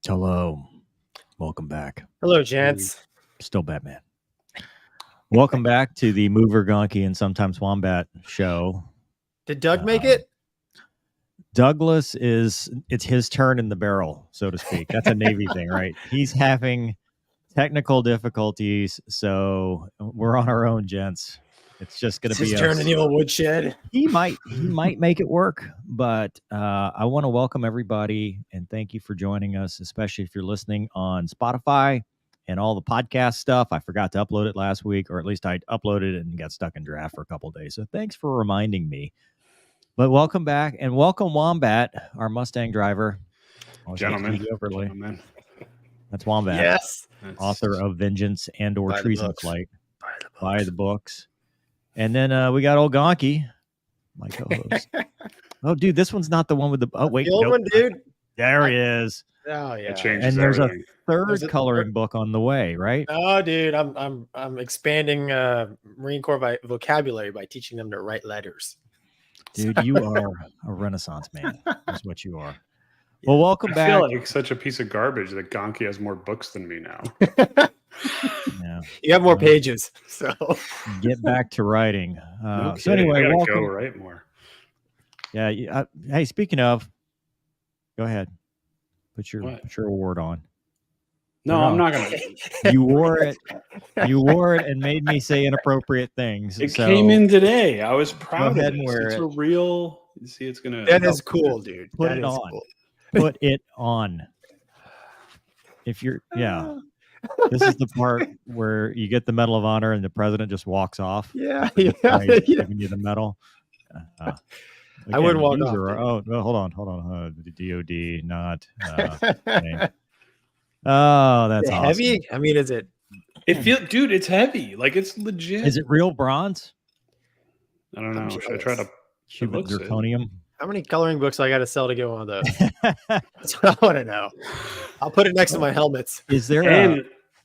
Hello. Welcome back. Hello, gents. Still Batman. Welcome back to the Mover, Gonky, and sometimes Wombat show. Did Doug make it? Douglas it's his turn in the barrel, so to speak. That's a Navy thing, right? He's having technical difficulties, so we're on our own, gents. It's just going to be his turn in the old woodshed. He might make it work, but I want to welcome everybody and thank you for joining us, especially if you're listening on Spotify and all the podcast stuff. I forgot to upload it last week, or at least I uploaded it and got stuck in draft for a couple of days. So thanks for reminding me. But welcome back, and welcome Wombat, our Mustang driver. Gentlemen. That's Wombat. Yes. Author of Vengeance and/or Treason Flight. By the books. And then we got old Gonky, my co-host. Oh, dude, this one's not the one with the. Oh, wait, the old one, dude. There he is. Oh yeah. And there's a third coloring book on the way, right? Oh, dude, I'm expanding Marine Corps vocabulary by teaching them to write letters. Dude, you are a Renaissance man. That's what you are. Well, welcome back. I feel like such a piece of garbage that Gonky has more books than me now. Yeah. You have more pages, so get back to writing. No so anyway, I gotta welcome. go write more. Yeah. Hey, speaking of, go ahead. Put your award on. No, I'm not gonna. You wore it. You wore it and made me say inappropriate things. It came in today. I was proud of it. It's a real. You see, it's gonna. That is cool, dude. Put it on. Cool. Put it on. If you're, this is the part where you get the Medal of Honor and the president just walks off. Yeah. Giving you the medal. Again, I wouldn't walk off. Oh, no, hold on. The DOD, not. Oh, that's awesome. Heavy. I mean, is it? It feels, dude. It's heavy. Like it's legit. Is it real bronze? I don't know. Should I try to? Cubic zirconium. How many coloring books I got to sell to get one of those? That's what I want to know. I'll put it next to my helmets. Is there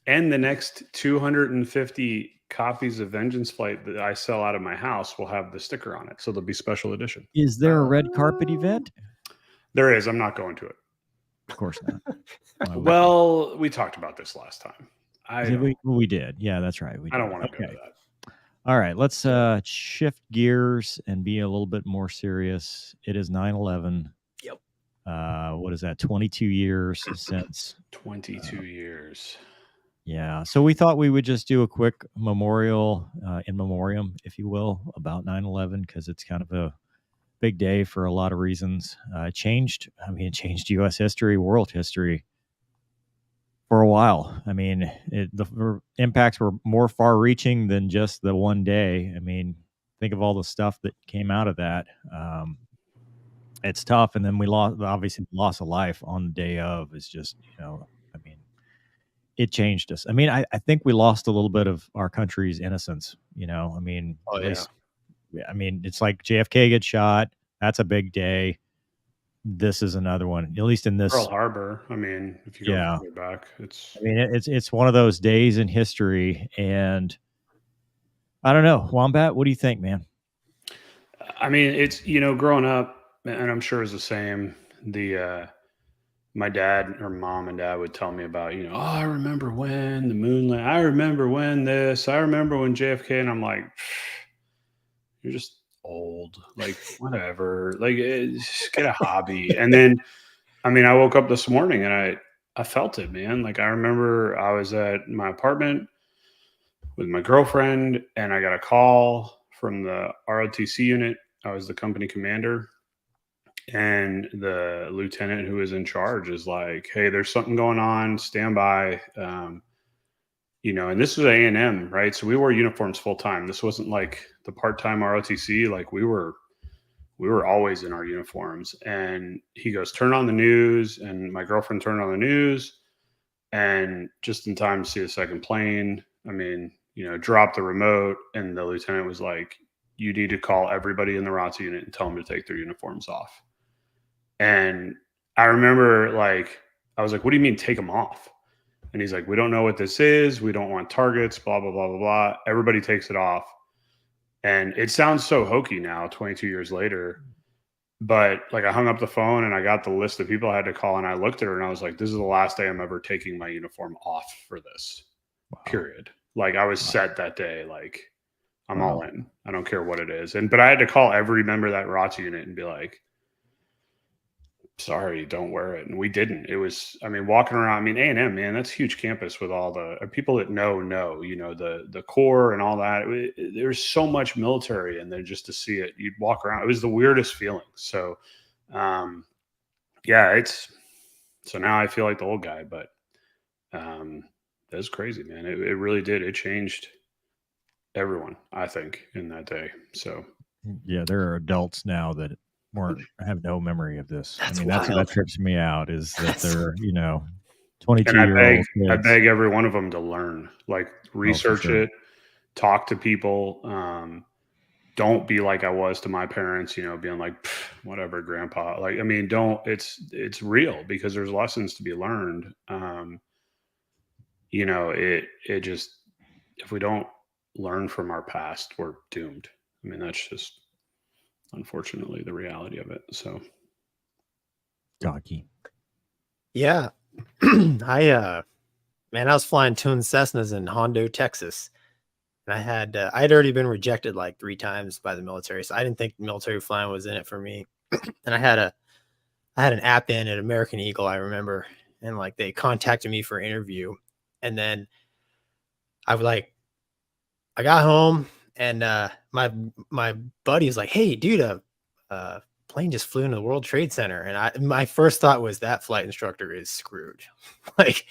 and the next 250 copies of Vengeance Flight that I sell out of my house will have the sticker on it, so there'll be special edition. Is there a red carpet event? There is. I'm not going to it. Of course not. Well, we talked about this last time. We did. Yeah, that's right. I don't want to go to that. All right, let's shift gears and be a little bit more serious. It is 9/11. Yep. What is that? 22 years since. 22 years. Yeah. So we thought we would just do a quick memorial, in memoriam, if you will, about 9/11, because it's kind of a big day for a lot of reasons. It changed U.S. history, world history for a while. I mean, the impacts were more far-reaching than just the one day. I mean, think of all the stuff that came out of that. It's tough, and then we obviously loss of life on the day of is just, I mean, it changed us. I mean, I think we lost a little bit of our country's innocence. I mean, Oh, at yeah. least, I mean, it's like JFK gets shot. That's a big day. This is another one, at least in this. Pearl Harbor. I mean, if you go Yeah. further back, it's. I mean, it's one of those days in history, and I don't know, Wombat. What do you think, man? I mean, it's growing up, and I'm sure it's the same. My dad or mom and dad would tell me about, oh, I remember when the moon landed. I remember when this. I remember when JFK, and I'm like, you're just old, like whatever, like just get a hobby. And then, I mean, I woke up this morning and I felt it, man. Like I remember I was at my apartment with my girlfriend and I got a call from the ROTC unit. I was the company commander, and the lieutenant who was in charge is like, hey, there's something going on, stand by. And this was A&M, right? So we wore uniforms full time. This wasn't like the part-time ROTC. Like we were always in our uniforms. And he goes, turn on the news. And my girlfriend turned on the news, and just in time to see the second plane. I mean, drop the remote. And the lieutenant was like, you need to call everybody in the ROTC unit and tell them to take their uniforms off. And I remember, like, I was like, what do you mean take them off? And he's like, we don't know what this is. We don't want targets, blah, blah, blah, blah, blah. Everybody takes it off. And it sounds so hokey now, 22 years later. But like I hung up the phone and I got the list of people I had to call, and I looked at her and I was like, this is the last day I'm ever taking my uniform off for this. Wow. Period. Like I was set that day. Like I'm all in. I don't care what it is. But I had to call every member of that ROTC unit and be like, sorry, don't wear it. And we didn't. It was, I mean, walking around, I mean, A&M, man, that's a huge campus with all the people that know, the Corps and all that. There's so much military in there just to see it. You'd walk around. It was the weirdest feeling. So, yeah, so now I feel like the old guy, but that's crazy, man. It really did. It changed everyone, I think, in that day. So, yeah, there are adults now that have no memory of this. That's that trips me out is that they're 22-year-old I beg every one of them to learn, like research it, talk to people. Don't be like I was to my parents, being like, whatever, grandpa. Like, I mean, it's real, because there's lessons to be learned. It just, if we don't learn from our past, we're doomed. I mean, that's just unfortunately the reality of it. So, Gonky. Yeah. I was flying twin Cessnas in Hondo, Texas. And I had already been rejected like 3 times by the military. So I didn't think military flying was in it for me. And I had an app in at American Eagle, I remember. And like they contacted me for an interview. And then I got home, and my buddy was like, hey, dude, plane just flew into the World Trade Center. And my first thought was that flight instructor is screwed. Like,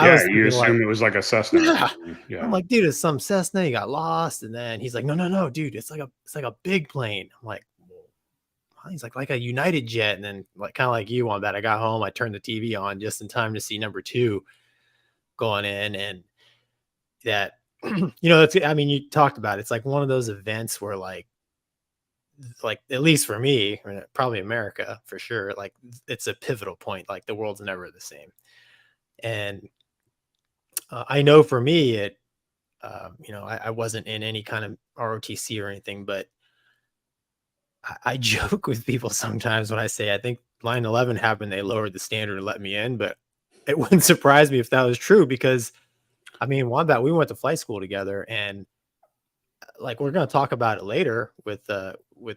you assume it was like a Cessna. Yeah. I'm like, dude, it's some Cessna. You got lost. And then he's like, no, dude, it's like a big plane. I'm like, well, he's like a United jet. And then like kind of like you on that, I got home, I turned the TV on just in time to see number 2 going in, and that. You talked about it. It's like one of those events where like at least for me, probably America for sure, like it's a pivotal point. Like the world's never the same. And I know for me, it, I wasn't in any kind of ROTC or anything, but I joke with people sometimes when I say, I think 9/11 happened, they lowered the standard and let me in, but it wouldn't surprise me if that was true, because I mean, Wombat, we went to flight school together, and like we're going to talk about it later with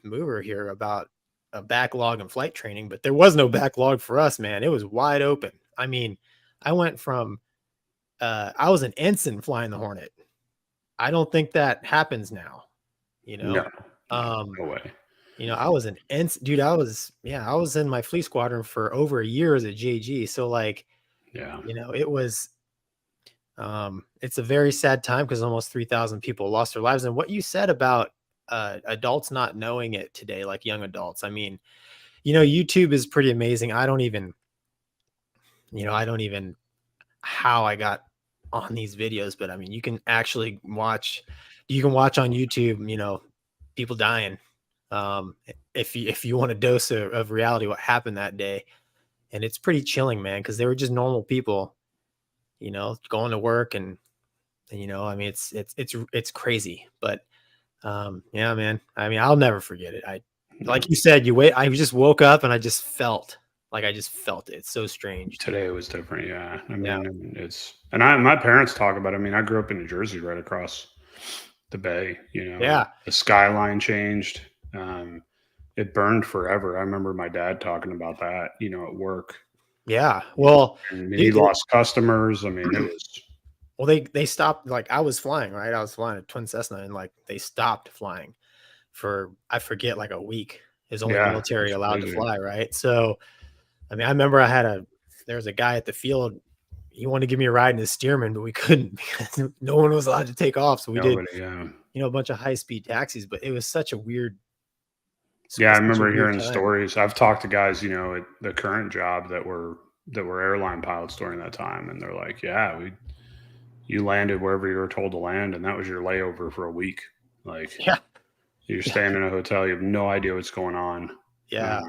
Mover here about a backlog in flight training, but there was no backlog for us, man. It was wide open. I mean, I went from I was an ensign flying the Hornet. I don't think that happens now, you know. No way. You know, I was an ensign, dude. I was in my fleet squadron for over a year as a JG. So like, you know, it was it's a very sad time because almost 3,000 people lost their lives. And what you said about adults not knowing it today, like young adults, I mean, you know, YouTube is pretty amazing. I don't even how I got on these videos, but I mean, you can actually watch on YouTube, you know, people dying. If you want a dose of reality, what happened that day. And it's pretty chilling, man, because they were just normal people, you know, going to work and you know, I mean, it's crazy, but yeah, man. I mean, I'll never forget it. Like you said, I just woke up and I just felt it. It's so strange. Today was different. Yeah. I mean, my parents talk about it. I mean, I grew up in New Jersey, right across the bay, you know. Yeah. The skyline changed. It burned forever. I remember my dad talking about that, you know, at work. Yeah. Well, he lost customers. I mean, it was. Well, they stopped. Like I was flying, right? I was flying a twin Cessna, and like they stopped flying for, I forget, like a week. Is only military allowed to fly, right? So, I mean, I remember there was a guy at the field. He wanted to give me a ride in his Stearman, but we couldn't because no one was allowed to take off. So we did, you know, a bunch of high-speed taxis. But it was such a weird. Yeah, I remember hearing stories. I've talked to guys, you know, at the current job that were airline pilots during that time, and they're like, "Yeah, you landed wherever you were told to land, and that was your layover for a week. Like, you're staying in a hotel, you have no idea what's going on." Yeah.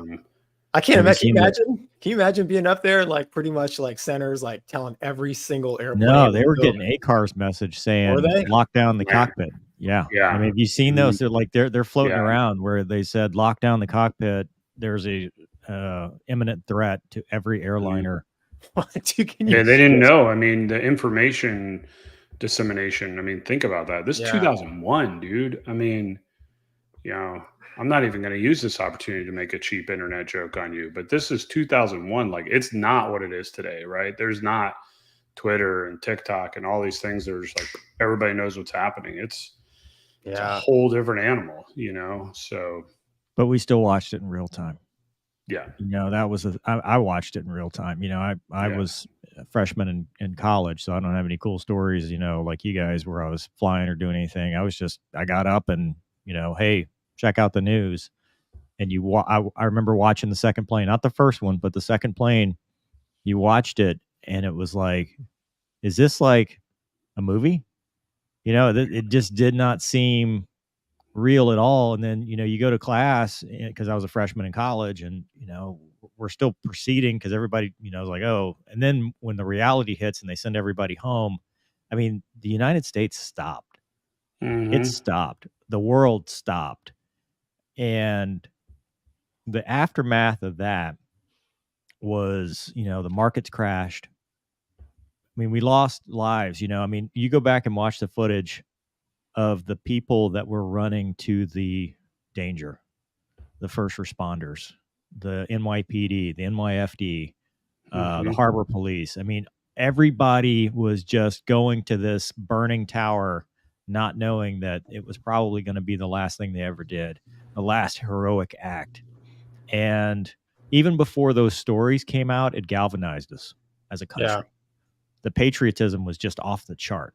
I can't imagine. Can you imagine being up there, like pretty much like centers, like telling every single airplane? No, they were getting ACAR's message saying lock down the cockpit. Yeah. I mean, have you seen those? They're like they're floating around where they said lock down the cockpit. There's a imminent threat to every airliner. They didn't know. I mean, the information dissemination. I mean, think about that. This is 2001, dude. I mean, you know, I'm not even going to use this opportunity to make a cheap internet joke on you, but this is 2001. Like, it's not what it is today, right? There's not Twitter and TikTok and all these things. There's like everybody knows what's happening. It's a whole different animal, you know. So, but we still watched it in real time. Yeah. You know, that was I watched it in real time. You know, I was a freshman in college, so I don't have any cool stories, you know, like you guys where I was flying or doing anything. I got up and, you know, hey, check out the news. And I remember watching the second plane, not the first one, but the second plane. You watched it and it was like, is this like a movie? You know, it just did not seem real at all. And then, you know, you go to class because I was a freshman in college and, you know, we're still proceeding because everybody, you know, is like, oh, and then when the reality hits and they send everybody home, I mean, the United States stopped. It stopped. The world stopped. And the aftermath of that was, you know, the markets crashed. I mean, we lost lives, you know. I mean, you go back and watch the footage of the people that were running to the danger, the first responders, the NYPD, the NYFD, the harbor police. I mean, everybody was just going to this burning tower, not knowing that it was probably going to be the last thing they ever did, the last heroic act. And even before those stories came out, it galvanized us as a country. Yeah. The patriotism was just off the chart.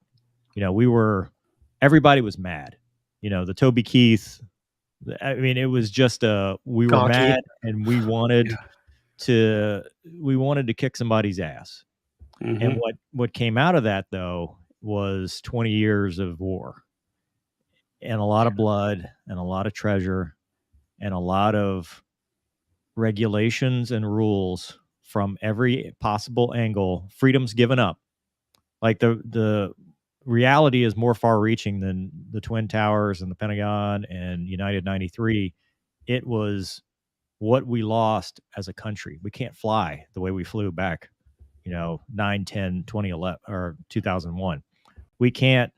You know, everybody was mad. You know, the Toby Keith, I mean, it was just we were mad and we wanted to kick somebody's ass. And what came out of that, though, was 20 years of war and a lot of blood and a lot of treasure and a lot of regulations and rules from every possible angle. Freedom's given up. Like the reality is more far-reaching than the Twin Towers and the Pentagon and United 93. It was what we lost as a country. We can't fly the way we flew back, you know, 9, 10, 2011 or 2001. We can't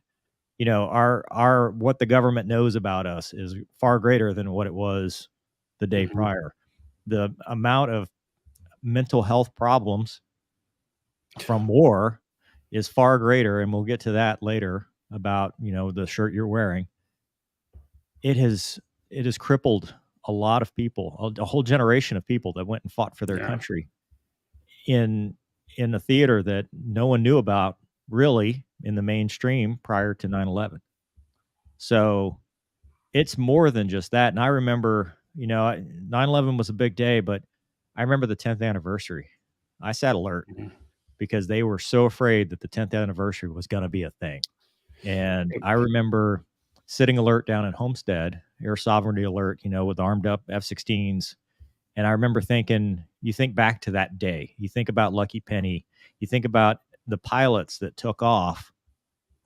you know, our what the government knows about us is far greater than what it was the day prior. The amount of mental health problems from war is far greater, and we'll get to that later about, you know, the shirt you're wearing. It has crippled a lot of people, a whole generation of people that went and fought for their country in a theater that no one knew about really in the mainstream prior to 9/11. So it's more than just that. And I remember, you know, 9/11 was a big day, but I remember the 10th anniversary. I sat alert because they were so afraid that the 10th anniversary was going to be a thing. And I remember sitting alert down in Homestead, air sovereignty alert, you know, with armed up F-16s. And I remember thinking, you think back to that day, you think about Lucky Penny, you think about the pilots that took off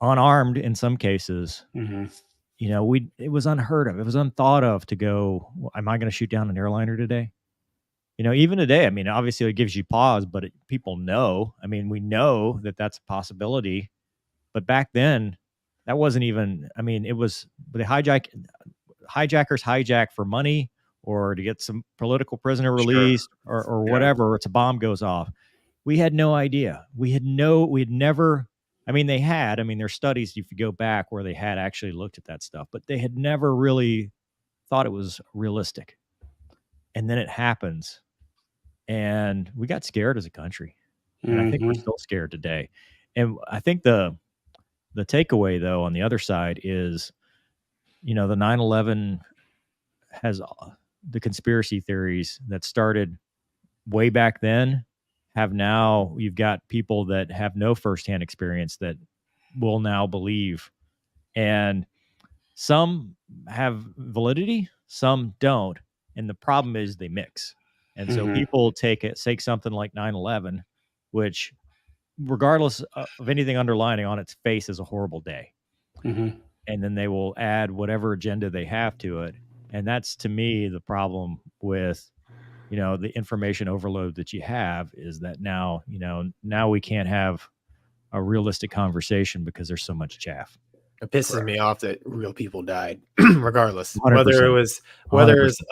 unarmed in some cases. You know, it was unheard of. It was unthought of to go, am I going to shoot down an airliner today? You know, even today, I mean, obviously it gives you pause, but people know. I mean, we know that that's a possibility. But back then, that wasn't even, I mean, it was the hijackers hijack for money or to get some political prisoner released or whatever. It's a bomb goes off. We had no idea. We had never, I mean, there's studies if you go back where they had actually looked at that stuff, but they had never really thought it was realistic. And then it happens. And we got scared as a country. And I think we're still scared today. And I think the takeaway, though, on the other side is, you know, the 9/11 has the conspiracy theories that started way back then have now, you've got people that have no firsthand experience that will now believe. And some have validity, some don't. And the problem is they mix. And so people take something like 9/11, which regardless of anything underlining on its face is a horrible day. And then they will add whatever agenda they have to it. And that's, to me, the problem with, you know, the information overload that you have is that now, you know, now we can't have a realistic conversation because there's so much chaff. It pisses me off that real people died, regardless 100%. whether it was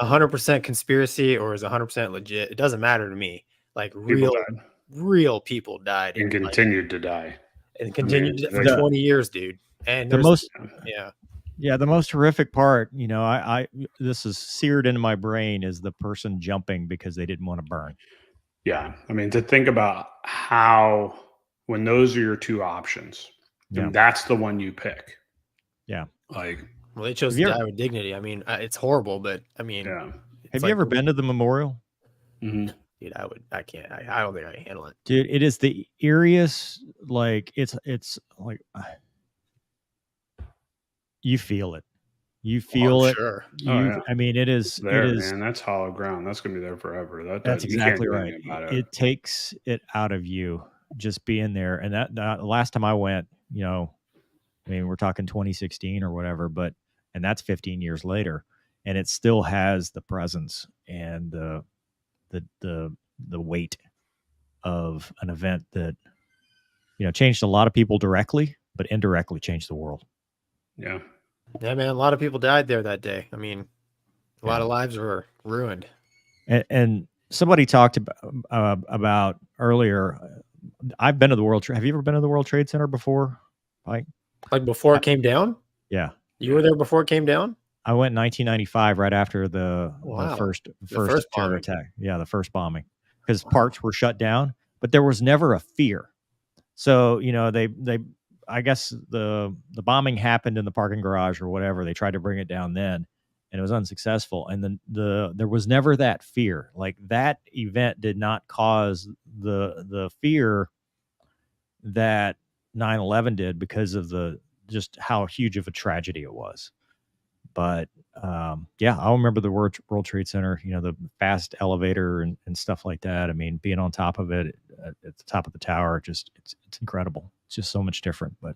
100% conspiracy or is 100% legit. It doesn't matter to me. Like real people died and continued to die and continued for 20 years, dude. And the most horrific part, you know, I this is seared into my brain, is the person jumping because they didn't want to burn. Yeah, I mean, to think about how when those are your two options, and that's the one you pick. Yeah. Like, well, they chose to die with dignity. I mean, it's horrible, but I mean, have you ever been to the memorial? Dude, I can't. I don't think I can handle it. Dude, it is the eeriest. Like it's like you feel it. You feel it. Sure. I mean, it is. There, it is. Man, that's hollow ground. That's gonna be there forever. That's exactly right. It takes it out of you just being there. And that last time I went, you know, I mean, we're talking 2016 or whatever, and that's 15 years later, and it still has the presence and the weight of an event that, you know, changed a lot of people directly, but indirectly changed the world. Yeah, man, a lot of people died there that day. I mean, a lot of lives were ruined. And somebody talked about earlier. I've been to the World Trade. Have you ever been to the World Trade Center before, Mike? Like before it came down? Yeah. You were there before it came down? I went in 1995, right after the first terror attack. Yeah, the first bombing, because parts were shut down, but there was never a fear. So, you know, I guess the bombing happened in the parking garage or whatever. They tried to bring it down then, and it was unsuccessful. And then there was never that fear. Like, that event did not cause the fear that 9/11 did because of just how huge of a tragedy it was. But yeah, I remember the World Trade Center, you know, the fast elevator and stuff like that. I mean, being on top of it at the top of the tower, just it's incredible. It's just so much different. But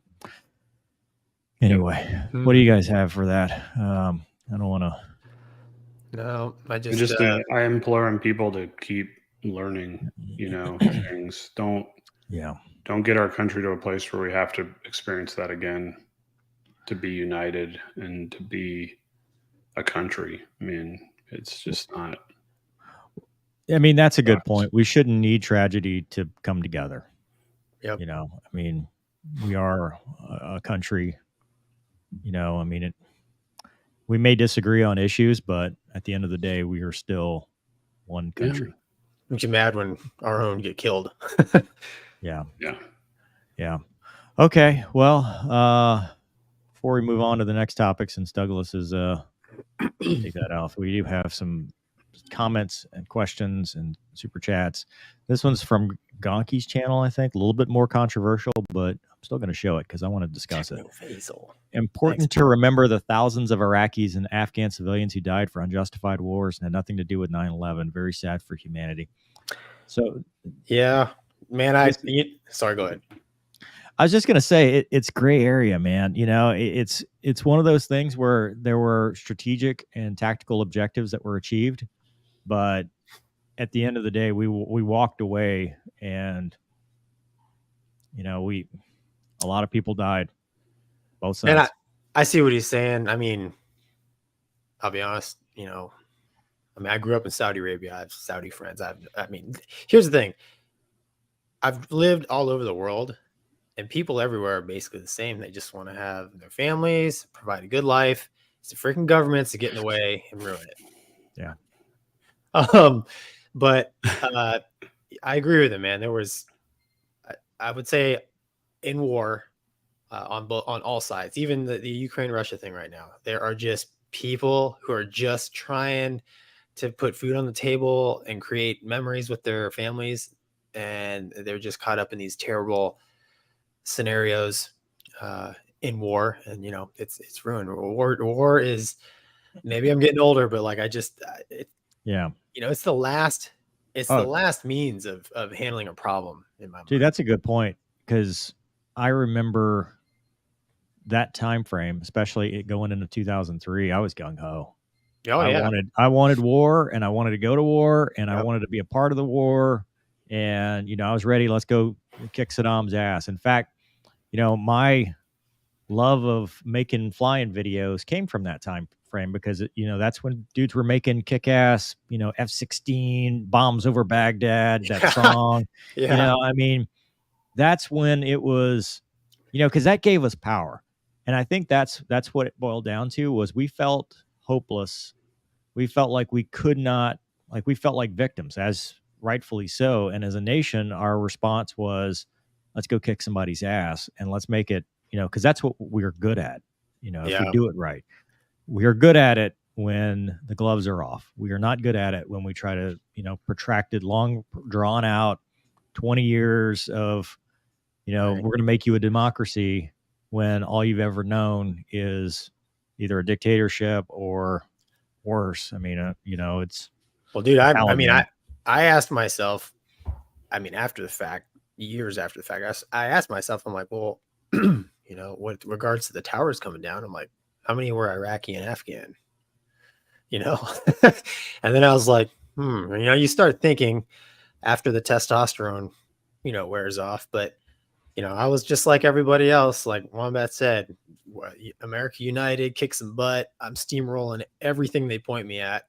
anyway, what do you guys have for that? I don't want to. No, I implore people to keep learning, you know, things. Don't get our country to a place where we have to experience that again. to be united and to be a country. I mean, it's just not. I mean, that's a good point. We shouldn't need tragedy to come together. Yep. You know, I mean, we are a country. You know, I mean, we may disagree on issues, but at the end of the day, we are still one country. Yeah. Makes you mad when our own get killed. Yeah. Yeah. Yeah. Okay. Well, before we move on to the next topic, since Douglas is take that off, we do have some comments and questions and super chats. This one's from Gonky's channel, I think, a little bit more controversial, but I'm still going to show it because I want to discuss it. Important to remember the thousands of Iraqis and Afghan civilians who died for unjustified wars and had nothing to do with 9/11. Very sad for humanity. So, yeah, man, sorry, go ahead. I was just going to say it's gray area, man. You know, it's one of those things where there were strategic and tactical objectives that were achieved, but at the end of the day, we walked away, and you know, a lot of people died, both sides. And I see what he's saying. I mean, I'll be honest. You know, I mean, I grew up in Saudi Arabia. I have Saudi friends. I mean, here's the thing. I've lived all over the world, and people everywhere are basically the same. They just want to have their families, provide a good life. It's the freaking governments that get in the way and ruin it. Yeah. But I agree with him, man. There was, I would say, in war, on all sides, even the Ukraine-Russia thing right now, there are just people who are just trying to put food on the table and create memories with their families, and they're just caught up in these terrible scenarios in war. And you know, it's ruined. War is, maybe I'm getting older, but like yeah, you know, it's the last means of handling a problem in my mind. Dude, that's a good point, because I remember that time frame, especially it going into 2003. I was gung ho. Oh, yeah. I wanted war, and I wanted to go to war, and I wanted to be a part of the war. And, you know, I was ready. Let's go kick Saddam's ass. In fact, you know, my love of making flying videos came from that time frame, because, you know, that's when dudes were making kick-ass, you know, F-16 bombs over Baghdad, that song. Yeah. You know, I mean, that's when it was, you know, because that gave us power. And I think that's what it boiled down to, was we felt hopeless. We felt like we could not, like we felt like victims, as rightfully so. And as a nation, our response was, let's go kick somebody's ass and let's make it, you know, because that's what we're good at. You know, if we do it right, we are good at it when the gloves are off. We are not good at it when we try to, you know, protracted, long, drawn out 20 years of, you know, we're going to make you a democracy, when all you've ever known is either a dictatorship or worse. I mean, you know, it's, well, dude, I asked myself, I mean, after the fact, years after the fact, I asked myself, I'm like, well, you know, with regards to the towers coming down, I'm like, how many were Iraqi and Afghan? You know? And then I was like, you know, you start thinking after the testosterone, you know, wears off. But, you know, I was just like everybody else, like Wombat said, America United, kick some butt. I'm steamrolling everything they point me at.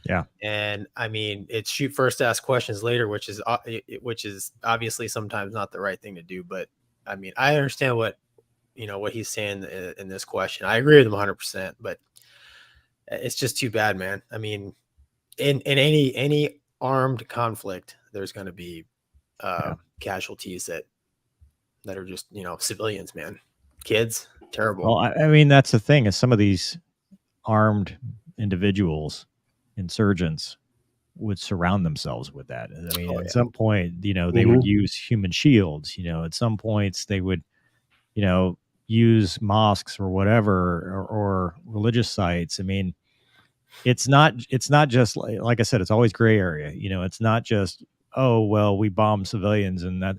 Yeah. And I mean, it's shoot first, ask questions later, which is obviously sometimes not the right thing to do. But I mean, I understand what he's saying in this question. I agree with him 100%, but it's just too bad, man. I mean, in any armed conflict, there's going to be casualties that are just, you know, civilians, man, kids, terrible. Well, I mean, that's the thing, is some of these armed individuals, insurgents, would surround themselves with that. I mean, at some point, you know, they would use human shields, you know, at some points they would, you know, use mosques or whatever, or religious sites. I mean, it's not just like I said, it's always gray area. You know, it's not just, oh, well, we bombed civilians and that.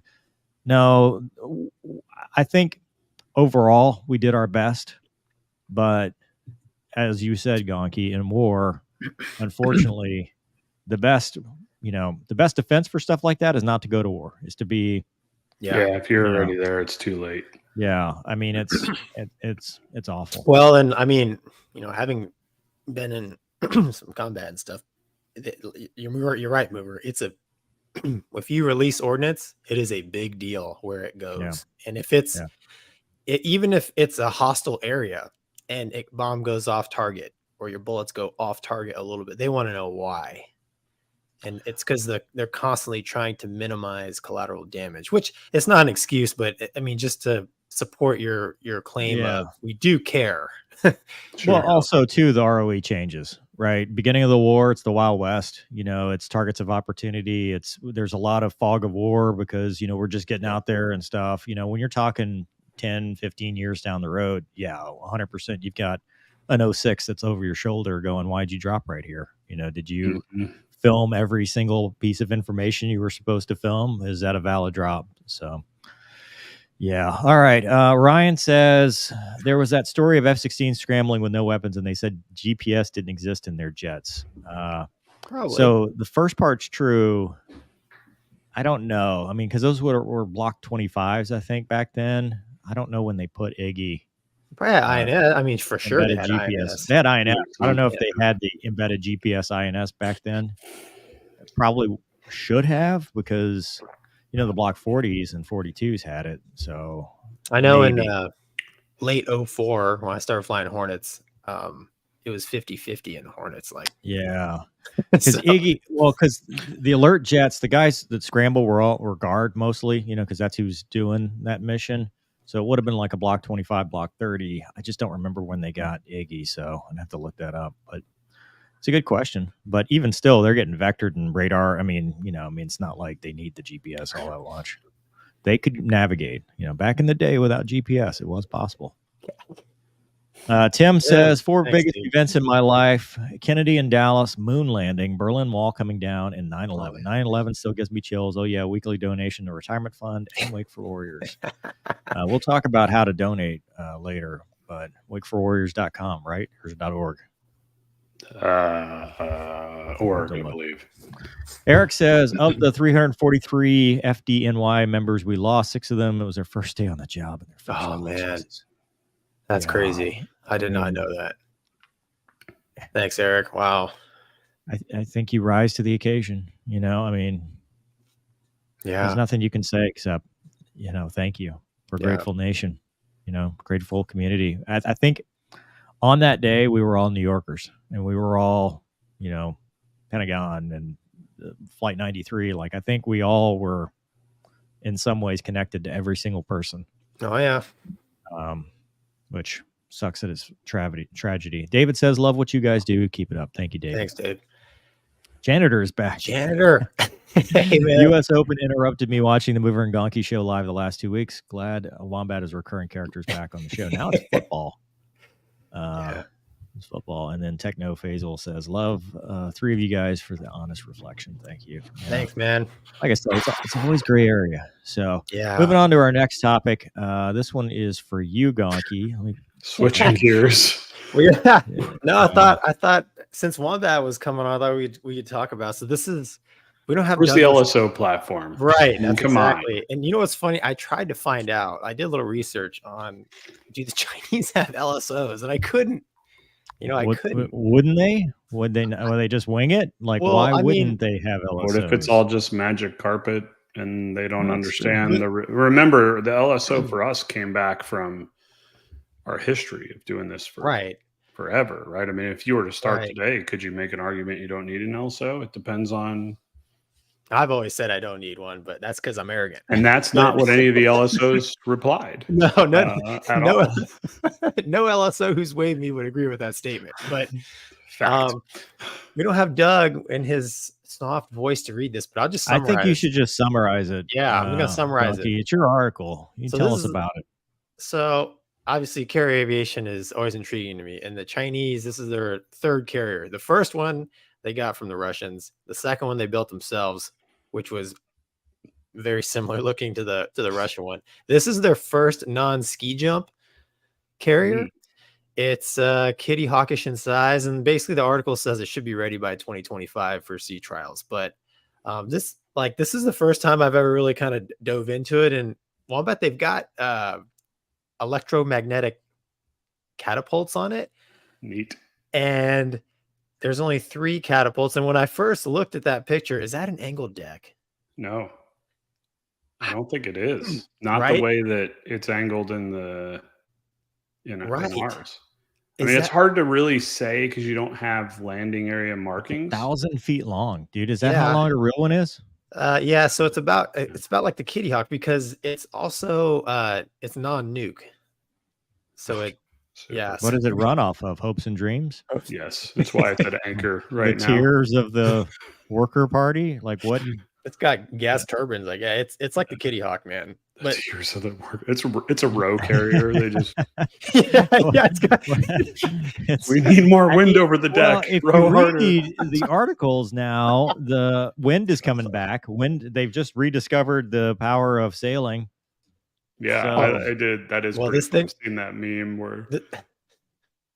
No, I think overall we did our best, but as you said, Gonky, in war, unfortunately, the best defense for stuff like that is not to go to war, is to be, if you're already there, it's too late. Yeah, I mean it's awful. Well, and I mean, having been in some combat and stuff, you're right, Mover. It's a if you release ordnance, it is a big deal where it goes. And if it's even if it's a hostile area and a bomb goes off target or your bullets go off target a little bit, they want to know why. And it's because they're constantly trying to minimize collateral damage, which it's not an excuse, but I mean, just to support your claim of we do care. Well, also too, the ROE changes, right? Beginning of the war, it's the Wild West. It's targets of opportunity. There's a lot of fog of war because we're just getting out there and stuff. When you're talking 10, 15 years down the road, 100%, you've got an 06 that's over your shoulder going, why'd you drop right here? Did you film every single piece of information you were supposed to film? Is that a valid drop? So, yeah. All right. Ryan says there was that story of F-16 scrambling with no weapons, and they said GPS didn't exist in their jets. Probably. So the first part's true. I don't know. I mean, because those were Block 25s, I think, back then. I don't know when they put Iggy. Probably INS. I mean, for sure they had GPS. INS. They had INS. I don't know if they had the embedded GPS INS back then. Probably should have, because the Block 40s and 42s had it. So I know maybe. In late 04, when I started flying Hornets, it was 50-50 in Hornets. Because Iggy, because the alert jets, the guys that scramble were guard mostly, because that's who's doing that mission. So it would have been like a Block 25, Block 30. I just don't remember when they got Iggy, so I'd have to look that up. But it's a good question. But even still, they're getting vectored and radar. I mean, it's not like they need the GPS all that much. They could navigate. Back in the day without GPS, it was possible. Tim says, biggest events in my life: Kennedy in Dallas, moon landing, Berlin Wall coming down, and 9/11. 9/11 still gives me chills. Oh yeah, weekly donation to retirement fund and Wake for Warriors. We'll talk about how to donate later, but wakeforwarriors.com, right? Or .org? Org, I believe. Eric says, of the 343 FDNY members we lost, 6 of them, it was their first day on the job. And their first man. That's crazy. I did not know that. Thanks, Eric. Wow. I think you rise to the occasion. I mean, there's nothing you can say except, thank you. We're a grateful nation, grateful community. I think on that day, we were all New Yorkers, and we were all, Pentagon and Flight 93. I think we all were in some ways connected to every single person. Oh, yeah. Which sucks that it's tragedy. David says, love what you guys do. Keep it up. Thank you, David. Thanks, Dave. Janitor is back. Janitor. Hey, man. U.S. Open interrupted me watching the Mover and Gonky show live the last 2 weeks. Glad Wombat is recurring characters back on the show. Now it's football. It's football. And then Techno Faisal says, love 3 of you guys for the honest reflection. Thank you. Thanks, man. Like I said, it's always gray area. So moving on to our next topic. This one is for you, Gonky. Switching gears. Well, no, I thought since Wombat was coming on, I thought we could talk about. So we don't have. Where's the LSO platform? Right. That's exactly. And you know what's funny? I tried to find out. I did a little research on, do the Chinese have LSOs? And I couldn't. I couldn't. Wouldn't they? Would they just wing it? Why wouldn't they have LSOs? What if it's all just magic carpet and they don't understand remember the LSO for us came back from our history of doing this for forever, right? I mean, if you were to start today, could you make an argument you don't need an LSO? It depends on. I've always said I don't need one, but that's because I'm arrogant. And that's not what any of the LSOs replied. No LSO who's waived me would agree with that statement. But we don't have Doug in his soft voice to read this, but I'll just summarize. I think you should just summarize it. Yeah, I'm going to summarize it. It's your article. You tell us about it. So obviously, carrier aviation is always intriguing to me. And the Chinese, this is their 3rd carrier. The first one they got from the Russians. The second one they built themselves, which was very similar looking to the Russian one. This is their first non-ski jump carrier. It's Kitty Hawkish in size, and basically the article says it should be ready by 2025 for sea trials. But this is the first time I've ever really kind of dove into it. And Wombat, they've got electromagnetic catapults on it. Neat. And there's only 3 catapults. And when I first looked at that picture, is that an angled deck? No, I don't think it is. Not Right? the way that it's angled in the in Right. ours. I Is mean, it's that- hard to really say because you don't have landing area markings. 1,000 feet long, dude. Is that Yeah. how long a real one is? Yeah, so it's about like the Kitty Hawk, because it's also it's non-nuke. So it Super. yeah. What does it run off of? Hopes and dreams? Yes, that's why it's at anchor right The now. tears of the worker party? Like what? It's got gas turbines. Like, yeah, it's like the Kitty Hawk, man. The But tears of the work. It's a row carrier. They just yeah, it's got It's- we need more I wind mean, over the well, deck. if Row you harder. read the articles now, the wind is coming back. Wind, they've just rediscovered the power of sailing. Yeah, So- I did. That is Well, pretty this cool. thing- I've seen that meme where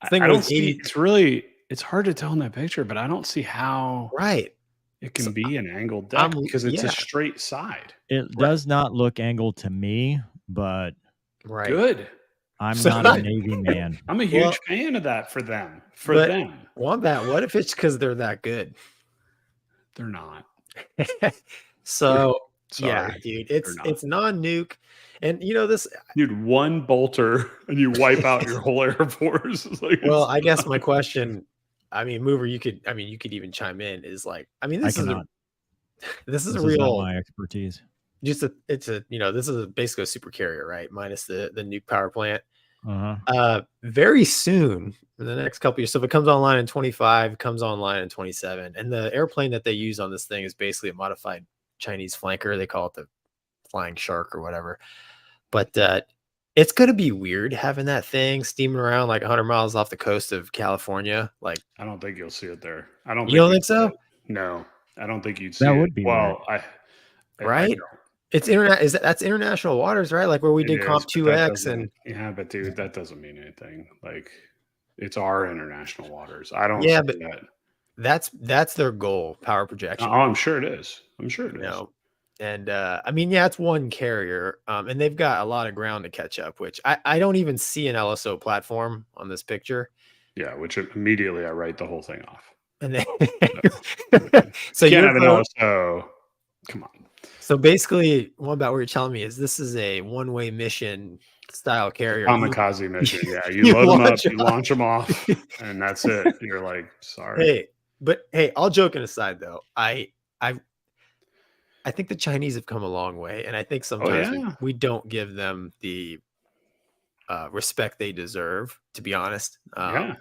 thing I don't was see. 80 It's hard to tell in that picture, but I don't see how right. it can So be an angled deck because it's yeah. a straight side. It does not look angled to me, but Right. Good. I'm So- not a Navy man. I'm a huge Well- fan of that for them. But- Wombat, what if it's because they're that good? They're not. So Sorry. yeah, dude, they're it's not. non-nuke. And this Dude, one bolter and you wipe out your whole Air Force. It's like, well, it's I guess my not- question, I mean, Mover, you could even chime in, is like, I mean, I this is cannot. this is This a is not real my expertise. this is basically a super carrier, right? Minus the nuke power plant. Uh-huh. Very soon, in the next couple years. So if it comes online in 25, comes online in 27. And the airplane that they use on this thing is basically a modified Chinese flanker. They call it the Flying Shark or whatever. But it's going to be weird having that thing steaming around like 100 miles off the coast of California. Like, I don't think you'll see it there. I don't. you don't you'd think so? see it. No, I don't think you'd see That it. would be well. I Right? don't. It's that's international waters, right? Like where we It did is, Comp but that 2X doesn't- and yeah, but dude, that doesn't mean anything. Like, it's our international waters. I don't. Yeah, see but that. that's their goal, power projection. Oh, I'm sure it is. I'm sure it is. No. And I mean, yeah, it's one carrier, and they've got a lot of ground to catch up, which I don't even see an LSO platform on this picture. Yeah, which immediately I write the whole thing off. And then So so you can't you're have an LSO. Come on. so basically, one about what you're telling me is this is a one-way mission style carrier. Kamikaze mission. Yeah, you you load them up, launch you launch them off, and that's it. You're like, sorry. Hey, but hey, all joking aside, though, I think the Chinese have come a long way, and I think sometimes yeah. we don't give them the respect they deserve. To be honest, Yeah,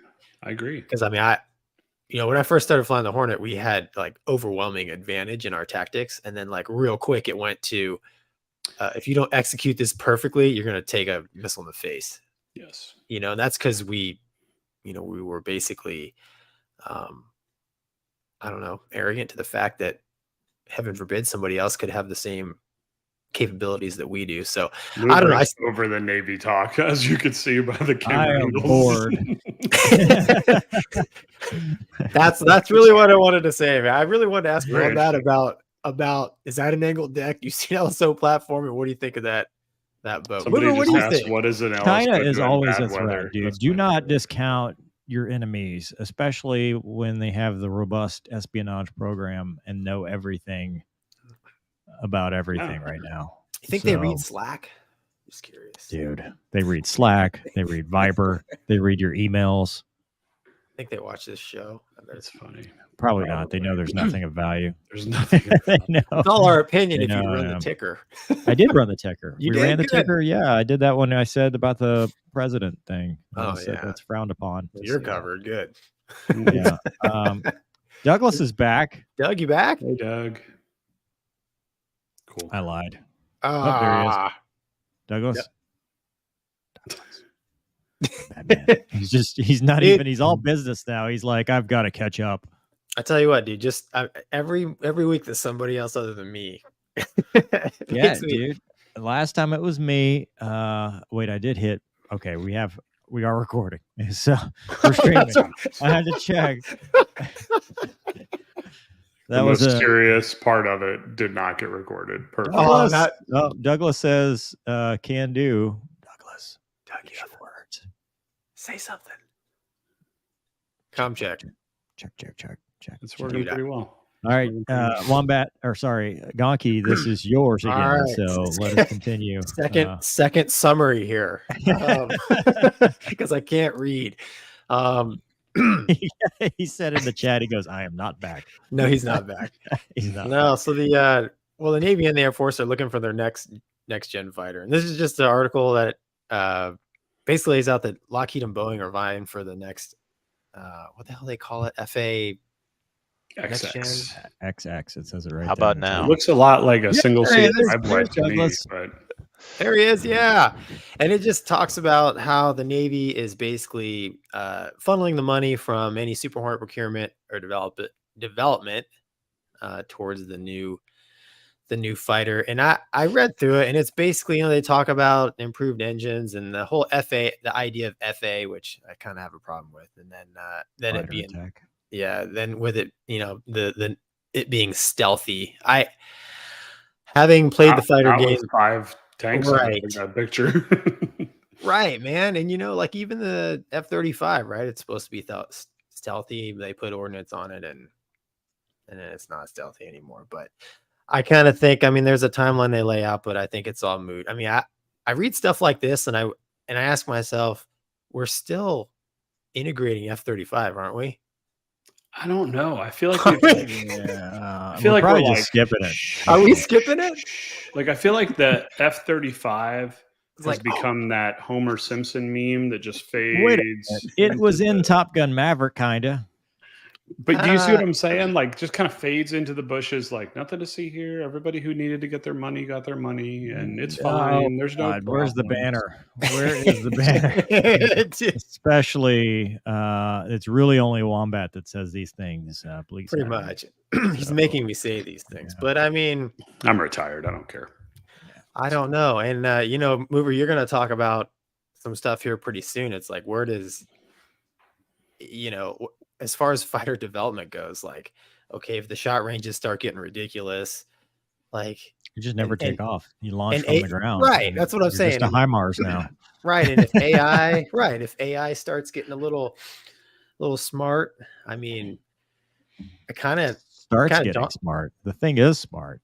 I agree. because I mean, when I first started flying the Hornet, we had like overwhelming advantage in our tactics, and then like real quick, it went to if you don't execute this perfectly, you're gonna take a missile in the face. Yes. And that's because we were basically, I don't know, arrogant to the fact that, heaven forbid, somebody else could have the same capabilities that we do. So I don't know. Moving over the Navy talk, as you can see by the camera I am angles. bored. that's really what I wanted to say, man. I really wanted to ask Very Wombat about is that an angled deck? You see LSO platform, and what do you think of that boat? Somebody What just do you asked, think? what is an LSO China is doing always bad a threat, weather? dude. That's Do my not favorite. discount your enemies, especially when they have the robust espionage program and know everything about everything right now. You think they So, read Slack? Just curious. dude? They read Slack, they read Viber, they read your emails. I think they watch this show. I bet That's funny. Probably not. They know there's nothing of value. There's nothing. They know. it's all our opinion I if you know, run I the know. ticker. I did run the ticker. You We did? ran the Good. ticker. Yeah, I did that when I said about the president thing. I Oh, said yeah. that's frowned upon. You're covered. Good. Yeah. Douglas is back. Doug, you back? Hey, Doug. Cool. I lied. Ah, there he is. Douglas. Bad man. He's not Dude. even, he's all business now. He's like, I've got to catch up. I tell you what, dude. Just every week there's somebody else other than me. Yeah, Makes me- dude. Last time it was me. Wait, I did hit. Okay, we are recording. So we're streaming. I had to check. The That was most a serious part of it did not get recorded. Perfect. Oh, Douglas. Douglas says can do. Douglas. Dougie. Gonky, words. Say something. Com check. Check. It's working pretty well. All right, Wombat, or sorry, Gonky, this is yours again. All right. So let us continue. Second summary here, because I can't read. He said in the chat, he goes, "I am not back." No, he's not back. He's not. No, back. so the Navy and the Air Force are looking for their next gen fighter, and this is just an article that basically lays out that Lockheed and Boeing are vying for the next what the hell they call it, FA XX. XX. It says it right. How there. about now? It looks a lot like a single seat there's driveway to me, Douglas. but There he is, yeah. And it just talks about how the Navy is basically funneling the money from any Super Hornet procurement or development towards the new fighter. And I read through it, and it's basically, they talk about improved engines and the whole FA, the idea of FA, which I kind of have a problem with, and then it being attack. Yeah, then with it, the it being stealthy. Having played the fighter game, 5 tanks right? In that picture, right, man. And like even the F-35, right? It's supposed to be stealthy. They put ordnance on it, and then it's not stealthy anymore. But I kind of think, there's a timeline they lay out, but I think it's all moot. I read stuff like this, and I ask myself, we're still integrating F-35, aren't we? I don't know. I feel like I feel like we're just skipping it. Are we skipping it? Like, I feel like the F-35 has become that Homer Simpson meme that just fades. It was in Top Gun Maverick, kind of. But do you see what I'm saying? Like, just kind of fades into the bushes, like nothing to see here. Everybody who needed to get their money got their money, and it's fine. There's no God, where's the banner? Where is the banner? Especially, it's really only Wombat that says these things. Please, pretty much. He's making me say these things, but I'm retired. I don't care. I don't know. And Mover, you're going to talk about some stuff here pretty soon. It's like, where does, as far as fighter development goes, like, okay, if the shot ranges start getting ridiculous, like you just never take off. You launch from the ground. Right. That's what I'm saying. Just a HIMARS now. Right. And if AI starts getting a little smart, it kind of starts getting smart. The thing is smart.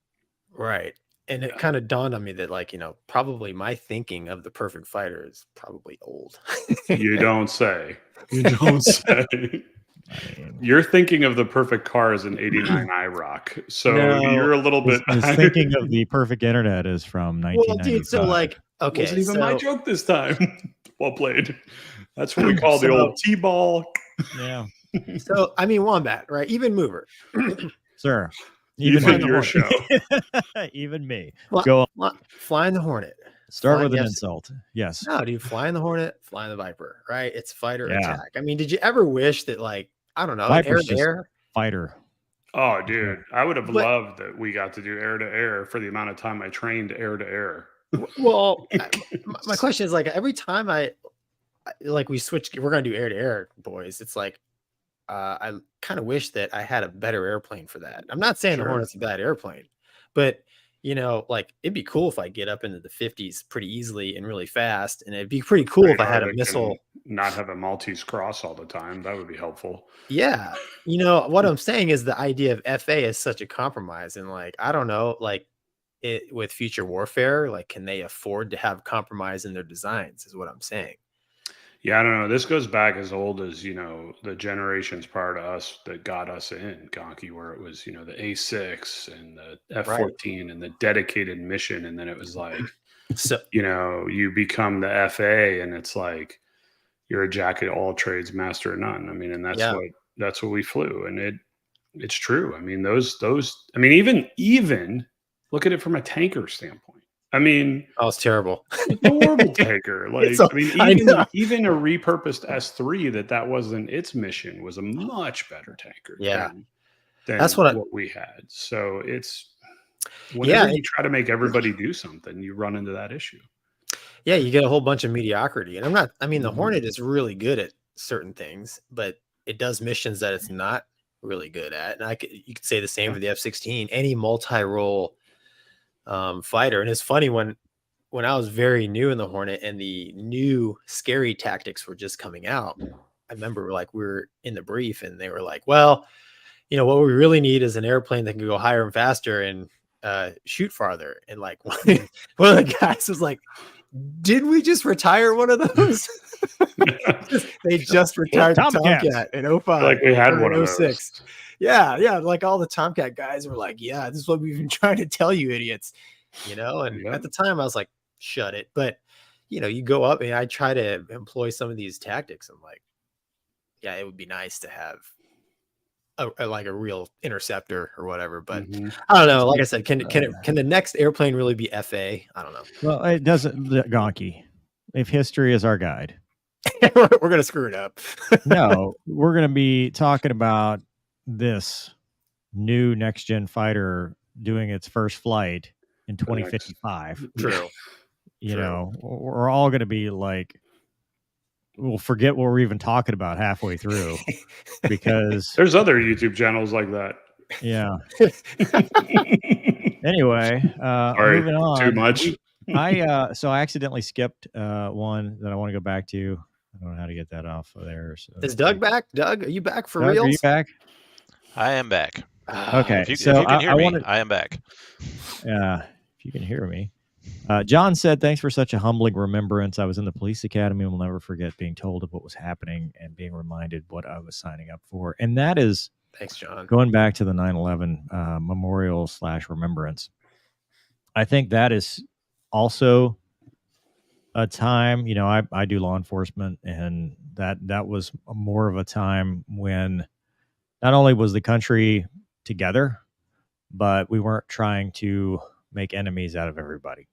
Right. And it kind of dawned on me that, probably my thinking of the perfect fighter is probably old. You don't say. You don't say. You're thinking of the perfect car as an 89 IROC. So you're a little bit... thinking of the perfect internet is from 1995. Well, dude, so okay. Wasn't even my joke this time. Well played. That's what we call the old T-ball. Yeah. So, Wombat, right? Even Mover. Sir. Even your show. Even me. Go on. Flying the Hornet. Start with an insult. Yes. No, dude. Flying the Hornet, flying the Viper, right? It's fighter attack. Did you ever wish that, I don't know, air to air? Fighter. Oh, dude. I would have loved that we got to do air to air for the amount of time I trained air to air. Well, my question is, every time we switch, we're going to do air to air, boys. It's like, I kind of wish that I had a better airplane for that. I'm not saying the Hornet's a bad airplane, but it'd be cool if I get up into the 50s pretty easily and really fast, and it'd be pretty cool if I had a missile. Not have a Maltese cross all the time. That would be helpful. Yeah, what I'm saying is the idea of FA is such a compromise, and I don't know, it with future warfare, can they afford to have compromise in their designs? Is what I'm saying. Yeah, I don't know. This goes back as old as, the generations prior to us that got us in Gonky, where it was, the A6 and the F-14 and the dedicated mission. And then it was like, you become the FA and it's like, you're a jack of all trades, master of none. And that's what we flew. And it's true. Even look at it from a tanker standpoint. It's terrible. It's a horrible tanker. Even a repurposed S3 that wasn't its mission was a much better tanker. Yeah, than that's what we had. So it's whenever you try to make everybody do something, you run into that issue. Yeah, you get a whole bunch of mediocrity. And the Hornet is really good at certain things, but it does missions that it's not really good at. And you could say the same for the F-16. Any multi-role fighter. And it's funny when when I was very new in the Hornet and the new scary tactics were just coming out, I remember like we were in the brief and they were like, well, what we really need is an airplane that can go higher and faster and shoot farther. And like one of the guys was like, did we just retire one of those? They just retired the Tomcat in 05. Like we had one of 06. those. Yeah. Like all the Tomcat guys were like, yeah, this is what we've been trying to tell you, idiots. And at the time I was like, shut it. But you go up and I try to employ some of these tactics. I'm like, yeah, it would be nice to have a real interceptor or whatever, but I don't know. Like I said, can the next airplane really be FA? I don't know. Well, it doesn't, Gonky. If history is our guide, we're gonna screw it up. No, we're gonna be talking about this new next gen fighter doing its first flight in 2055. True. We're all gonna be like, we'll forget what we're even talking about halfway through because there's other YouTube channels like that. Yeah. Anyway, Sorry, moving on. too much. So I accidentally skipped one that I want to go back to. I don't know how to get that off of there. So. Is Doug back? Doug, are you back for Doug, real? Are you back? I am back. Okay. If you can hear me, I am back. If you can hear me. John said, thanks for such a humbling remembrance. I was in the police academy and will never forget being told of what was happening and being reminded what I was signing up for. And that is, thanks, John. Going back to the 9/11 memorial / remembrance. I think that is also a time, I do law enforcement, and that was more of a time when not only was the country together, but we weren't trying to make enemies out of everybody.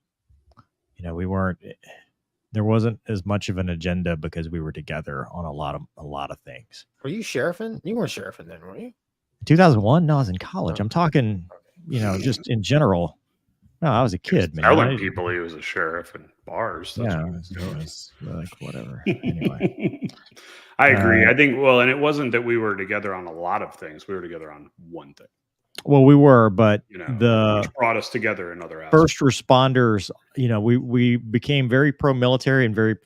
There wasn't as much of an agenda because we were together on a lot of things. Were you sheriffing? You weren't sheriffing then, were you? 2001? No, I was in college. I'm talking, just in general. No, I was a kid, man. Telling people he was a sheriff in bars. That's it was like whatever. Anyway, I agree. I think, and it wasn't that we were together on a lot of things. We were together on one thing. Well, we were, but which brought us together in other aspects. First responders, we became very pro-military and very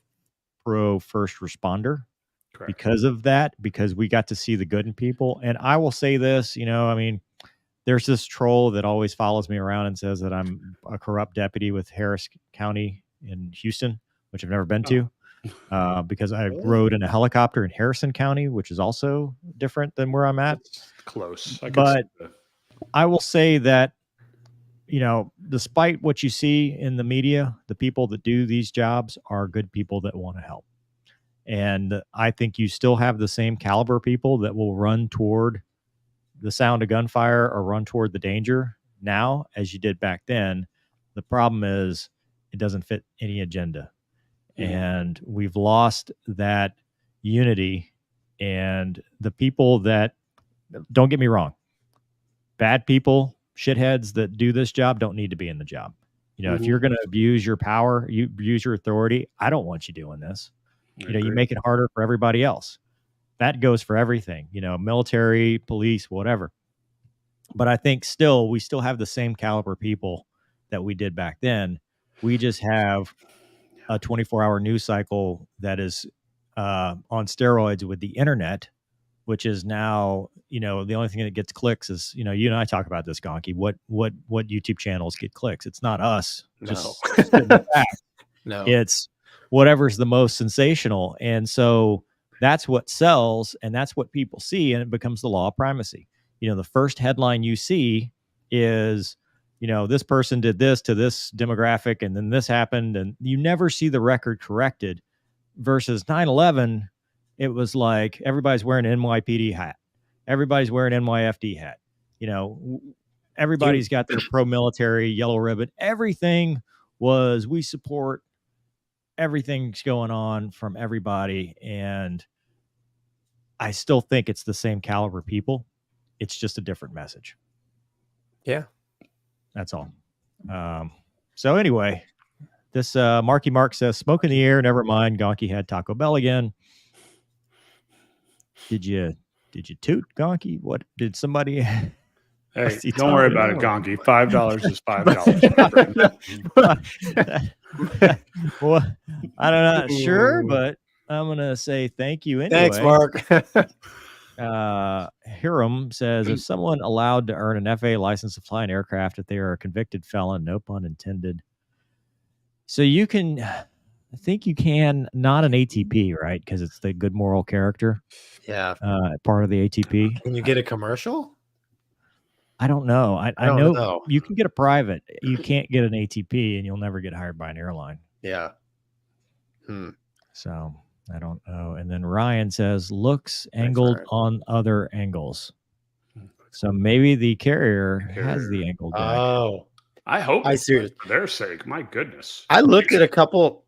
pro-first responder. Correct. Because of that, because we got to see the good in people. And I will say this, there's this troll that always follows me around and says that I'm a corrupt deputy with Harris County in Houston, which I've never been to, because I rode in a helicopter in Harrison County, which is also different than where I'm at. It's close. But I will say that, despite what you see in the media, the people that do these jobs are good people that want to help. And I think you still have the same caliber people that will run toward the sound of gunfire or run toward the danger now as you did back then. The problem is it doesn't fit any agenda. Mm-hmm. And we've lost that unity. And the people that, don't get me wrong, bad people, shitheads that do this job don't need to be in the job. If you're going to abuse your power, you abuse your authority, I don't want you doing this. You make it harder for everybody else. That goes for everything, military, police, whatever. But I think we still have the same caliber people that we did back then. We just have a 24-hour news cycle that is on steroids with the internet, which is now, the only thing that gets clicks is, you and I talk about this, Gonky. What YouTube channels get clicks? It's not us. No. No. It's whatever's the most sensational. And so that's what sells, and that's what people see, and it becomes the law of primacy. The first headline you see is, this person did this to this demographic, and then this happened, and you never see the record corrected. Versus 9/11, it was like everybody's wearing an NYPD hat. Everybody's wearing an NYFD hat. Everybody's got their pro-military yellow ribbon. Everything was, we support. Everything's going on from everybody. And I still think it's the same caliber people. It's just a different message. Yeah. That's all. So anyway, this Marky Mark says, smoke in the air. Never mind. Gonky had Taco Bell again. Did you toot, Gonky? What did somebody? Hey, don't worry about it, Gonky. $5 is $5. Well, I'm not sure, but I'm gonna say thank you anyway. Thanks, Mark. Hiram says, if someone allowed to earn an FAA license to fly an aircraft if they are a convicted felon, no pun intended. So you can, I think you can, not an ATP, right? Because it's the good moral character. Yeah. Part of the ATP. Can you get a commercial? I don't know. I don't know you can get a private. You can't get an ATP, and you'll never get hired by an airline. Yeah. So I don't know. And then Ryan says, looks angled on other angles. So maybe the carrier has the angled deck. Oh, I hope I see. For their sake, my goodness. I looked at a couple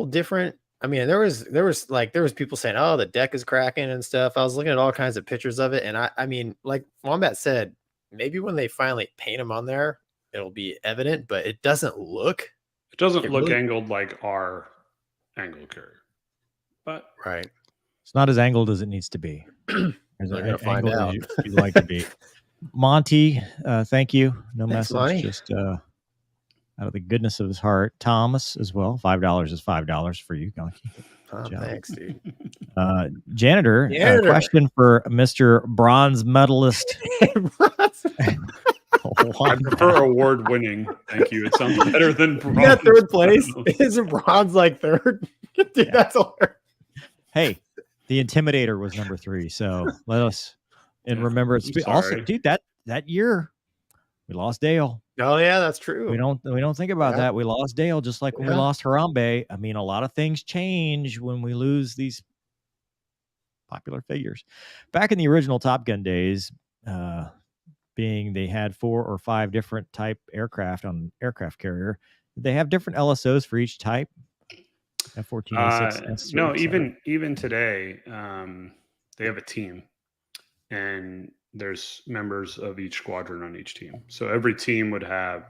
different. I mean, there was people saying, "Oh, the deck is cracking and stuff." I was looking at all kinds of pictures of it, and I mean, like Wombat said, maybe when they finally paint them on there, it'll be evident, but it doesn't look. It doesn't look really angled like our angled carrier, but right, it's not as angled as it needs to be. There's an angle out. You'd like to be. Monty, thank you. No Thanks, message, Monty. just out of the goodness of his heart. Thomas as well. $5 is $5 for you, Gonky. Oh, thanks, dude. Janitor. Question for Mr. Bronze Medalist. I prefer award-winning. Thank you. It sounds better than bronze. You got third place. Isn't bronze like third? Dude, yeah. That's hilarious. Hey, the Intimidator was number 3. So let us remember. Also, dude, that year we lost Dale. Oh yeah, that's true. We don't think about that. We lost Dale just like when we lost Harambe. I mean, a lot of things change when we lose these popular figures. Back in the original Top Gun days, being they had 4 or 5 different type aircraft on aircraft carrier. They have different LSOs for each type. F-14, A6, no, even today, they have a team, and there's members of each squadron on each team. So every team would have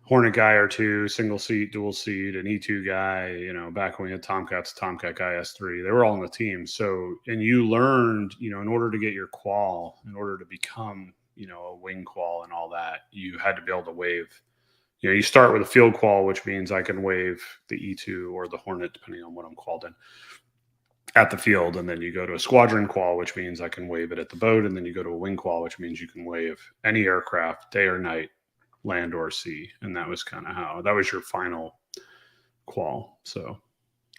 Hornet guy or 2, single seat, dual seat, an E2 guy. You know, back when we had Tomcats, Tomcat guy S3, they were all on the team. So, and you learned, you know, in order to get your qual, in order to become, you know, a wing qual and all that, you had to be able to wave. You know, you start with a field qual, which means I can wave the E2 or the Hornet, depending on what I'm qualled in, at the field. And then you go to a squadron qual, which means I can wave it at the boat. And then you go to a wing qual, which means you can wave any aircraft, day or night, land or sea. And that was kind of how, that was your final qual. So,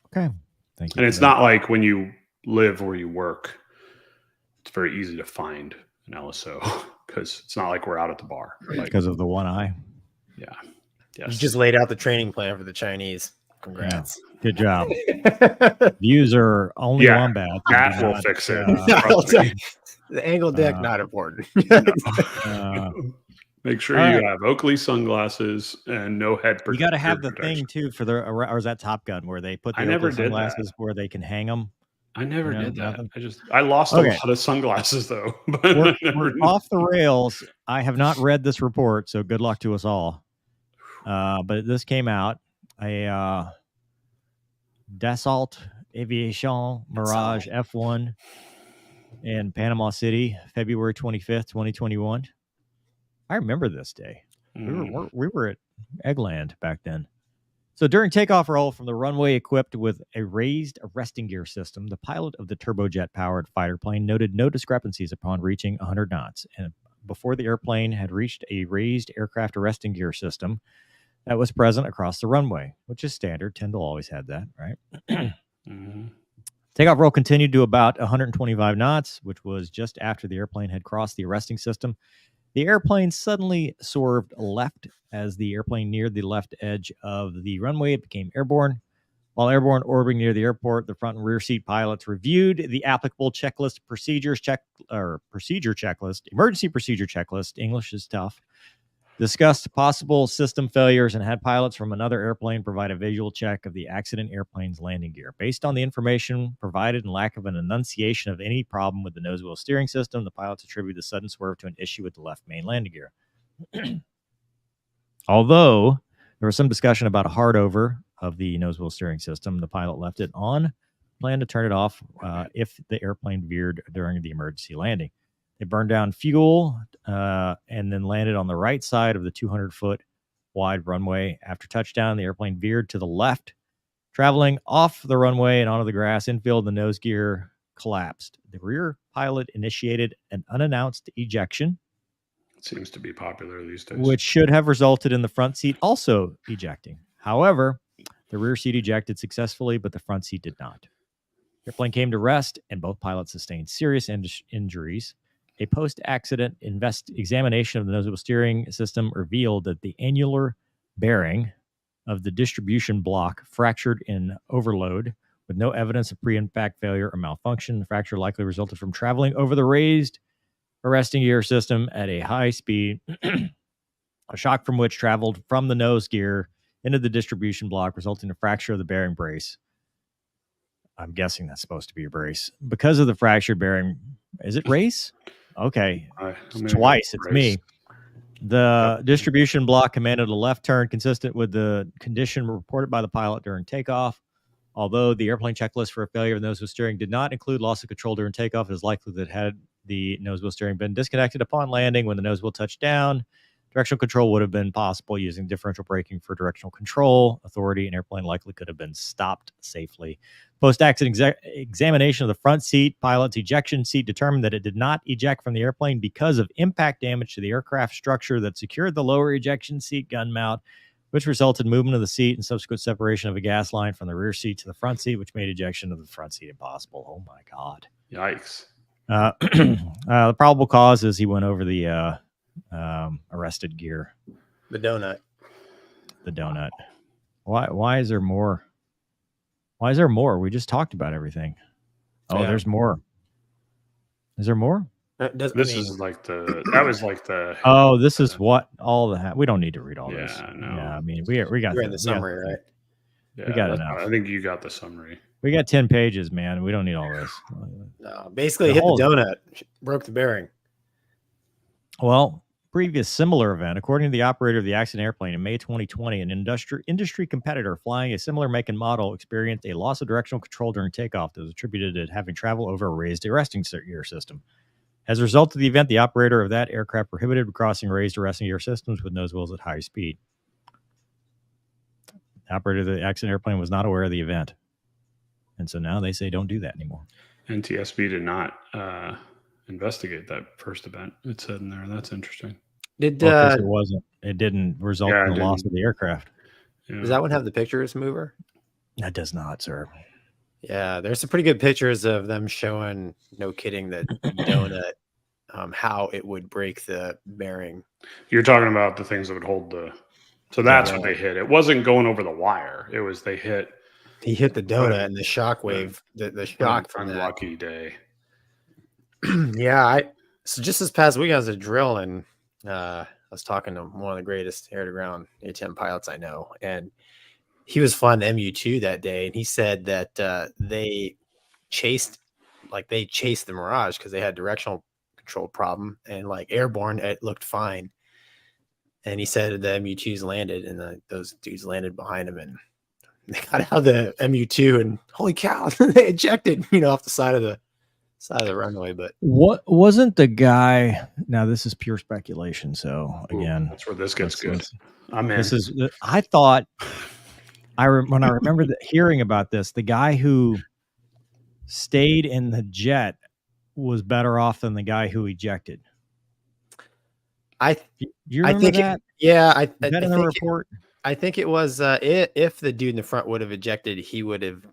okay. Thank you. And it's not like when you live where you work, it's very easy to find an LSO because it's not like we're out at the bar. Because of the one eye. Yeah. Yes. You just laid out the training plan for the Chinese. Congrats. Yeah. Good job. Views are only Wombat. That will fix it. The angle deck, not important. Make sure you have Oakley sunglasses and no head protection. You got to have the thing too for the, or is that Top Gun where they put the Oakley sunglasses where they can hang them? I never did that. I lost a lot of sunglasses though. But we're off the rails. I have not read this report, so good luck to us all. But this came out, a Dassault Aviation Mirage F1 in Panama City, February 25th, 2021. I remember this day. We were at Eggland back then. So during takeoff roll from the runway equipped with a raised arresting gear system, the pilot of the turbojet-powered fighter plane noted no discrepancies upon reaching 100 knots. And before the airplane had reached a raised aircraft arresting gear system that was present across the runway, which is standard. Tyndall always had that, right? Takeoff roll continued to about 125 knots, which was just after the airplane had crossed the arresting system. The airplane suddenly swerved left as the airplane neared the left edge of the runway. It became airborne. While airborne orbiting near the airport, the front and rear seat pilots reviewed the applicable checklist, procedure checklist, emergency procedure checklist. English is tough. Discussed possible system failures and had pilots from another airplane provide a visual check of the accident airplane's landing gear. Based on the information provided and lack of an enunciation of any problem with the nose wheel steering system, the pilots attribute the sudden swerve to an issue with the left main landing gear. Although there was some discussion about a hard over of the nose wheel steering system, the pilot left it on, planned to turn it off if the airplane veered during the emergency landing. The It burned down fuel and then landed on the right side of the 200-foot wide runway. After touchdown, the airplane veered to the left, traveling off the runway and onto the grass infield. The nose gear collapsed. The rear pilot initiated an unannounced ejection. It seems to be popular these days. Which should have resulted in the front seat also ejecting. However, the rear seat ejected successfully, but the front seat did not. The airplane came to rest, and both pilots sustained serious injuries. A post-accident examination of the nose wheel steering system revealed that the annular bearing of the distribution block fractured in overload with no evidence of pre-impact failure or malfunction. The fracture likely resulted from traveling over the raised arresting gear system at a high speed, a shock from which traveled from the nose gear into the distribution block, resulting in a fracture of the bearing brace. I'm guessing that's supposed to be a brace. Because of the fractured bearing, is it race? Okay. Twice. It's me. The distribution block commanded a left turn consistent with the condition reported by the pilot during takeoff. Although the airplane checklist for a failure of the nose wheel steering did not include loss of control during takeoff, it is likely that had the nose wheel steering been disconnected upon landing when the nose wheel touched down, directional control would have been possible using differential braking for directional control. Authority and airplane likely could have been stopped safely. Post-accident examination of the front seat pilot's ejection seat determined that it did not eject from the airplane because of impact damage to the aircraft structure that secured the lower ejection seat gun mount, which resulted in movement of the seat and subsequent separation of a gas line from the rear seat to the front seat, which made ejection of the front seat impossible. Oh, my God. Yikes. The probable cause is he went over the arrested gear. The donut. Why is there more? Why is there more? We just talked about everything. Oh, yeah. There's more. Is there more? This is like the. Oh, this is what all the. We don't need to read all this. No. Yeah, I mean, we got the summary, right? Yeah, we got enough. I think you got the summary. We got 10 pages, man. We don't need all this. No, basically, hit the donut, broke the bearing. Well, previous similar event, according to the operator of the accident airplane in May 2020, an industry competitor flying a similar make and model experienced a loss of directional control during takeoff that was attributed to having traveled over a raised arresting gear system. As a result of the event, the operator of that aircraft prohibited crossing raised arresting gear systems with nose wheels at high speed. The operator of the accident airplane was not aware of the event. And so now they say don't do that anymore. NTSB did not investigate that first event. It said in there. That's interesting. It didn't result in the loss of the aircraft. Yeah. Does that one have the pictures mover? That does not, sir. Yeah, there's some pretty good pictures of them showing, no kidding, that donut, how it would break the bearing. You're talking about the things that would hold the. So that's what they hit. It wasn't going over the wire. It was they hit. He hit the donut and the shock wave, the shock from that. Unlucky day. Yeah, so just this past week I was at drill and I was talking to one of the greatest air-to-ground A-10 pilots I know, and he was flying the MU-2 that day, and he said that they chased the Mirage because they had directional control problem, and like airborne it looked fine. And he said the MU-2s landed, and those dudes landed behind him, and they got out of the MU-2, and holy cow, they ejected, off the side of the runway. But what wasn't the guy? Now this is pure speculation. So again, that's where this gets good. I'm in. I thought when I remember hearing about this, the guy who stayed in the jet was better off than the guy who ejected. I think that? I think in the report. I think it was if the dude in the front would have ejected, he would have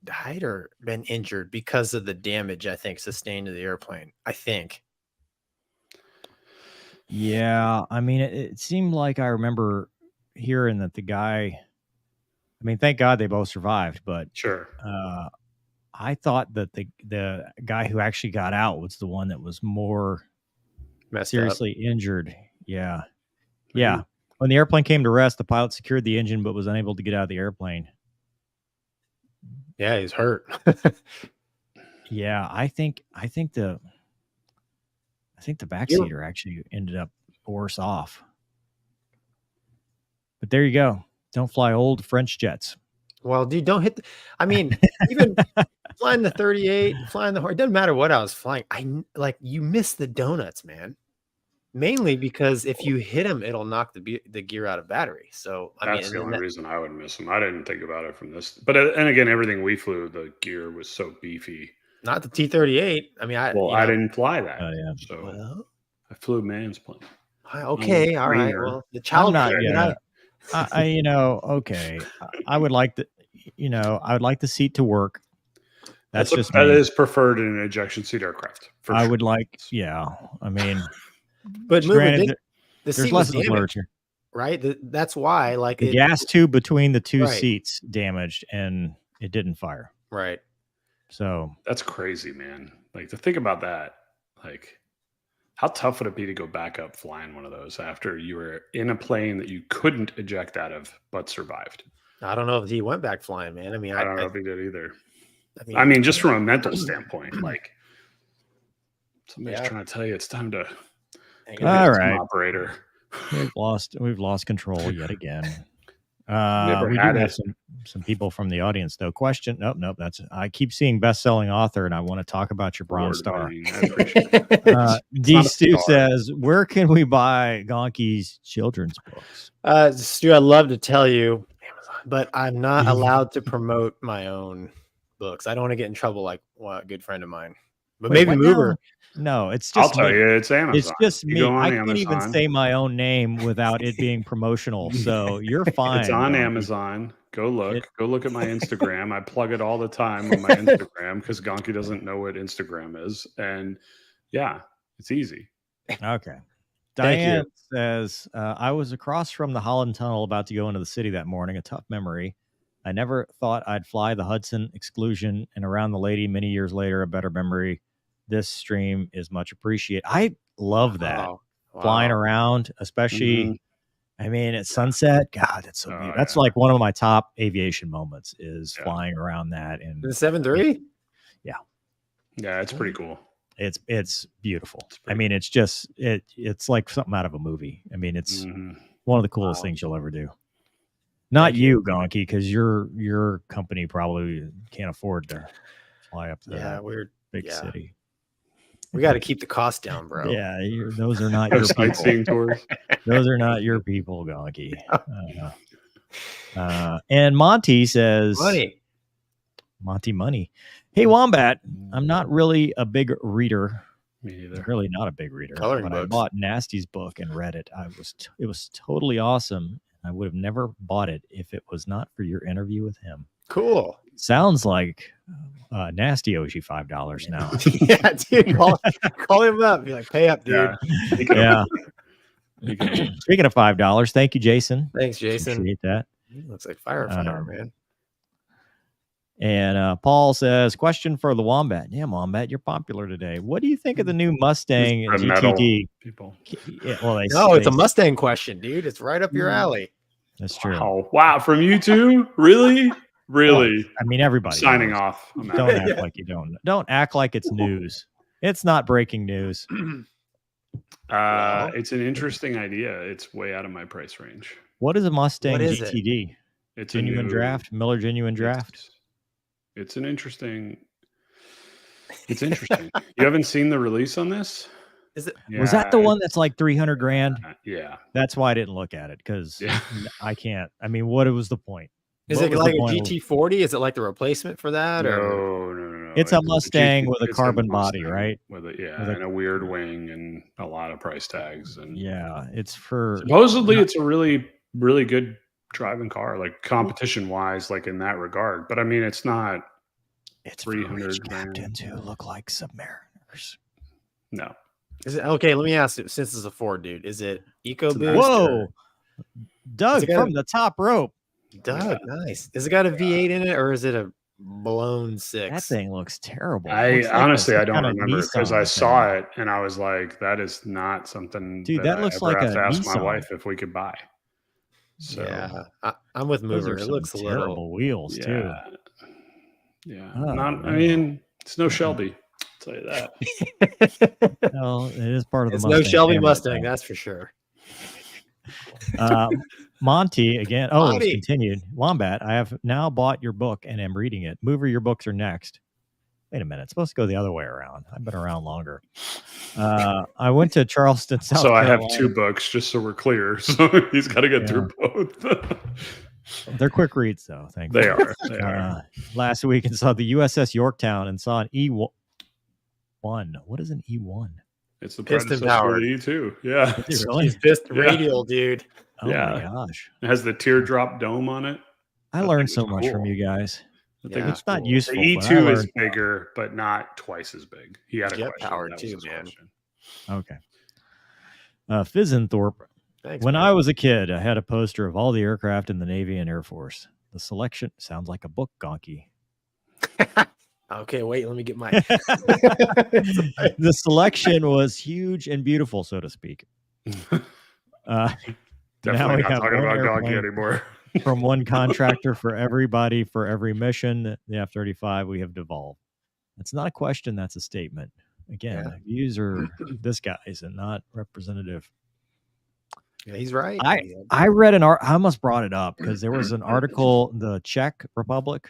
died or been injured because of the damage I think sustained to the airplane. I think. Yeah, I mean, it seemed like I remember hearing that the guy. I mean, thank God they both survived, but sure. I thought that the guy who actually got out was the one that was more seriously injured. Yeah. Yeah. When the airplane came to rest, the pilot secured the engine but was unable to get out of the airplane. Yeah, he's hurt. Yeah, I think the backseater actually ended up worse off. But there you go. Don't fly old French jets. Well, dude, don't hit. I mean, flying the 38, flying the horse. It doesn't matter what I was flying. You miss the donuts, man. Mainly because if you hit them, it'll knock the gear out of battery. So that's the only reason I would miss them. I didn't think about it from this, but and again, everything we flew, the gear was so beefy. Not the T-38. I mean, I didn't fly that. Oh, yeah. So I flew man's plane. Okay, all right. Well, the child. Okay. I would like the seat to work. That is preferred in an ejection seat aircraft. I would like, I mean, but granted, the there's seat lessons was learned here, right? That's why, the gas tube between the two seats damaged, and it didn't fire. Right. So that's crazy, man. Like, to think about that, like, how tough would it be to go back up flying one of those after you were in a plane that you couldn't eject out of but survived? I don't know if he went back flying, man. I mean, I don't know if he did either. I mean, just from a mental standpoint, like, somebody's trying to tell you it's time to all right, operator. We've lost control yet again. We do have some people from the audience though. Question. Nope. I keep seeing best-selling author, and I want to talk about your Bronze Star. D. Stu says, where can we buy Gonky's children's books? Stu, I'd love to tell you, Amazon, but I'm not allowed to promote my own books. I don't want to get in trouble like a good friend of mine. But maybe Mover. No, it's just. I'll tell you, it's Amazon. It's just me. I can't even say my own name without it being promotional. So you're fine. It's on Amazon. Go look. Go look at my Instagram. I plug it all the time on my Instagram because Gonky doesn't know what Instagram is. And yeah, it's easy. Okay. Diane says, I was across from the Holland Tunnel about to go into the city that morning. A tough memory. I never thought I'd fly the Hudson exclusion and around the lady many years later. A better memory. This stream is much appreciated. I love that. Flying around, especially, I mean, at sunset. God, that's so beautiful. That's like one of my top aviation moments is flying around that. And the 7-3? Yeah. Yeah, it's pretty cool. It's beautiful. I mean, it's just, it's like something out of a movie. I mean, it's one of the coolest things you'll ever do. Not you, Gonky, because your company probably can't afford to fly up to that big city. We got to keep the cost down, bro. Yeah, those are not your people. Tours. Those are not your people, Gonky. And Monty says, Money. Hey, Wombat, I'm not really a big reader. Me either. Really not a big reader. Coloring but books. I bought Nasty's book and read it. It was totally awesome. I would have never bought it if it was not for your interview with him. Cool. Sounds like Nasty owes you $5 now. Yeah, dude. Call him up. Be like, pay up, dude. Yeah. Speaking of $5, thank you, Jason. Thanks, Jason. Appreciate that. Looks like fire, man. And Paul says, question for the Wombat. Yeah, Wombat, you're popular today. What do you think of the new Mustang GTD? People. Yeah, well, it's a Mustang question, dude. It's right up your alley. That's true. Wow. From you two? Really? Really? I mean, everybody signing knows. off. Don't act like you don't. Don't act like it's news. It's not breaking news. It's an interesting idea. It's way out of my price range. What is a Mustang GTD? It's genuine draft, Miller genuine draft. It's interesting. You haven't seen the release on this? Is it? Was that the one that's like $300,000? Yeah. That's why I didn't look at it because I can't. I mean, what was the point? Is it like a GT40? Is it like the replacement for that? No. It's a Mustang with a carbon body, right? And a weird wing and a lot of price tags. And it's for supposedly it's a really, really good driving car, like competition wise, like in that regard. But I mean, it's not. It's 300 captains who look like submariners. No. Is it okay? Let me ask you. Since it's a Ford, dude, is it EcoBoost? Whoa, Doug from the top rope. Doug, nice. Has it got a V8 in it, or is it a blown 6? That thing looks terrible. I honestly I don't remember because I saw it and I was like, that is not something. Dude, that looks like have to ask Nissan. my wife if we could buy. So I'm with Mover. It looks terrible wheels too. Yeah, I mean, it's no Shelby. I'll tell you that. Well, it is part of the. It's Mustang no Shelby family Mustang, thing. that's for sure. Monty again. Oh, it's continued. Wombat, I have now bought your book and am reading it. Mover, your books are next. Wait a minute. It's supposed to go the other way around. I've been around longer. I went to Charleston, South Carolina. So I have 2 books, just so we're clear. So he's got to get through both. They're quick reads, though. Thankfully. They are. Last week and saw the USS Yorktown and saw an E1. What is an E1? It's the predecessor to the E2. Yeah. It's really? Just radial, dude. Oh my gosh. It has the teardrop dome on it. I learned so much from you guys. I think it's not useful. The E2 is bigger, but not twice as big. He had a jet question. power too, man. Okay. Fizenthorpe. Thanks, when man. I was a kid, I had a poster of all the aircraft in the Navy and Air Force. The selection sounds like a book, Gonky. Okay, wait, let me get my. The selection was huge and beautiful, so to speak. Definitely now we not have talking one about Gonky airplane anymore. from one contractor for everybody for every mission. The F-35 we have devolved. That's not a question. That's a statement. Again, views are this guy's and not representative. Yeah, he's right. I read an article. I almost brought it up because there was an article. The Czech Republic,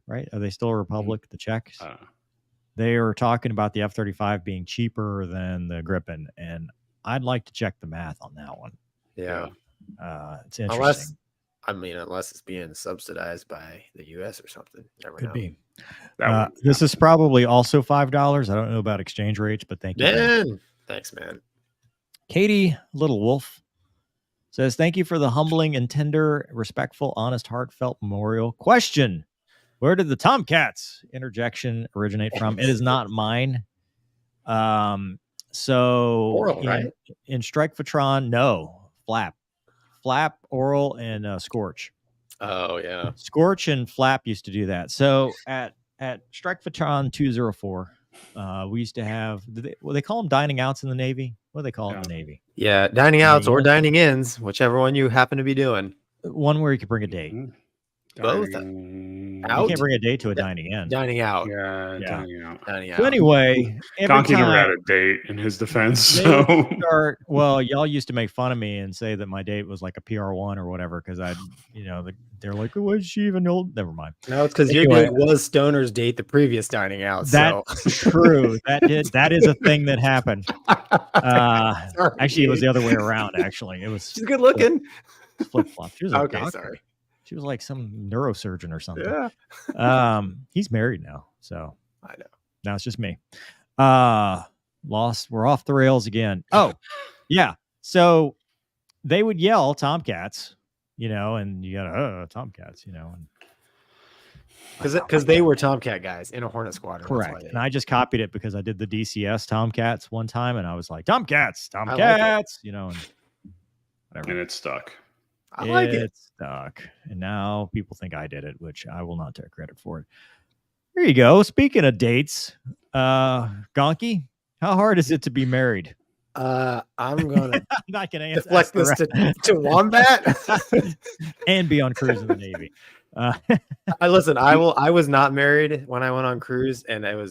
right? Are they still a republic? The Czechs. They were talking about the F-35 being cheaper than the Gripen, and I'd like to check the math on that one. Yeah, it's interesting. Unless it's being subsidized by the U.S. or something. Never Could know. be. This is probably also $5. I don't know about exchange rates, but thank you. Man. Thanks, man. Katie Little Wolf says, thank you for the humbling and tender, respectful, honest, heartfelt memorial. Question: where did the Tomcats interjection originate from? It is not mine. So Oral, right? In Strike Fatron, no. Flap, Oral, and Scorch. Oh, yeah. Scorch and Flap used to do that. So at Strike Fatron 204, we used to have, they call them dining outs in the Navy. What do they call it in the Navy? Yeah, dining outs or dining ins, whichever one you happen to be doing. One where you could bring a date. Both. You can't bring a date to a dining in. Dining out. Yeah. Dining out. So anyway, Gonky never had a date in his defense. So y'all used to make fun of me and say that my date was like a PR1 or whatever because they're like, oh, was she even old? Never mind. No, it's because your date was Stoner's date, the previous dining out. That's true. That is a thing that happened. Actually, it was the other way around. Actually, it was. She's good looking. Flip flop. She was okay. Doctor. Sorry. She was like some neurosurgeon or something. Yeah. He's married now, so I know. Now it's just me. Lost. We're off the rails again. Oh, yeah. So they would yell Tomcats, and you got Tomcats, and because they were Tomcat guys in a Hornet squadron. Correct. And I just copied it because I did the DCS Tomcats one time, and I was like Tomcats, and whatever. And it stuck. I like it. It stuck. And now people think I did it, which I will not take credit for it. There you go. Speaking of dates, Gonky, how hard is it to be married? I'm gonna I'm not gonna deflect this to Wombat and be on cruise in the Navy. I was not married when I went on cruise, and I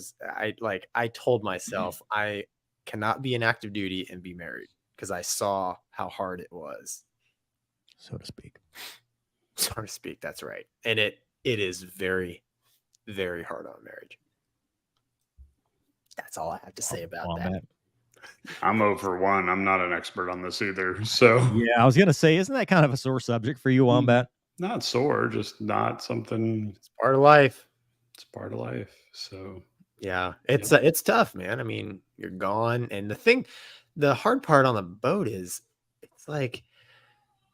told myself I cannot be in active duty and be married because I saw how hard it was. So to speak. That's right. And it is very, very hard on marriage. That's all I have to say about that. I'm 0-for-1. I'm not an expert on this either. So yeah, I was gonna say, isn't that kind of a sore subject for you, Wombat? Not sore, just not something. It's part of life. So yeah, it's tough, man. I mean, you're gone, and the hard part on the boat is it's like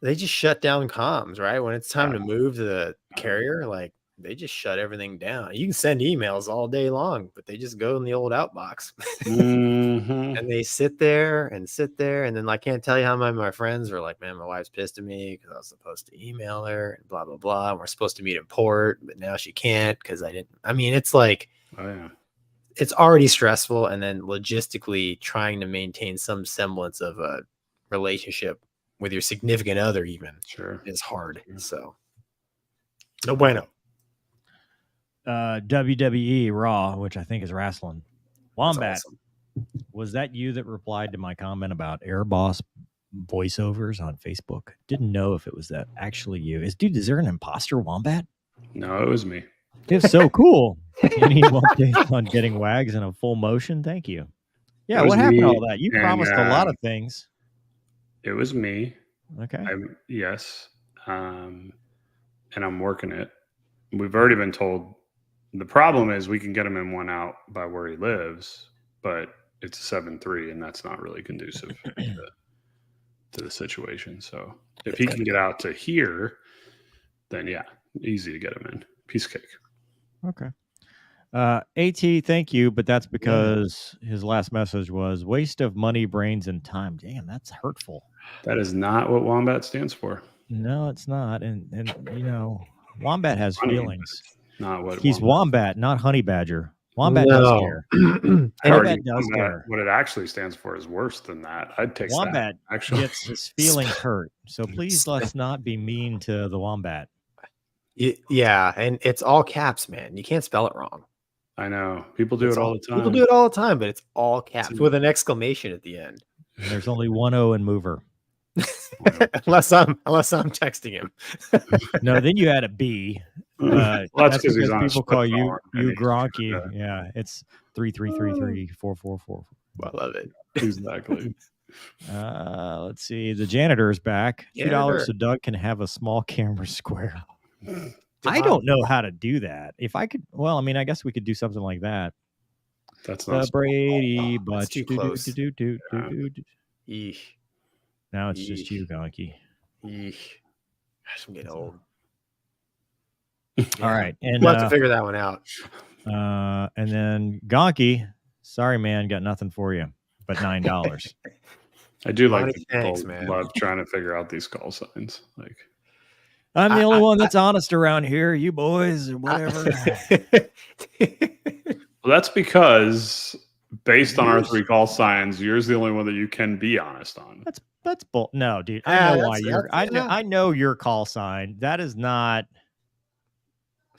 they just shut down comms, right? When it's time to move to the carrier, like they just shut everything down. You can send emails all day long, but they just go in the old outbox. And they sit there. And then I can't tell you how many of my friends were like, man, my wife's pissed at me because I was supposed to email her and blah, blah, blah. And we're supposed to meet in port, but now she can't because I didn't. I mean, it's like, it's already stressful. And then logistically trying to maintain some semblance of a relationship with your significant other even is hard. So no bueno. WWE Raw, which I think is wrestling. Wombat, awesome. Was that you that replied to my comment about Airboss voiceovers on Facebook? Didn't know if it was that actually you. Is there an imposter Wombat? No, it was me. It's so cool. Any updates on getting Wags in a full motion? Thank you. Yeah, what happened to all that? You promised a lot of things. It was me. Okay. Yes. And I'm working it. We've already been told. The problem is we can get him in one out by where he lives, but it's a 7.3, and that's not really conducive to the situation. So if he can get out to here, then yeah, easy to get him in. Piece of cake. Okay. AT, thank you, but that's because his last message was waste of money, brains, and time. Damn, that's hurtful. That is not what Wombat stands for. No, it's not. And you know, Wombat has feelings. Not what he's Wombat, not Honey Badger. Wombat does care. Wombat does care. What it actually stands for is worse than that. I'd take Wombat that. Actually, gets his feelings hurt. So please let's not be mean to the Wombat. Yeah, and it's all caps, man. You can't spell it wrong. I know. People do it all the time. People do it all the time, but it's all caps with an exclamation at the end. And there's only one O in mover. unless I'm texting him. No, then you add a B. Well, that's because people call you Gonky. Yeah, it's 3333444. I love it. Exactly. Let's see. The janitor is back. $2 so Doug can have a small camera square. I don't know how to do that. If I could, well, I mean, I guess we could do something like that. That's not Brady, but too close. Eesh. Now it's just you, Gonky. Eesh. I'm getting old. All right, and we'll have to figure that one out. And then Gonky, sorry, man, got nothing for you, but $9. I do like people love trying to figure out these call signs. Like, I'm the only one that's honest around here. You boys, or whatever. Well, that's because based on our 3 call signs, yours the only one that you can be honest on. That's bull. No, dude. I know why you're. I know your call sign. That is not.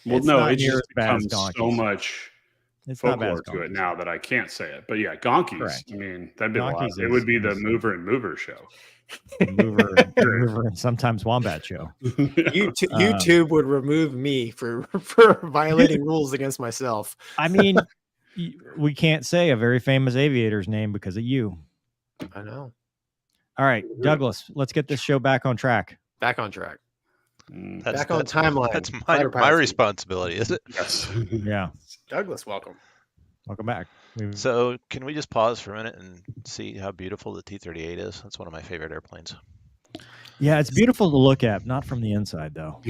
Well, no, it just becomes so much folklore to it now that I can't say it. But yeah, Gonkies. Correct. I mean, that'd be it would be the Mover and Mover show. Mover and sometimes Wombat show. YouTube would remove me for violating rules against myself. I mean, we can't say a very famous aviator's name because of you. I know. All right, Douglas, let's get this show back on track. Back on track. Back on timeline. That's my responsibility, is it? Yes. Yeah. Douglas, welcome. Welcome back. So can we just pause for a minute and see how beautiful the T-38 is? That's one of my favorite airplanes. Yeah, it's beautiful to look at, not from the inside, though.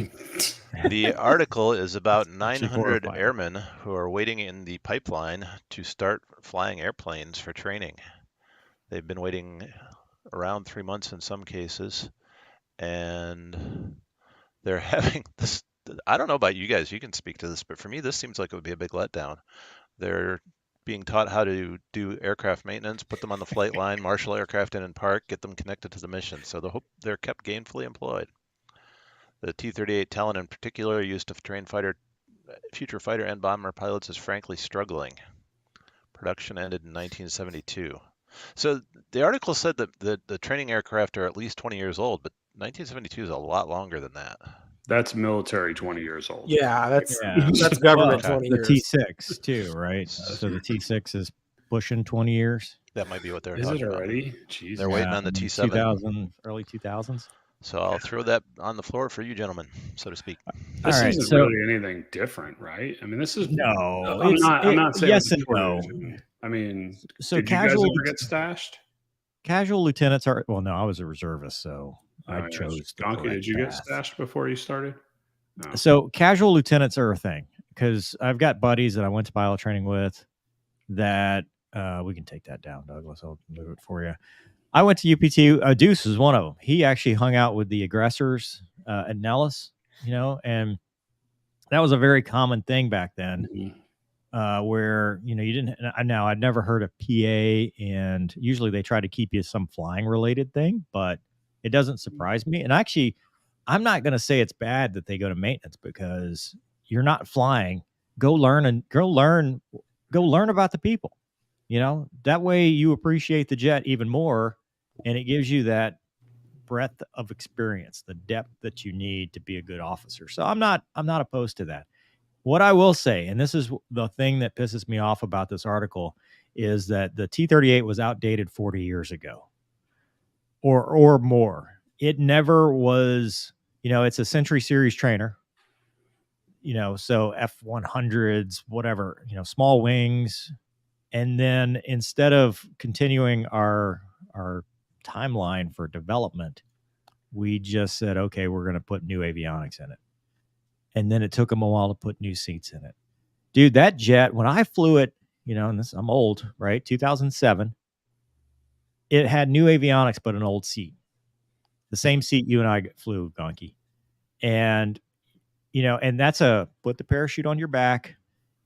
The article is about 900 airmen who are waiting in the pipeline to start flying airplanes for training. They've been waiting around 3 months in some cases, and they're having this. I don't know about you guys, you can speak to this, but for me, this seems like it would be a big letdown. They're being taught how to do aircraft maintenance, put them on the flight line, marshal aircraft in and park, get them connected to the mission. So they're kept gainfully employed. The T-38 talent in particular used to train future fighter and bomber pilots is frankly struggling. Production ended in 1972. So the article said that the training aircraft are at least 20 years old, but 1972 is a lot longer than that. That's military 20 years old. Yeah, that's government 20 years. The T6 too, right? So the T6 is pushing 20 years. That might be what they're talking about. Is it already? Jeez. They're waiting on the T7. Early 2000s. So I'll throw that on the floor for you gentlemen, so to speak. This isn't really anything different, right? I mean, this is no. I'm not saying yes and no. I mean, so did you guys ever get stashed? Casual lieutenants are no. I was a reservist, so I chose. Gonky, did you get stashed before you started? No. So casual lieutenants are a thing because I've got buddies that I went to pilot training with. That we can take that down, Douglas. I'll move it for you. I went to UPT. Deuce was one of them. He actually hung out with the aggressors at Nellis, and that was a very common thing back then. Mm-hmm. Where you didn't. Now I'd never heard of PA, and usually they try to keep you some flying related thing, but it doesn't surprise me. And actually, I'm not going to say it's bad that they go to maintenance because you're not flying. Go learn about the people. That way you appreciate the jet even more, and it gives you that breadth of experience, the depth that you need to be a good officer. So I'm not opposed to that. What I will say, and this is the thing that pisses me off about this article, is that the T-38 was outdated 40 years ago or more. It never was, it's a Century Series trainer, so F100s, whatever, small wings. And then instead of continuing our timeline for development, we just said, okay, we're going to put new avionics in it. And then it took them a while to put new seats in it. Dude, that jet, when I flew it, and I'm old, right? 2007, it had new avionics, but an old seat. The same seat you and I flew, Gonky. And, and that's put the parachute on your back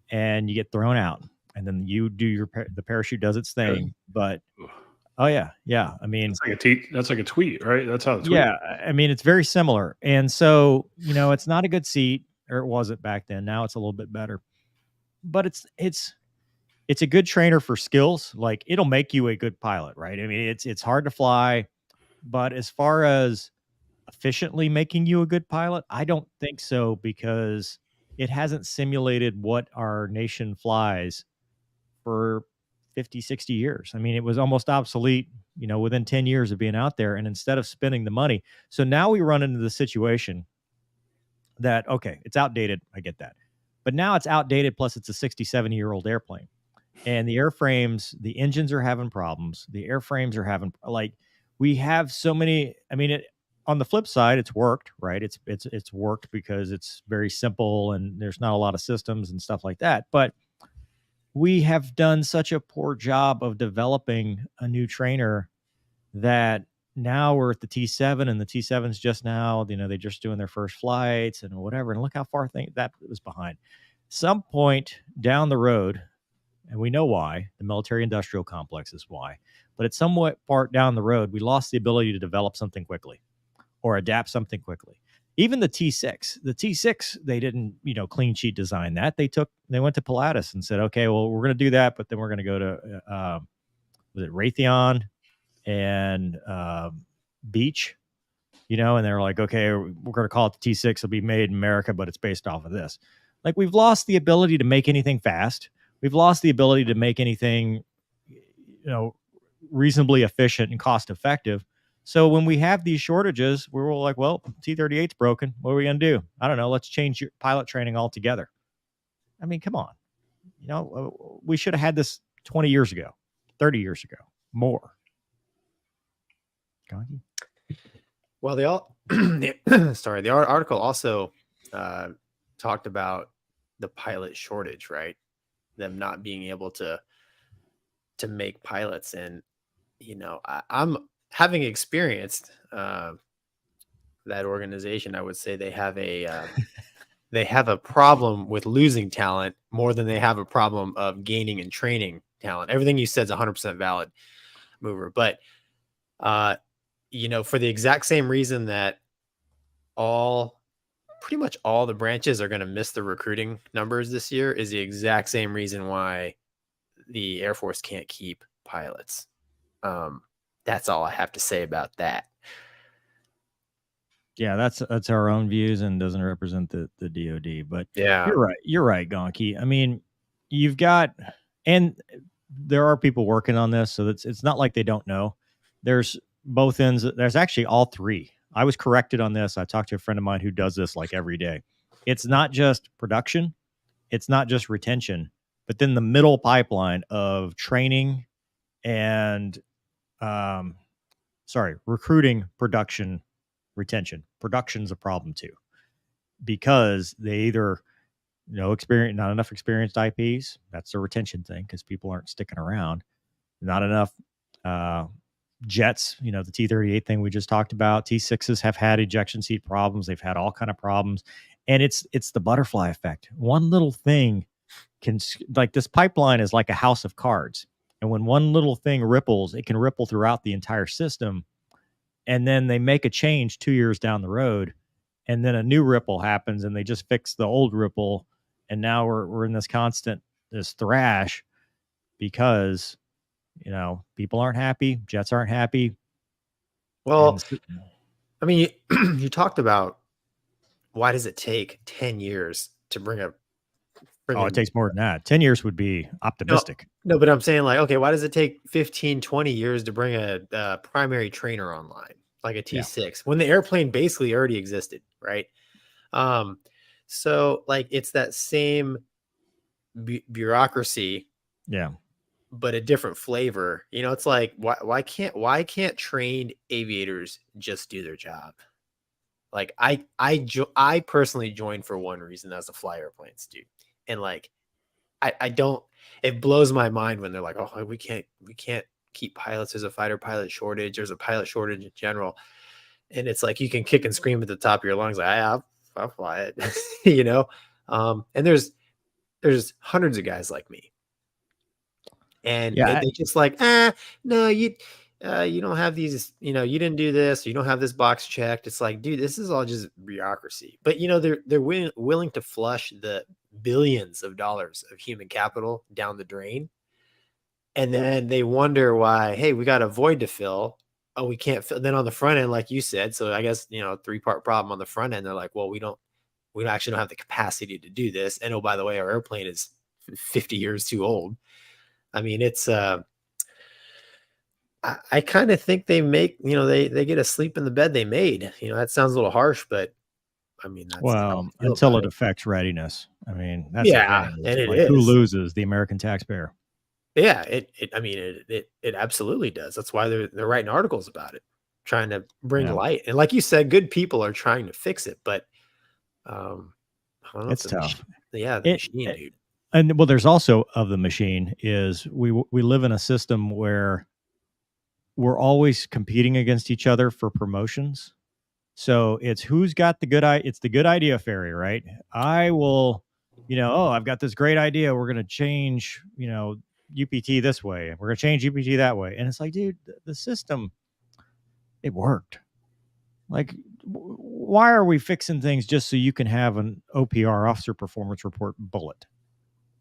and you get thrown out. And then you do the parachute does its thing. But, oh, yeah. Yeah. I mean, that's like a tweet, right? That's how the tweet. Yeah. I mean, it's very similar. And so, it's not a good seat, or it wasn't back then. Now it's a little bit better. But it's a good trainer for skills. Like, it'll make you a good pilot, right? I mean, it's hard to fly, but as far as efficiently making you a good pilot, I don't think so, because it hasn't simulated what our nation flies for 50, 60 years. I mean, it was almost obsolete, within 10 years of being out there. And instead of spending the money, so now we run into the situation that, okay, it's outdated. I get that. But now it's outdated. Plus it's a 60, 70-year-old airplane. And the airframes, the engines are having problems. The airframes are having, we have so many. I mean, on the flip side, it's worked, right? It's worked because it's very simple and there's not a lot of systems and stuff like that. But we have done such a poor job of developing a new trainer that now we're at the T7, and the T7's just now, they're just doing their first flights and whatever. And look how far that was behind. Some point down the road, and we know why, the military industrial complex is why, but at somewhat part down the road, we lost the ability to develop something quickly or adapt something quickly. Even the T6, they didn't, clean sheet design that. They went to Pilatus and said, okay, well, we're going to do that, but then we're going to go to, was it Raytheon and Beach, and they're like, okay, we're going to call it the T6. It'll be made in America, but it's based off of this. Like, we've lost the ability to make anything fast. We've lost the ability to make anything, reasonably efficient and cost effective. So when we have these shortages, we're all like, well, T-38's broken. What are we going to do? I don't know. Let's change your pilot training altogether. I mean, come on. We should have had this 20 years ago, 30 years ago, more. Gonky? Well, the article also talked about the pilot shortage, right? Them not being able to make pilots. And, I'm having experienced that organization. I would say they have a problem with losing talent more than they have a problem of gaining and training talent. Everything you said is 100% valid, Mover. But, for the exact same reason that pretty much all the branches are going to miss the recruiting numbers this year is the exact same reason why the Air Force can't keep pilots. That's all I have to say about that. Yeah, that's our own views and doesn't represent the DoD. But yeah, you're right, Gonky. I mean, you've got, and there are people working on this, so it's not like they don't know. There's both ends. There's actually all three. I was corrected on this. I talked to a friend of mine who does this like every day. It's not just production, it's not just retention, but then the middle pipeline of training and recruiting, production, retention. Production's a problem too, because they either not enough experienced IPs. That's a retention thing because people aren't sticking around. Not enough jets. The T-38 thing we just talked about. T6s have had ejection seat problems. They've had all kind of problems, and it's the butterfly effect. One little thing can, like, this pipeline is like a house of cards, and when one little thing ripples, it can ripple throughout the entire system. And then they make a change 2 years down the road, and then a new ripple happens, and they just fix the old ripple, and now we're in this thrash because people aren't happy, jets aren't happy. Well, I mean, you talked about why does it take 10 years to bring a Oh, it takes more than that. 10 years would be optimistic. No, but I'm saying, like, okay, why does it take 15, 20 years to bring a primary trainer online, like a T6, when the airplane basically already existed, right? So like it's that same bureaucracy, but a different flavor. You know, it's like why can't trained aviators just do their job? Like I personally joined for one reason, that's to fly airplanes, dude. And like I don't, it blows my mind when they're like, oh, we can't keep pilots. There's a fighter pilot shortage. There's a pilot shortage in general. And it's like, you can kick and scream at the top of your lungs. Like, I'll fly it, you know? And there's hundreds of guys like me. And they just like, no, you don't have these, you know, you didn't do this, you don't have this box checked. It's like, dude, this is all just bureaucracy. But you know, they're willing to flush the billions of dollars of human capital down the drain. And then they wonder why, hey, we got a void to fill. Oh, we can't fill. Then on the front end, like you said, so I guess, you know, 3-part problem on the front end. They're like, well, we actually don't have the capacity to do this. And oh, by the way, our airplane is 50 years too old. I mean, it's I kind of think they make, you know, they get a sleep in the bed they made. You know, that sounds a little harsh, but I mean, that's until it affects readiness. I mean, that's and it like, is. who loses? The American taxpayer. Yeah, it absolutely does. That's why they're writing articles about it, trying to bring light. And like you said, good people are trying to fix it, but I don't know, it's tough. The machine, dude. And well, there's also of the machine is we live in a system where we're always competing against each other for promotions. So it's who's got the good idea. It's the good idea fairy, right? I will, you know, oh, I've got this great idea. We're going to change, you know, UPT this way. We're going to change UPT that way. And it's like, dude, the system, it worked. Like, why are we fixing things just so you can have an OPR, officer performance report, bullet?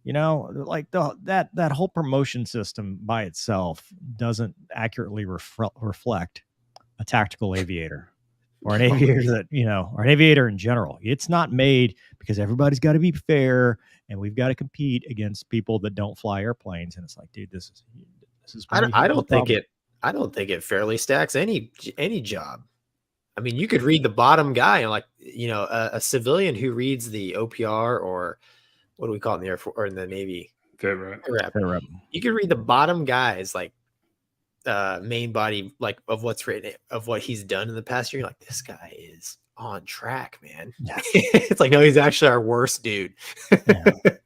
You know, like that whole promotion system by itself doesn't accurately reflect a tactical aviator or an aviator that, you know, or an aviator in general. It's not made because everybody's got to be fair and we've got to compete against people that don't fly airplanes. And it's like, dude, this is. I don't think it fairly stacks any job. I mean, you could read the bottom guy, and like, you know, a civilian who reads the OPR, or what do we call it in the Air Force or in the Navy? FIRREP. You could read the bottom guys, like main body, like of what's written, of what he's done in the past year. You're like, this guy is on track, man. Yeah. It's like, no, he's actually our worst dude. Yeah.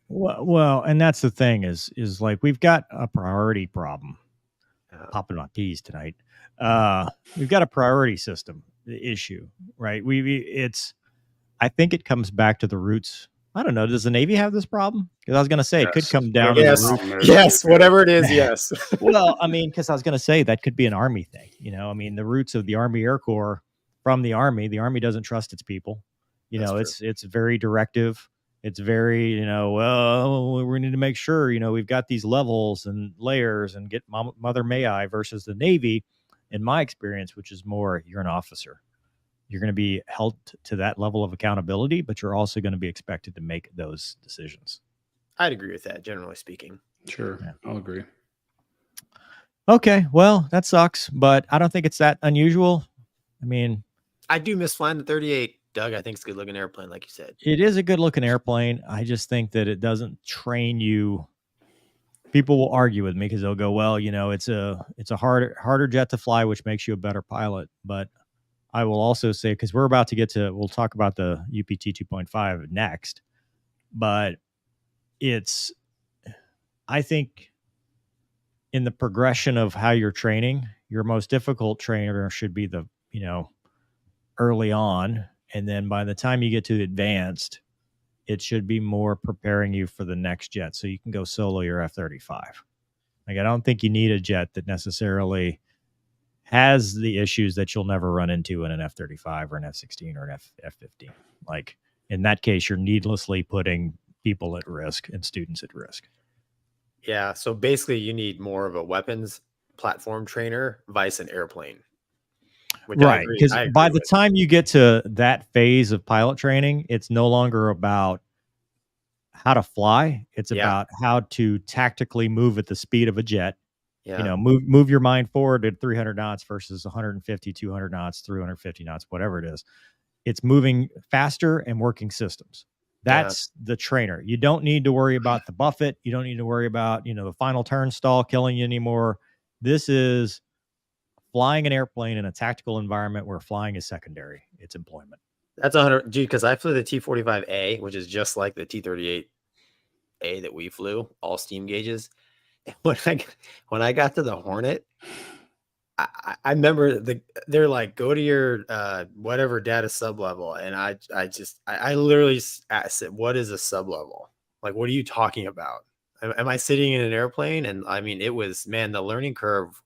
Well, and that's the thing is like, we've got a priority problem. Popping my peas tonight. We've got a priority system issue, right? I think it comes back to the roots. I don't know. Does the Navy have this problem? Because I was going to say it could come down to the roots. Yes, whatever it is. Yes. Well, I mean, because I was going to say that could be an Army thing. You know, I mean, the roots of the Army Air Corps from the Army doesn't trust its people. You know, it's very directive. It's very, you know, well, we need to make sure, you know, we've got these levels and layers and get Mother May I, versus the Navy, in my experience, which is more, you're an officer. You're going to be held to that level of accountability, but you're also going to be expected to make those decisions. I'd agree with that, generally speaking. Sure. Yeah. I'll agree. Okay. Well, that sucks, but I don't think it's that unusual. I mean, I do miss flying the 38, Doug. I think it's a good looking airplane, like you said. It is a good looking airplane. I just think that it doesn't train you. People will argue with me because they'll go, well, you know, it's a harder jet to fly, which makes you a better pilot. But I will also say, because we'll talk about the UPT 2.5 next, but I think in the progression of how you're training, your most difficult trainer should be the, you know, early on. And then by the time you get to advanced, it should be more preparing you for the next jet. So you can go solo your F-35. Like, I don't think you need a jet that necessarily has the issues that you'll never run into in an F-35 or an F-16 or an F-15. Like, in that case, you're needlessly putting people at risk and students at risk. Yeah. So basically you need more of a weapons platform trainer, vice an airplane. Right. Because by the time you get to that phase of pilot training, it's no longer about how to fly. It's Yeah. about how to tactically move at the speed of a jet. Yeah. You know, move your mind forward at 300 knots versus 150, 200 knots, 350 knots, whatever it is. It's moving faster and working systems. That's the trainer. You don't need to worry about the buffet. You don't need to worry about, the final turn stall killing you anymore. This is flying an airplane in a tactical environment where flying is secondary. It's employment. That's 100, dude, because I flew the T-45A, which is just like the T-38A that we flew, all steam gauges. When I got to the Hornet, I remember they're like, go to your whatever data sub level, and I literally said, what is a sub level? Like, what are you talking about? Am I sitting in an airplane? And I mean, it was, man, the learning curve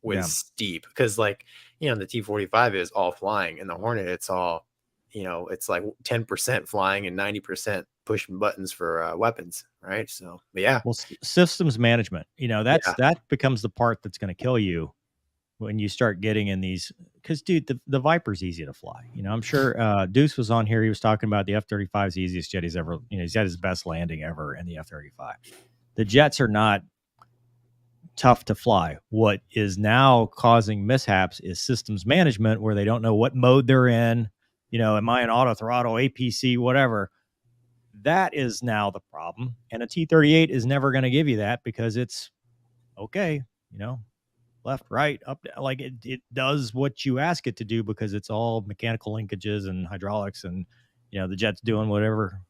was steep, because like, the T-45 is all flying, and the Hornet, it's all, it's like 10% flying and 90% pushing buttons for weapons, right? So, but yeah. Well, systems management, that becomes the part that's going to kill you when you start getting in these, because dude, the Viper's easy to fly. I'm sure Deuce was on here. He was talking about the F-35's the easiest jet he's ever, he's had his best landing ever in the F-35. The jets are not tough to fly. What is now causing mishaps is systems management, where they don't know what mode they're in. Am I in auto throttle, APC, whatever? That is now the problem. And a T-38 is never going to give you that, because it's okay, left, right, up, like it does what you ask it to do, because it's all mechanical linkages and hydraulics, and the jet's doing whatever.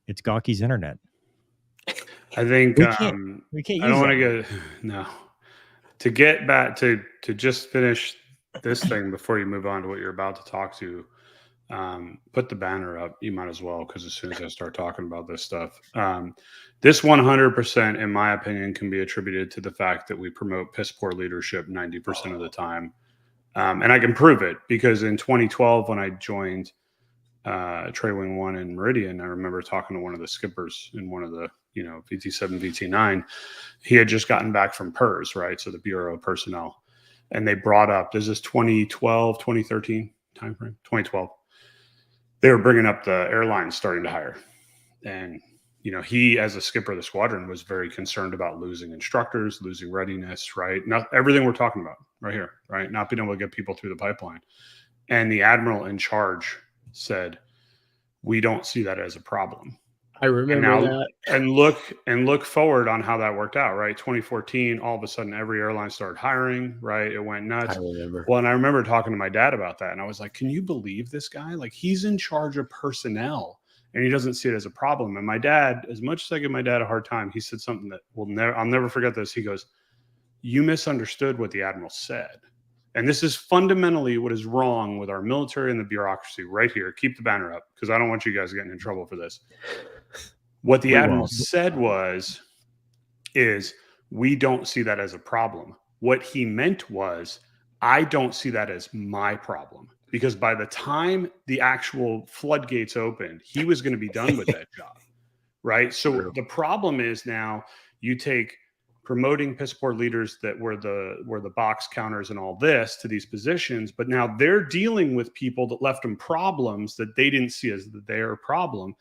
It's Gonky's internet. I think we can't use I don't want to get to get back to just finish this thing before you move on to what you're about to talk to. Put the banner up. You might as well, because as soon as I start talking about this stuff, this 100%, in my opinion, can be attributed to the fact that we promote piss poor leadership 90% of the time. And I can prove it, because in 2012, when I joined Trade Wing 1 in Meridian, I remember talking to one of the skippers in one of the, VT7, VT9. He had just gotten back from PERS, right? So the Bureau of Personnel. And they brought up, this is 2012, 2013 timeframe, 2012. They were bringing up the airlines starting to hire. And, he, as a skipper of the squadron, was very concerned about losing instructors, losing readiness, right? Not everything we're talking about right here, right? Not being able to get people through the pipeline. And the admiral in charge said, we don't see that as a problem. I remember that. And look forward on how that worked out, right? 2014, all of a sudden, every airline started hiring, right? It went nuts. I remember. Well, and I remember talking to my dad about that, and I was like, can you believe this guy? Like, he's in charge of personnel, and he doesn't see it as a problem. And my dad, as much as I give my dad a hard time, he said something that I'll never forget this. He goes, you misunderstood what the admiral said. And this is fundamentally what is wrong with our military and the bureaucracy right here. Keep the banner up, because I don't want you guys getting in trouble for this. What the admiral said is we don't see that as a problem. What he meant was, I don't see that as my problem, because by the time the actual floodgates opened, he was going to be done with that job, right? So the problem is, now you take promoting piss poor leaders that were the box counters and all this to these positions, but now they're dealing with people that left them problems that they didn't see as their problem.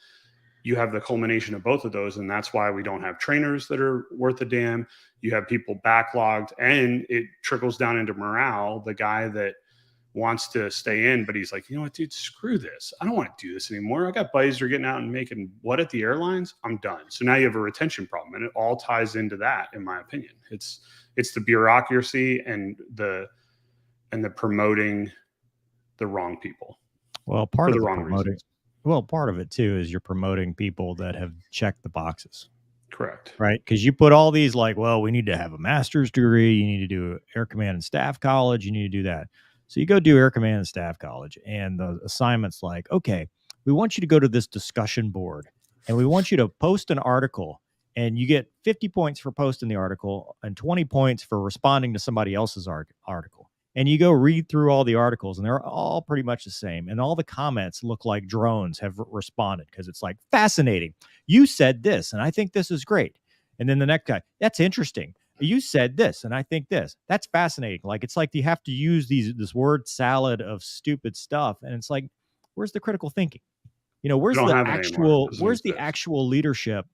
You have the culmination of both of those, and that's why we don't have trainers that are worth a damn. You have people backlogged, and it trickles down into morale. The guy that wants to stay in, but he's like, you know what, dude, screw this. I don't want to do this anymore. I got buddies who are getting out and making what at the airlines? I'm done. So now you have a retention problem, and it all ties into that, in my opinion. It's the bureaucracy and the promoting the wrong people. Well, part of it too is you're promoting people that have checked the boxes. Correct. Right? Because you put all these like, well, we need to have a master's degree. You need to do Air Command and Staff College. You need to do that. So you go do Air Command and Staff College, and the assignment's like, okay, we want you to go to this discussion board, and we want you to post an article, and you get 50 points for posting the article and 20 points for responding to somebody else's article. And you go read through all the articles, and they're all pretty much the same. And all the comments look like drones have responded, because it's like, fascinating. You said this, and I think this is great. And then the next guy, that's interesting. You said this, and I think this. That's fascinating. Like, it's like you have to use this word salad of stupid stuff. And it's like, where's the critical thinking? where's don't the have it anymore. It where's doesn't the exist. actual leadership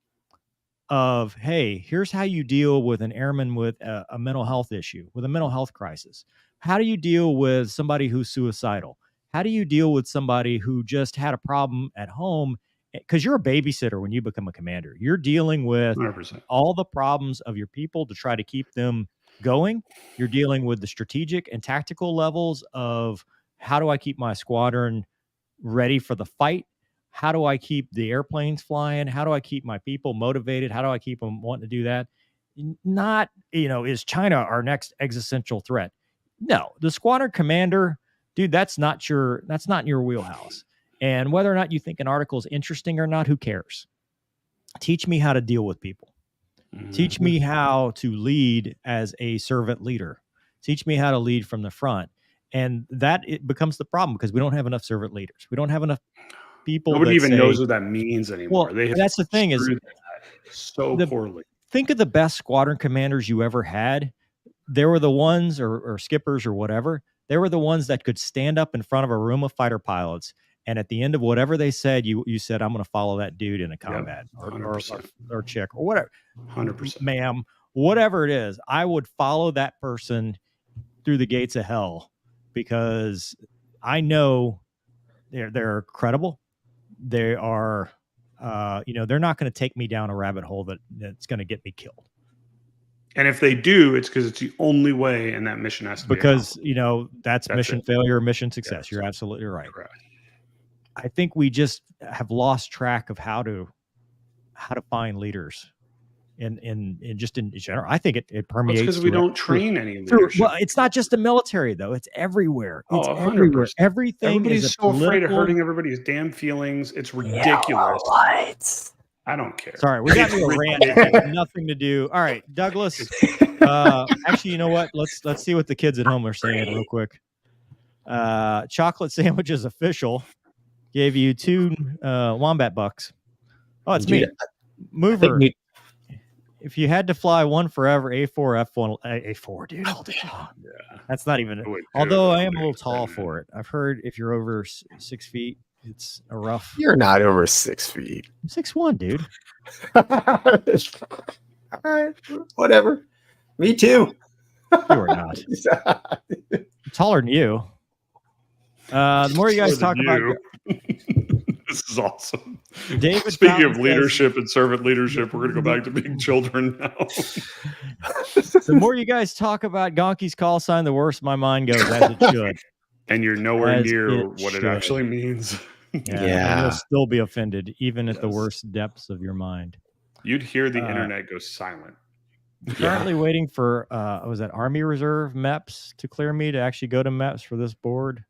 of, hey, here's how you deal with an airman with a mental health issue, with a mental health crisis. How do you deal with somebody who's suicidal? How do you deal with somebody who just had a problem at home? Because you're a babysitter when you become a commander. You're dealing with 100%. all the problems of your people to try to keep them going. You're dealing with the strategic and tactical levels of, how do I keep my squadron ready for the fight? How do I keep the airplanes flying? How do I keep my people motivated? How do I keep them wanting to do that? Not, is China our next existential threat? No, the squadron commander, dude, that's not in your wheelhouse. And whether or not you think an article is interesting or not, who cares? Teach me how to deal with people. Teach me how to lead as a servant leader. Teach me how to lead from the front. And that it becomes the problem, because we don't have enough servant leaders. We don't have enough people. Nobody even say, knows what that means anymore. Well, They have that's the thing is, screwed that so poorly. Think of the best squadron commanders you ever had. They were the ones, or skippers or whatever. They were the ones that could stand up in front of a room of fighter pilots, and at the end of whatever they said, you said, I'm going to follow that dude in a combat, or chick, or whatever. 100%. Ma'am, whatever it is, I would follow that person through the gates of hell, because I know they're credible. They are, they're not going to take me down a rabbit hole that's going to get me killed. And if they do, it's because it's the only way, and that mission has to be because that's mission it. failure, mission success. Yes. You're absolutely right. Correct. I think we just have lost track of how to find leaders in general. I think it permeates because we don't train any leadership. Well, it's not just the military though; it's everywhere. It's 100%. everywhere. Everything. Everybody's so afraid of hurting everybody's damn feelings. It's ridiculous. I don't care. Sorry, we got to a rant. It has nothing to do. All right, Douglas. Actually, you know what? Let's see what the kids at home are saying real quick. Chocolate sandwiches official gave you 2 Wombat bucks. Oh, it's me. Mover. If you had to fly one forever, A4, F1, A4, dude. Hold it. Yeah. That's not even. Although I am a little tall for it. I've heard if you're over 6 feet, it's a rough. You're not over 6 feet. I'm 6'1", dude. All right, whatever. Me too. You are not. I'm taller than you. The more you guys talk about. This is awesome. David, speaking of leadership and servant leadership, we're going to go back to being children now. The more you guys talk about Gonky's call sign, the worse my mind goes, as it should. And you're nowhere near what it actually means. Yeah. You'll still be offended, even at the worst depths of your mind. You'd hear the internet go silent. Currently waiting for, was that Army Reserve MEPS to clear me to actually go to MEPS for this board.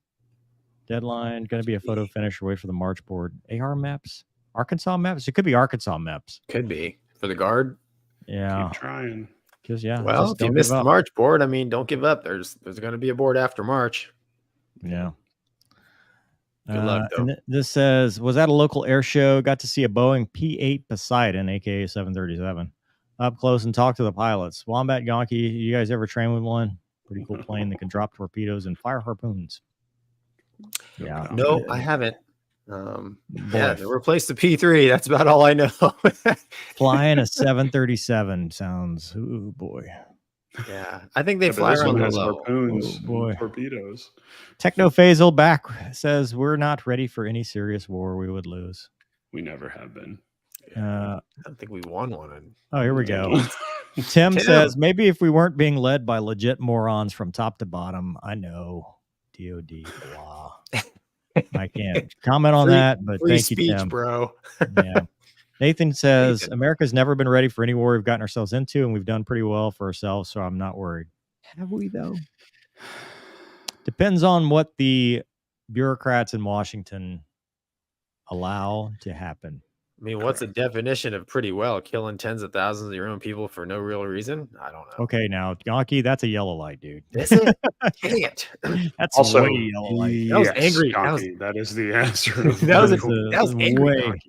Deadline, going to be a photo finish. Wait for the March board. AR MEPS? Arkansas MEPS? It could be Arkansas MEPS. Could be. For the Guard? Yeah. Keep trying. Well, if you miss the March board, don't give up. There's going to be a board after March. Yeah. Good luck, though. This says, was at a local air show. Got to see a Boeing P-8 Poseidon, aka 737, up close and talk to the pilots. Wombat, Gonky, you guys ever train with one? Pretty cool plane that can drop torpedoes and fire harpoons. Yeah. No, I haven't. They replaced the P3. That's about all I know. Flying a 737 sounds, oh boy. Yeah, I think they fly around the low. Harpoons, torpedoes. Technophasal back says we're not ready for any serious war. We would lose. We never have been. I don't think we won one. Oh, here we go. Tim says maybe if we weren't being led by legit morons from top to bottom. I know. DOD blah. I can't comment on that, but thank you, Tim. Bro. Yeah. Nathan says America's never been ready for any war we've gotten ourselves into, and we've done pretty well for ourselves, so I'm not worried. Have we though? Depends on what the bureaucrats in Washington allow to happen. What's the definition of pretty well? Killing tens of thousands of your own people for no real reason? I don't know. Okay, now, Gonky, that's a yellow light, dude. Is it? Dang it. That's also way yellow light. That was angry. That is the answer. That was angry.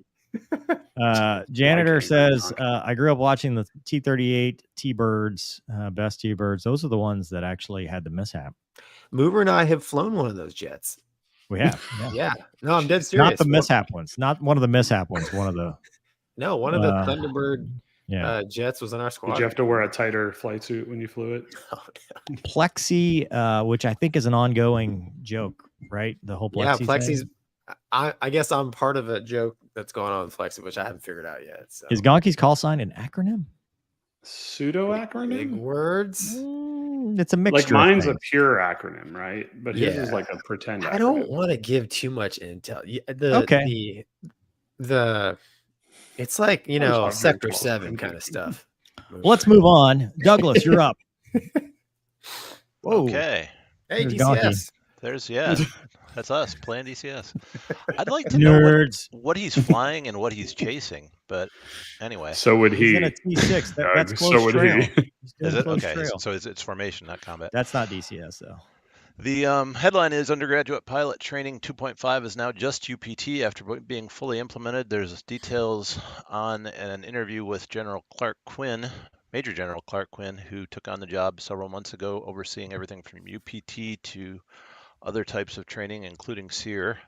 Janitor says, I grew up watching the T-38 T-Birds, best T-Birds. Those are the ones that actually had the mishap. Mover and I have flown one of those jets. We have. Yeah. No, I'm dead Not serious. the mishap ones. Not one of the mishap ones. One of the. No, one of the Thunderbird jets was in our squad. Did you have to wear a tighter flight suit when you flew it? Plexi, which I think is an ongoing joke, right? The whole Plexi. Yeah, Plexi's. I guess I'm part of a joke that's going on with Plexi, which I haven't figured out yet. So. Is Gonky's call sign an acronym? Pseudo acronym? Big words. It's a mixture. Like mine's a pure acronym, right? But his is like a pretend. I don't want to give too much intel. It's like, Sector 7 kind of stuff. Well, let's move on. Douglas, you're up. Whoa. Okay. Hey, DCS. That's us playing DCS. I'd like to know what he's flying and what he's chasing, but anyway. So would he? He's in a T6. That's close so would trail. He. Is it? Okay. Trail. So it's formation, not combat. That's not DCS, though. The headline is Undergraduate Pilot Training 2.5 is now just UPT after being fully implemented. There's details on an interview with Major General Clark Quinn, who took on the job several months ago, overseeing everything from UPT to other types of training, including SEER.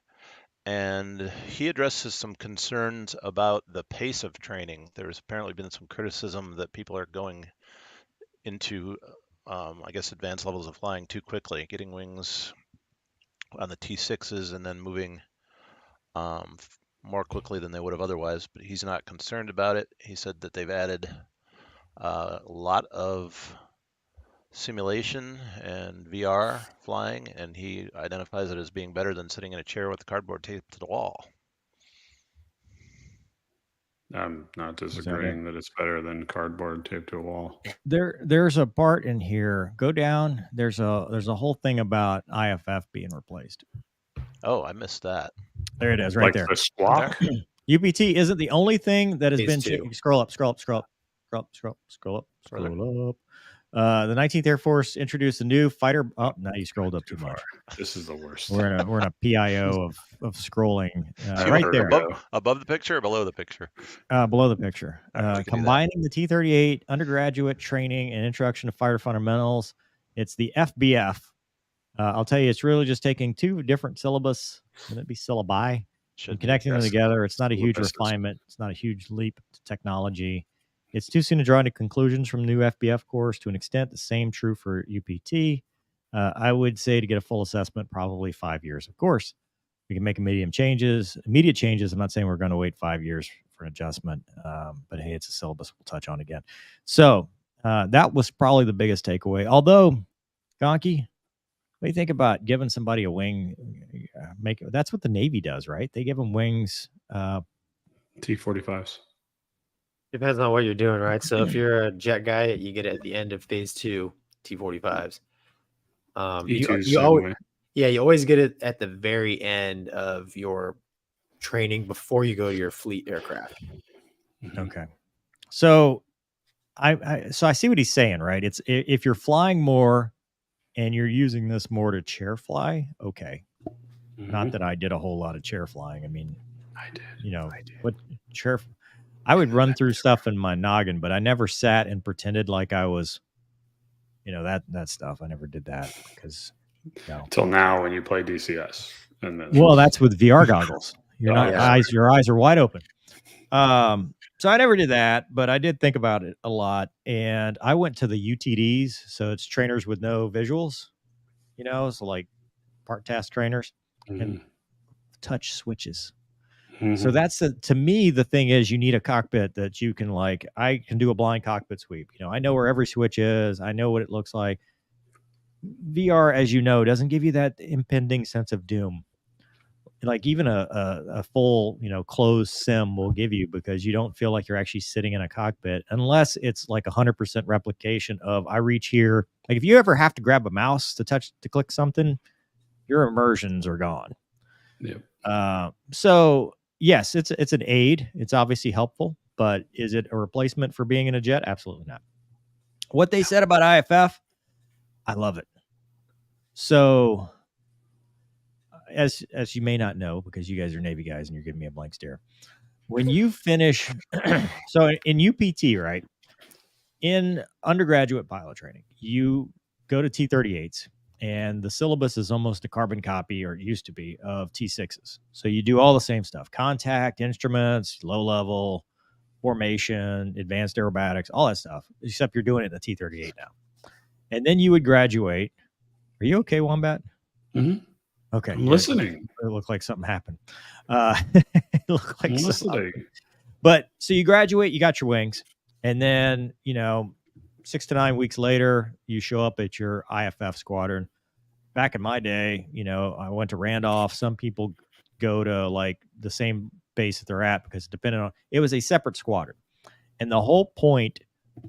And he addresses some concerns about the pace of training. There's apparently been some criticism that people are going into advanced levels of flying too quickly, getting wings on the T6s and then moving more quickly than they would have otherwise. But he's not concerned about it. He said that they've added a lot of simulation and VR flying, and he identifies it as being better than sitting in a chair with the cardboard taped to the wall. I'm not disagreeing that it's better than cardboard taped to a wall. There's a part in here. Go down. There's a whole thing about IFF being replaced. Oh, I missed that. There it is, right there. The squawk. UPT isn't the only thing that has been. Scroll up. The 19th Air Force introduced a new fighter. Oh, now you scrolled up too much. This is the worst. We're in a PIO of scrolling right there. Above the picture or below the picture? Below the picture. Combining the T-38 undergraduate training and introduction to fighter fundamentals. It's the FBF. I'll tell you, it's really just taking two different syllabus. Wouldn't it be syllabi? And connecting them together. It's not a huge refinement. It's not a huge leap to technology. It's too soon to draw any conclusions from the new FBF course. To an extent, the same true for UPT. I would say to get a full assessment, probably 5 years. Of course, we can make immediate changes. I'm not saying we're going to wait 5 years for an adjustment, but hey, it's a syllabus we'll touch on again. So that was probably the biggest takeaway. Although, Gonky, what do you think about giving somebody a wing? That's what the Navy does, right? They give them wings. T-45s. Depends on what you're doing, right? So if you're a jet guy, you get it at the end of phase 2, T-45s. You always get it at the very end of your training before you go to your fleet aircraft. Okay. So I see what he's saying, right? It's if you're flying more and you're using this more to chair fly, okay. Not that I did a whole lot of chair flying. I mean, I did. What chair? I would run through stuff in my noggin, but I never sat and pretended like I was, that stuff. I never did that because. Till now, when you play DCS, and then that's with VR goggles. Your eyes are wide open. So I never did that, but I did think about it a lot, and I went to the UTDs, so it's trainers with no visuals, so like part task trainers and touch switches. So that's to me, the thing is you need a cockpit that you can I can do a blind cockpit sweep. I know where every switch is. I know what it looks like. VR, as you know, doesn't give you that impending sense of doom. Like even a full, closed sim will give you, because you don't feel like you're actually sitting in a cockpit unless it's like 100% replication of I reach here. Like if you ever have to grab a mouse to click something, your immersions are gone. Yep. So yes, it's an aid. It's obviously helpful, but is it a replacement for being in a jet? Absolutely not. What they said about IFF, I love it. So as you may not know, because you guys are Navy guys and you're giving me a blank stare, when you finish, so in UPT, right, in undergraduate pilot training, you go to T-38s and the syllabus is almost a carbon copy, or it used to be, of T6s. So you do all the same stuff: contact, instruments, low level, formation, advanced aerobatics, all that stuff, except you're doing it in the T-38 now. And then you would graduate. Are you okay, Wombat? Mm-hmm. Okay. I'm listening. It looked like something happened. It looked like I'm something. listening. But so you graduate, you got your wings, and then 6 to 9 weeks later, you show up at your IFF squadron. Back in my day, I went to Randolph. Some people go to like the same base that they're at because depending on, it was a separate squadron. And the whole point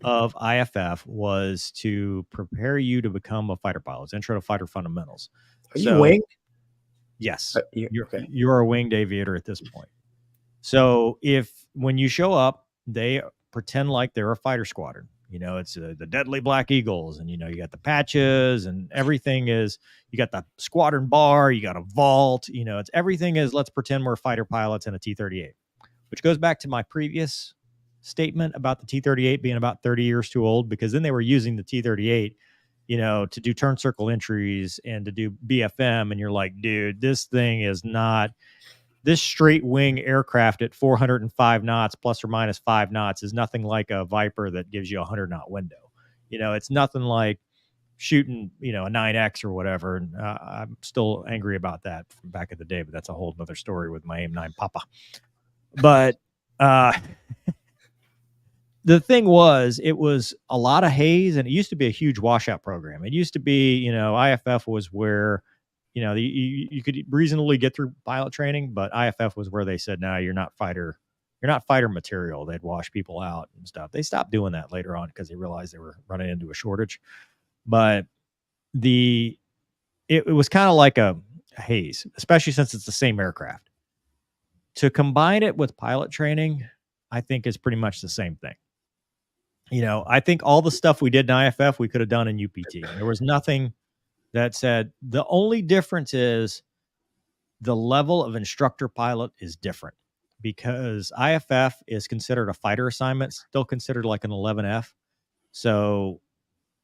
of IFF was to prepare you to become a fighter pilot. It's Intro to Fighter Fundamentals. Are you winged? Yes. Okay. You're a winged aviator at this point. So when you show up, they pretend like they're a fighter squadron. It's the Deadly Black Eagles, and you got the patches, and everything is, you got the squadron bar, you got a vault, it's everything is, let's pretend we're fighter pilots in a T-38, which goes back to my previous statement about the T-38 being about 30 years too old, because then they were using the T-38, to do turn circle entries and to do BFM. And you're like, dude, this thing is not, this straight wing aircraft at 405 knots plus or minus 5 knots is nothing like a Viper that gives you a 100-knot window. It's nothing like shooting, a 9X or whatever. And I'm still angry about that from back in the day, but that's a whole other story with my AIM-9 Papa. But the thing was, it was a lot of haze, and it used to be a huge washout program. It used to be, IFF was where, you could reasonably get through pilot training, but IFF was where they said, no, you're not fighter material. They'd wash people out and stuff. They stopped doing that later on because they realized they were running into a shortage. But it was kind of like a haze, especially since it's the same aircraft. To combine it with pilot training, I think is pretty much the same thing. I think all the stuff we did in IFF, we could have done in UPT. There was nothing that said, the only difference is the level of instructor pilot is different, because IFF is considered a fighter assignment, still considered like an 11F. So,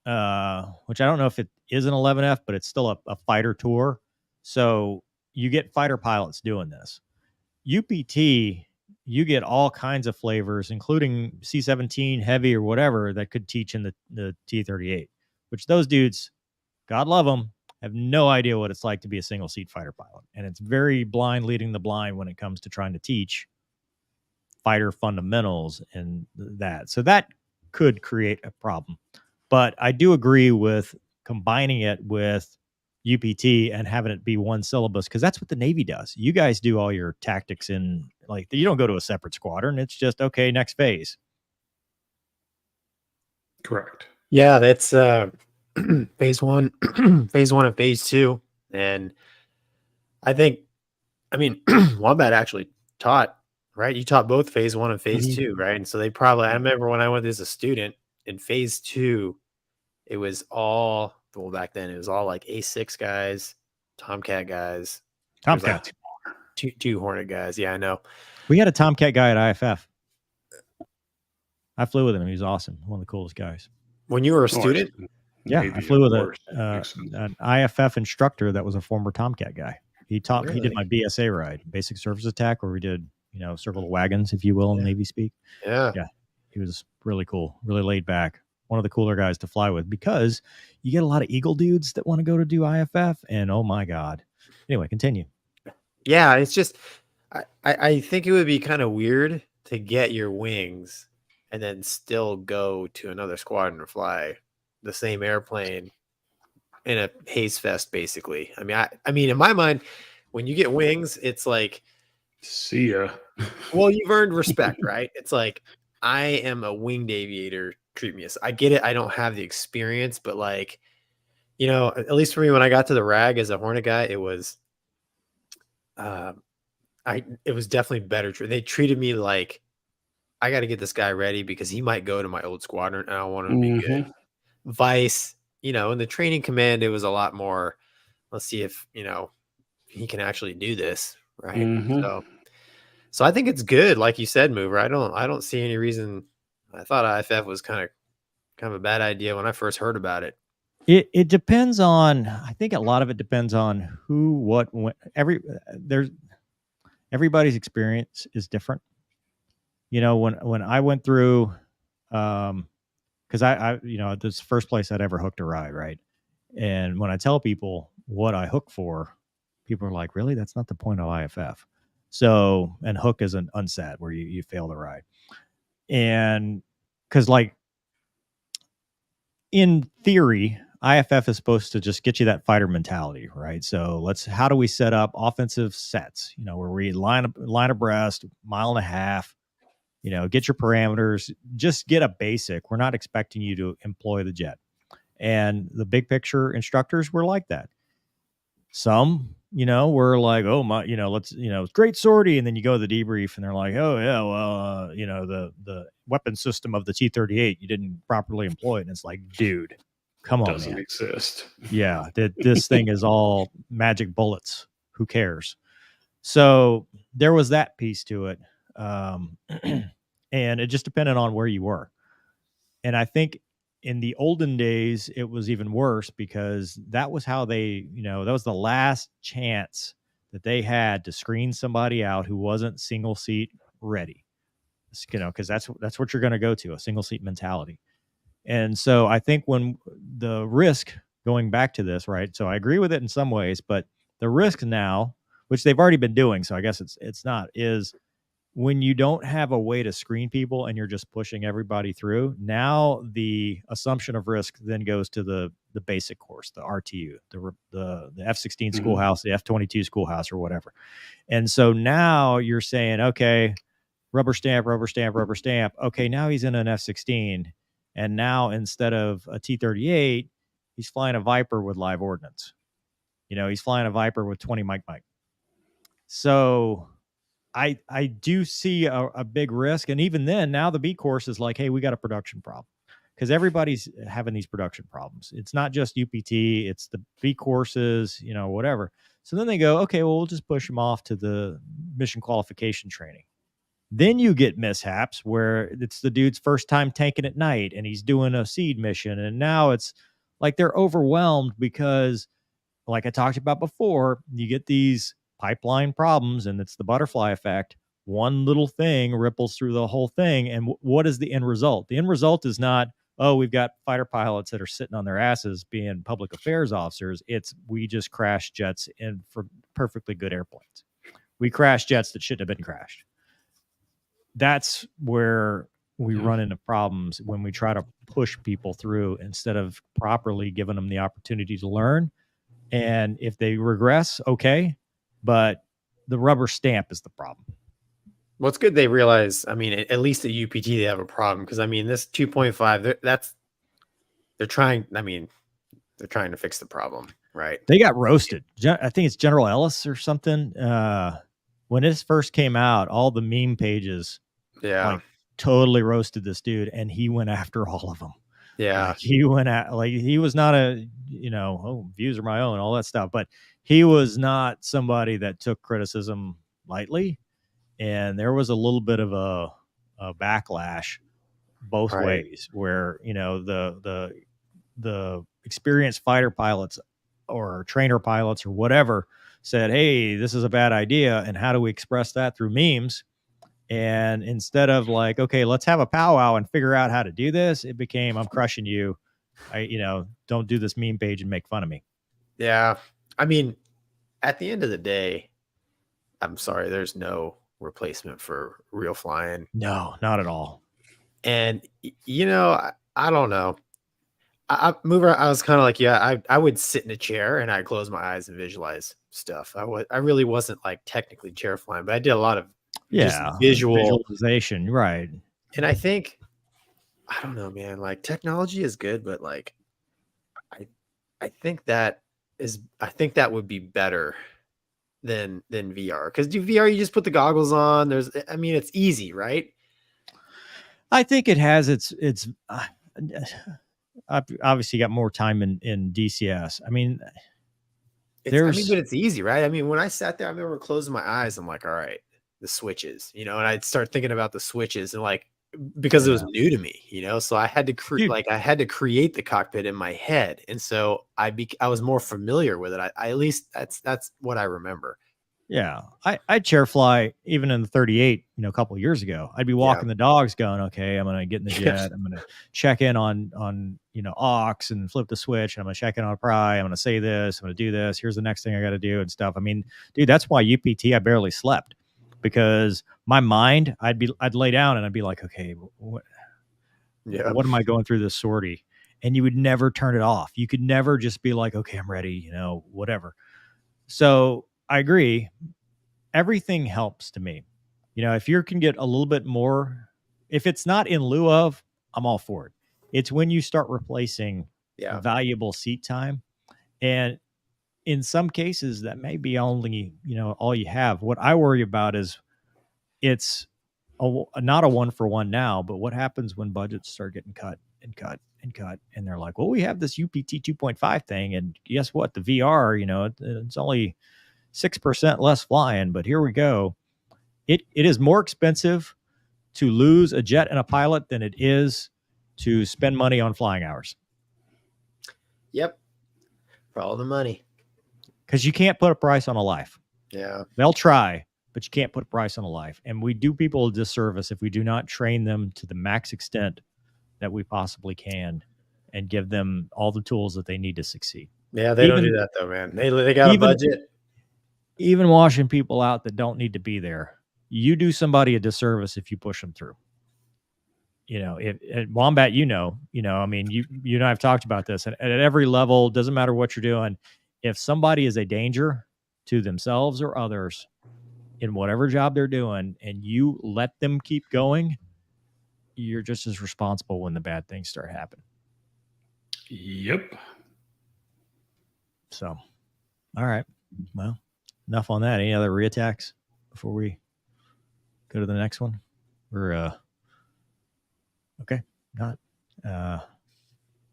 which I don't know if it is an 11F, but it's still a fighter tour. So you get fighter pilots doing this. UPT, you get all kinds of flavors, including C-17 heavy or whatever that could teach in the T-38, which those dudes, God love them, have no idea what it's like to be a single seat fighter pilot. And it's very blind leading the blind when it comes to trying to teach fighter fundamentals and that. So that could create a problem. But I do agree with combining it with UPT and having it be one syllabus, because that's what the Navy does. You guys do all your tactics in, like, you don't go to a separate squadron. It's just, okay, next phase. Correct. Yeah, that's phase one, phase one and phase two. And I mean, Wombat actually taught, right? You taught both phase one and phase two, right? And so they probably, I remember when I went as a student in phase two, it was all, well, back then it was all like A6 guys, Tomcat guys. Tomcat. Like two Hornet guys. Yeah, I know. We had a Tomcat guy at IFF. I flew with him. He was awesome. One of the coolest guys. When you were a student? Yeah, I flew with an IFF instructor that was a former Tomcat guy. He taught me. He did my BSA ride, basic surface attack, where we did, circle of wagons, if you will, in Navy speak. Yeah. He was really cool, really laid back. One of the cooler guys to fly with, because you get a lot of Eagle dudes that want to go to do IFF, and oh my God. Anyway, continue. Yeah, it's just, I think it would be kind of weird to get your wings and then still go to another squadron to fly the same airplane in a haze fest, basically. I mean, in my mind, when you get wings, it's like, see ya. Well, you've earned respect, right? It's like, I am a winged aviator. Treat me as, I get it. I don't have the experience, but like, at least for me, when I got to the RAG as a Hornet guy, it was, it was definitely better. They treated me like, I got to get this guy ready because he might go to my old squadron and I want him to be good. Vice, in the training command, it was a lot more, let's see if, he can actually do this. Right. So I think it's good. Like you said, Mover, I don't see any reason. I thought IFF was kind of a bad idea when I first heard about it. It depends on, I think a lot of it depends on who, what, when, everybody's experience is different. You know, when I went through, because I, you know, this first place I'd ever hooked a ride, right? And when I tell people what I hook for, people are like, really? That's not the point of IFF. So, and hook is an unsat where you fail the ride. And because, like, in theory, IFF is supposed to just get you that fighter mentality, right? So how do we set up offensive sets, you know, where we line abreast, mile and a half, you know, get your parameters, just get a basic. We're not expecting you to employ the jet. And the big picture instructors were like that. Some, you know, were like, oh my, you know, let's, you know, great sortie. And then you go to the debrief and they're like, oh yeah, well, you know, the weapon system of the T-38, you didn't properly employ it. And it's like, dude, come on, doesn't man. exist. Yeah, this thing is all magic bullets. Who cares? So there was that piece to it. And it just depended on where you were. And I think in the olden days, it was even worse because that was how they, you know, that was the last chance that they had to screen somebody out who wasn't single seat ready. You know, because that's what you're going to go to, a single seat mentality. And so I think when the risk, going back to this, right? So I agree with it in some ways, but the risk now, which they've already been doing, so I guess it's not, is when you don't have a way to screen people and you're just pushing everybody through. Now the assumption of risk then goes to the basic course, the RTU, the F-16 schoolhouse, the F-22 schoolhouse, or whatever. And so now you're saying, okay, rubber stamp. Okay, now he's in an F-16. And now instead of a T-38, he's flying a Viper with live ordnance. You know, he's flying a Viper with 20 Mike. So I do see a big risk. And even then, now the B course is like, hey, we got a production problem. Because everybody's having these production problems. It's not just UPT, it's the B courses, you know, whatever. So then they go, okay, well, we'll just push them off to the mission qualification training. Then you get mishaps where it's the dude's first time tanking at night and he's doing a seed mission. And now it's like they're overwhelmed because, like I talked about before, you get these pipeline problems and it's the butterfly effect. One little thing ripples through the whole thing. And what is the end result? The end result is not, oh, we've got fighter pilots that are sitting on their asses being public affairs officers. It's we just crashed jets in for perfectly good airplanes. We crashed jets that shouldn't have been crashed. That's where we run into problems when we try to push people through instead of properly giving them the opportunity to learn. And if they regress, okay, but the rubber stamp is the problem. Well, it's good they realize, I mean, at least at UPT, they have a problem. Because, I mean, this 2.5, they're trying to fix the problem, right? They got roasted. I think it's General Ellis or something. When this first came out, all the meme pages like totally roasted this dude, and he went after all of them. Yeah. Like, he went at, like, he was not a, you know, oh, views are my own, all that stuff, but he was not somebody that took criticism lightly. And there was a little bit of a backlash both ways where, you know, the experienced fighter pilots or trainer pilots or whatever said, hey, this is a bad idea. And how do we express that through memes? And instead of like, okay, let's have a powwow and figure out how to do this, it became, I'm crushing you. You know, don't do this meme page and make fun of me. Yeah. I mean, at the end of the day, I'm sorry, there's no replacement for real flying. No, not at all. And, you know, I don't know. I was kind of like, yeah, I would sit in a chair and I'd close my eyes and visualize stuff. I really wasn't like technically chair flying, but I did a lot of just visualization, right? And I think, I don't know, man, like technology is good, but like I think that would be better than VR, because VR, you just put the goggles on. It's easy, right? I think it has its obviously got more time in DCS. I mean, but it's easy, right? I mean, when I sat there, I remember closing my eyes. I'm like, all right, the switches, you know, and I'd start thinking about the switches and like because it was new to me, so I had to I had to create the cockpit in my head. And so I was more familiar with it. I at least that's what I remember. Yeah. I'd chair fly even in the 38, a couple of years ago. I'd be walking the dogs going, okay, I'm going to get in the jet. I'm going to check in on aux and flip the switch. I'm going to check in on pry. I'm going to say this. I'm going to do this. Here's the next thing I got to do and stuff. I mean, dude, that's why UPT, I barely slept, because my mind, I'd lay down and I'd be like, okay, what am I going through this sortie? And you would never turn it off. You could never just be like, okay, I'm ready, whatever. So I agree. Everything helps to me. If you can get a little bit more, if it's not in lieu of, I'm all for it. It's when you start replacing valuable seat time. And in some cases that may be only, all you have. What I worry about is it's not a 1-for-1 now, but what happens when budgets start getting cut and cut and cut, and they're like, well, we have this UPT 2.5 thing, and guess what? The VR, it's only 6% less flying, but here we go. It is more expensive to lose a jet and a pilot than it is to spend money on flying hours. Yep. For all the money. Because you can't put a price on a life. Yeah. They'll try, but you can't put a price on a life. And we do people a disservice if we do not train them to the max extent that we possibly can and give them all the tools that they need to succeed. Yeah, they don't do that though, man. They got a budget. Even washing people out that don't need to be there, you do somebody a disservice if you push them through. At Wombat, I mean, you and I have talked about this, and at every level, doesn't matter what you're doing. If somebody is a danger to themselves or others in whatever job they're doing, and you let them keep going, you're just as responsible when the bad things start happening. Yep. So, all right. Well, enough on that. Any other reattacks before we go to the next one? We're okay. Not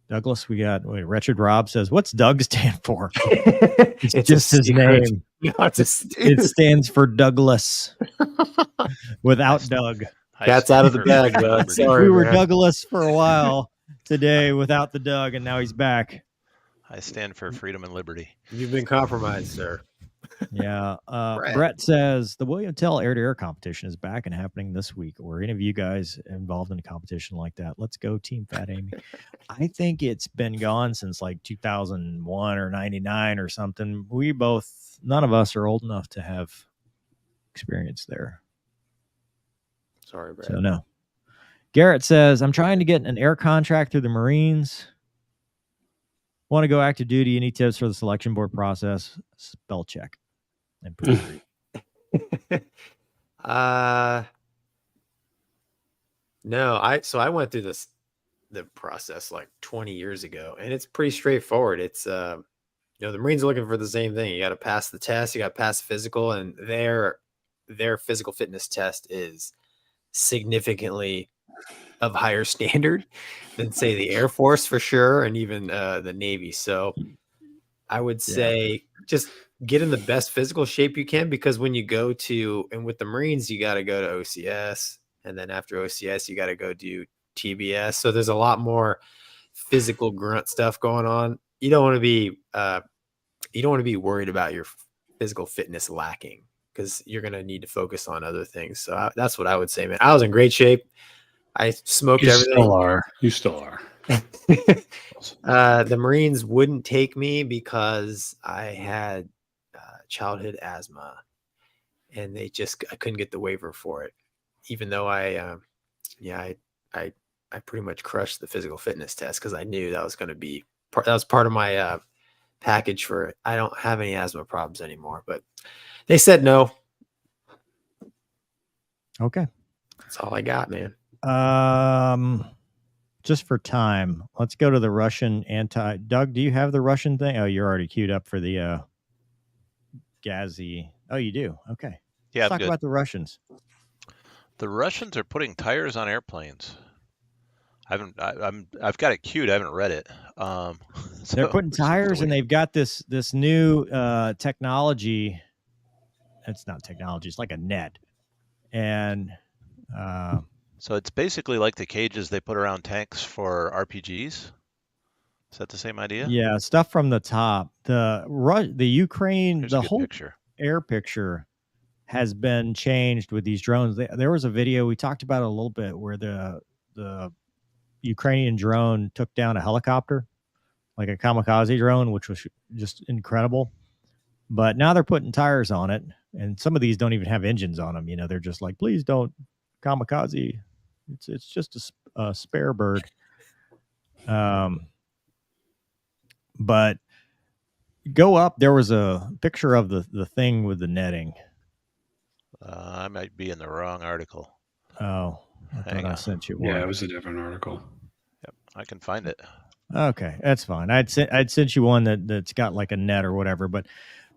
Douglas. We got Wretched Rob says, "What's Doug stand for?" It's just his name. No, it stands for Douglas without Doug. Cat's out of the bag, bud. Sorry, we were Douglas for a while today without the Doug, and now he's back. I stand for freedom and liberty. You've been compromised, sir. Yeah. Brett says the William Tell air-to-air competition is back and happening this week. Or any of you guys involved in a competition like that? Let's go, Team Fat Amy. I think it's been gone since like 2001 or 99 or something. None of us are old enough to have experience there. Sorry, Brett. So no. Garrett says, I'm trying to get an air contract through the Marines. Want to go active duty? Any tips for the selection board process? Spell check and proofread. No, I went through the process like 20 years ago, and it's pretty straightforward. It's the Marines are looking for the same thing. You got to pass the test, you got to pass the physical, and their physical fitness test is significantly of higher standard than say the Air Force for sure, and even the Navy. So I would say just get in the best physical shape you can, because when you go to, and with the Marines, you got to go to OCS, and then after OCS, you got to go do TBS. So there's a lot more physical grunt stuff going on. You don't want to be worried about your physical fitness lacking, because you're going to need to focus on other things. So that's what I would say, man. I was in great shape. I smoked everything. You still are. The Marines wouldn't take me because I had childhood asthma, and I couldn't get the waiver for it, even though I pretty much crushed the physical fitness test, because I knew that was going to be that was part of my package for it. I don't have any asthma problems anymore, but they said no. Okay, that's all I got, man. Just for time, let's go to the Russian Doug, do you have the Russian thing? Oh, you're already queued up for the Gazi. Oh, you do? Okay. Yeah, let's talk about the Russians. The Russians are putting tires on airplanes. I've got it queued. I haven't read it. They're putting tires, and they've got this new technology. It's not technology. It's like a net. And So it's basically like the cages they put around tanks for RPGs. Is that the same idea? Yeah, stuff from the top. The Ukraine, Here's the a good whole picture. air picture has been changed with these drones. There was a video we talked about it a little bit where the Ukrainian drone took down a helicopter, like a kamikaze drone, which was just incredible. But now they're putting tires on it, and some of these don't even have engines on them. You know, they're just like, please don't kamikaze. It's just a spare bird. But go up. There was a picture of the thing with the netting. I might be in the wrong article. Oh, I thought I sent you one. Yeah, it was a different article. Yep, I can find it. Okay, that's fine. I'd sent you one that's got like a net or whatever. But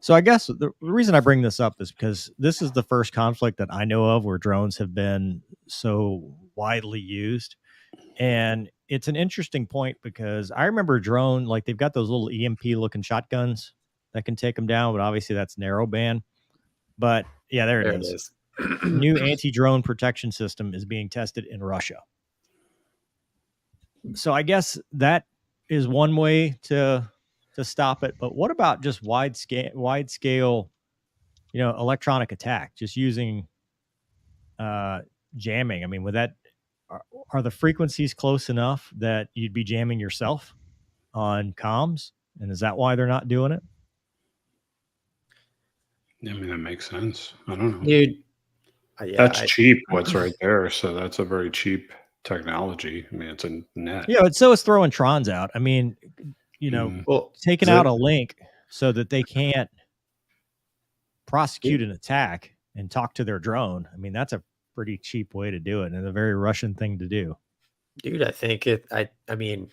so I guess the reason I bring this up is because this is the first conflict that I know of where drones have been so widely used. And it's an interesting point because I remember a drone, like they've got those little EMP looking shotguns that can take them down, but obviously that's narrowband. But yeah, there it is. New anti-drone protection system is being tested in Russia. So I guess that is one way to stop it. But what about just wide scale, electronic attack, just using jamming? I mean, would that are the frequencies close enough that you'd be jamming yourself on comms? And is that why they're not doing it? I mean, that makes sense. I don't know. Dude, that's cheap. What's right there. So that's a very cheap technology. I mean, it's a net. Yeah, so it's throwing Trons out. I mean, taking out a link so that they can't prosecute an attack and talk to their drone. I mean, that's a pretty cheap way to do it and a very Russian thing to do. Dude, I think I mean,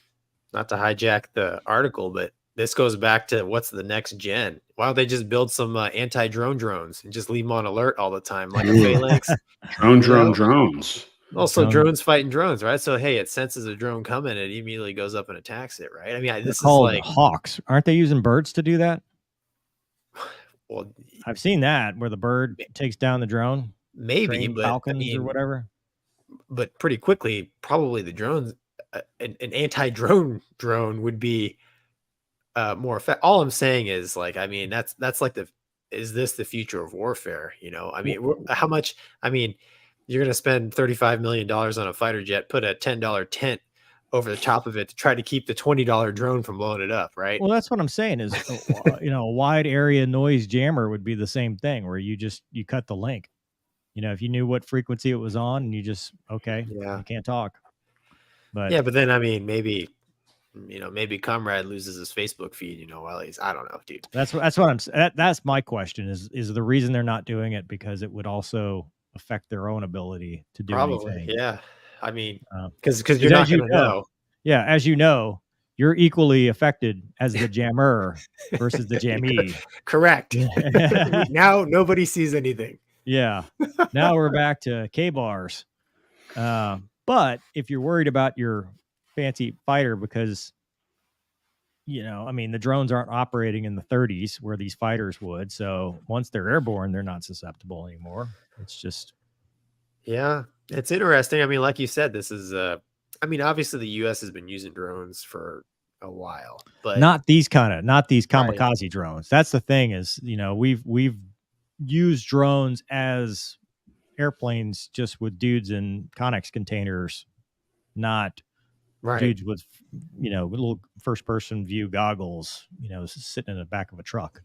not to hijack the article, but this goes back to what's the next gen. Why don't they just build some anti-drone drones and just leave them on alert all the time, like a phalanx? Drones. Also, drones fighting drones, right? So, hey, it senses a drone coming and it immediately goes up and attacks it, right? I mean, this is like hawks. Aren't they using birds to do that? Well, I've seen that where the bird takes down the drone. Maybe, but falcons or whatever. But pretty quickly, probably the drones, an anti-drone drone would be more effective. All I'm saying is, like, I mean, that's like is this the future of warfare? You know, I mean, how much? I mean, you're going to spend $35 million on a fighter jet, put a $10 tent over the top of it to try to keep the $20 drone from blowing it up, right? Well, that's what I'm saying is, a wide area noise jammer would be the same thing where you cut the link. You know, if you knew what frequency it was on and you just, you can't talk. But yeah, but then, I mean, maybe Comrade loses his Facebook feed, while he's, I don't know, dude. That's what that's my question is the reason they're not doing it because it would also affect their own ability to do anything. Yeah. I mean, because you're not going to know. Yeah. As you know, you're equally affected as the jammer versus the jammee. Correct. Now nobody sees anything. Yeah. Now we're back to K-bars. But if you're worried about your fancy fighter because, I mean, the drones aren't operating in the 30s where these fighters would. So once they're airborne, they're not susceptible anymore. It's just. Yeah, it's interesting. I mean, like you said, this is, I mean, obviously the U.S. has been using drones for a while, but not these kamikaze drones. That's the thing is, we've used drones as airplanes just with dudes in Connex containers, not dudes with, little first person view goggles, sitting in the back of a truck.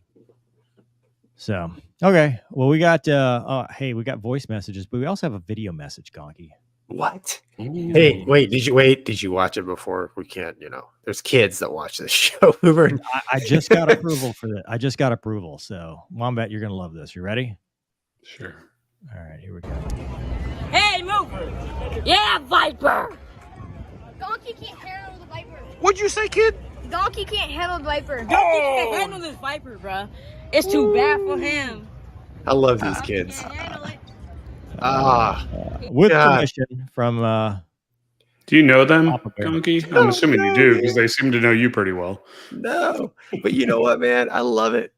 So, okay. Well, we got, we got voice messages, but we also have a video message, Gonky. What? Ooh. Hey, did you watch it before? We can't, there's kids that watch this show. I just got approval for that. I just got approval. So, Wombat, you're going to love this. You ready? Sure. All right, here we go. Hey, Mover! Yeah, Viper! Gonky can't handle the Viper. What'd you say, kid? Gonky can't handle the Viper. Gonky can't handle this Viper, bro. It's too bad for him. I love these kids. With permission from. Do you know them, Gonky? I'm assuming you do because they seem to know you pretty well. No, but you know what, man? I love it.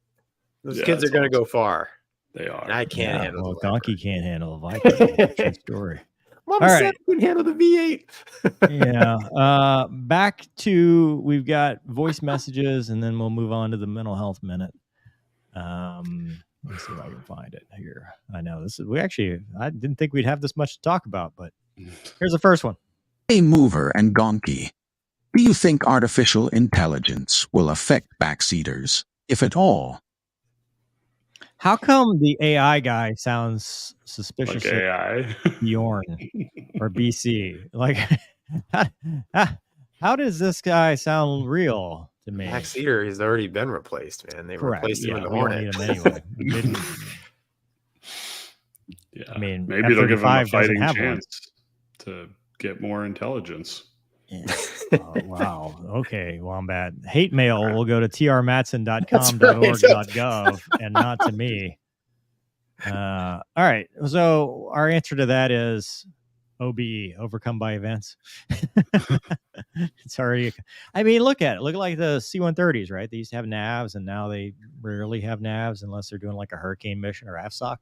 Those kids are going to go far. They are. And I can't handle Gonky can't handle a Viper. True story. Mama All said right. I couldn't handle the V8. Yeah. Back to, we've got voice messages, and then we'll move on to the mental health minute. Let me see if I can find it here. I know I didn't think we'd have this much to talk about, but here's the first one. Hey, Mover and Gonky. Do you think artificial intelligence will affect backseaters, if at all? How come the AI guy sounds Like suspiciously AI. Bjorn or BC? Like, how does this guy sound real to me? Backseater has already been replaced, man. They Correct. replaced him Yeah, in the we don't Hornet. need him anyway. We didn't. Yeah. I mean, maybe they'll give them a F-35 doesn't fighting have one. chance to get more intelligence. Yeah. Oh, wow. Okay, Wombat. Hate mail will go to That's right. trmatson.com.org.gov and not to me. All right. So our answer to that is OBE, overcome by events. It's already, I mean, look at it. Look like the C-130s, right? They used to have navs, and now they rarely have navs unless they're doing like a hurricane mission or AFSOC.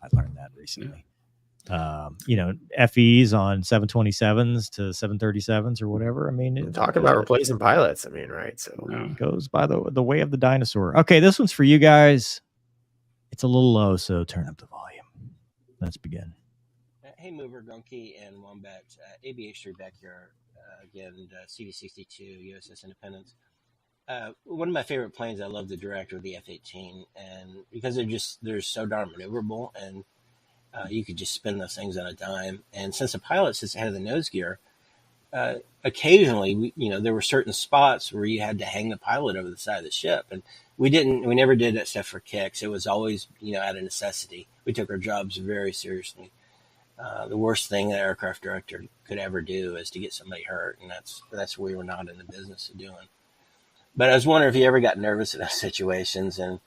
I learned that recently. FEs on 727s to 737s or whatever. I mean, Talk about replacing pilots. I mean, right? So it goes by the way of the dinosaur. Okay, this one's for you guys. It's a little low, so turn up the volume. Let's begin. Hey, Mover, Gonky, and Wombat. Aviation back here again. CV-62 USS Independence. One of my favorite planes I love to direct are the F-18, and because they're so darn maneuverable, and you could just spin those things on a dime. And since the pilot sits ahead of the nose gear, occasionally, there were certain spots where you had to hang the pilot over the side of the ship, and we never did that stuff for kicks. It was always, out of necessity. We took our jobs very seriously. The worst thing an aircraft director could ever do is to get somebody hurt, and that's what we were not in the business of doing. But I was wondering if you ever got nervous in those situations and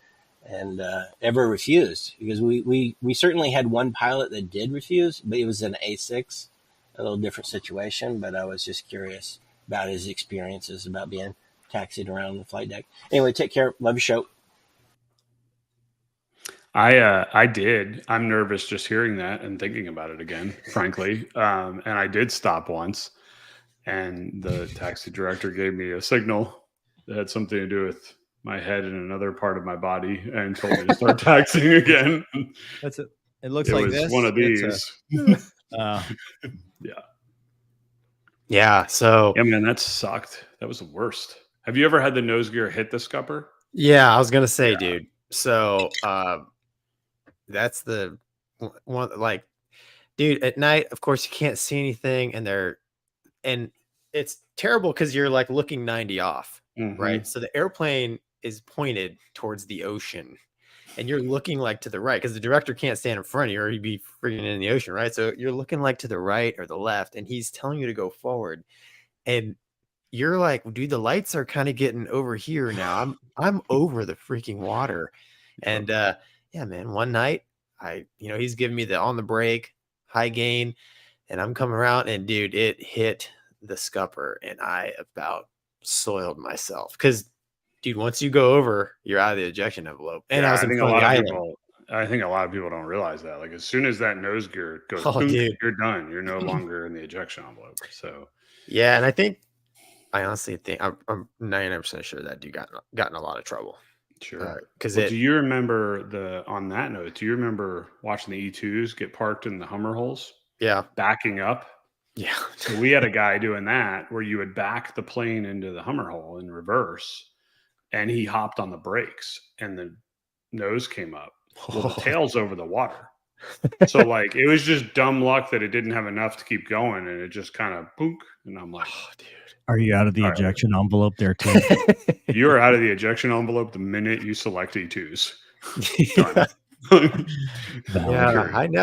ever refused, because we certainly had one pilot that did refuse, but it was an A6, a little different situation. But I was just curious about his experiences about being taxied around the flight deck. Anyway, take care. Love your show. I did. I'm nervous just hearing that and thinking about it again, frankly. And I did stop once, and the taxi director gave me a signal that had something to do with my head and another part of my body, and told me to start taxiing again. That's it. It looks it like was this. one of these. yeah. So yeah, man, that sucked. That was the worst. Have you ever had the nose gear hit the scupper? Yeah, I was gonna say, dude. So that's the one. Like, dude, at night, of course, you can't see anything, and it's terrible because you're like looking 90 off, right? So the airplane is pointed towards the ocean, and you're looking like to the right because the director can't stand in front of you or he'd be freaking in the ocean, right? So you're looking like to the right or the left, and he's telling you to go forward, and you're like, dude, the lights are kind of getting over here now. I'm over the freaking water, and yeah, man. One night, he's giving me the on the brake, high gain, and I'm coming around, and dude, it hit the scupper, and I about soiled myself because, dude, once you go over, you're out of the ejection envelope. And I was in front of the island. I think a lot of people don't realize that. Like, as soon as that nose gear goes, you're done. You're no longer in the ejection envelope. So yeah, and I honestly think I'm 99% sure that dude got in a lot of trouble. Sure. Do you remember on that note, do you remember watching the E2s get parked in the Hummer holes? Yeah. Backing up? Yeah. So we had a guy doing that where you would back the plane into the Hummer hole in reverse, and he hopped on the brakes and the nose came up. Well, the tail's over the water. So like, it was just dumb luck that it didn't have enough to keep going, and it just kind of boonk. And I'm like, oh, dude. Are you out of the ejection envelope there too? You're out of the ejection envelope the minute you select E2s. Yeah,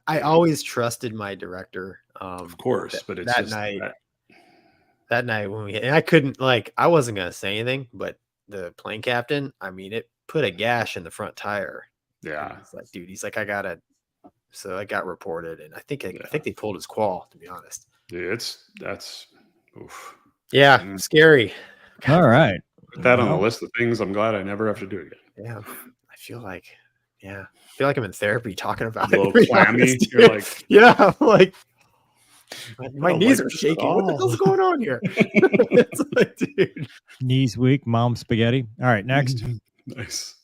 I always trusted my director. Of course, but it's that night when and I couldn't, I wasn't gonna say anything, but the plane captain, I mean, it put a gash in the front tire. Yeah, it's like, dude, he's like, so I got reported, and I think they pulled his qual, to be honest. Dude, that's oof. Yeah, scary. All right, put that on the list of things I'm glad I never have to do again. Yeah, I feel like Yeah, I feel like I'm in therapy talking about A it. little to be clammy. honest, You're dude. like, yeah, I'm like my I don't knees like are this at shaking. What the all. hell's going on here? It's like, dude. Knees weak, mom spaghetti. All right, next. Nice.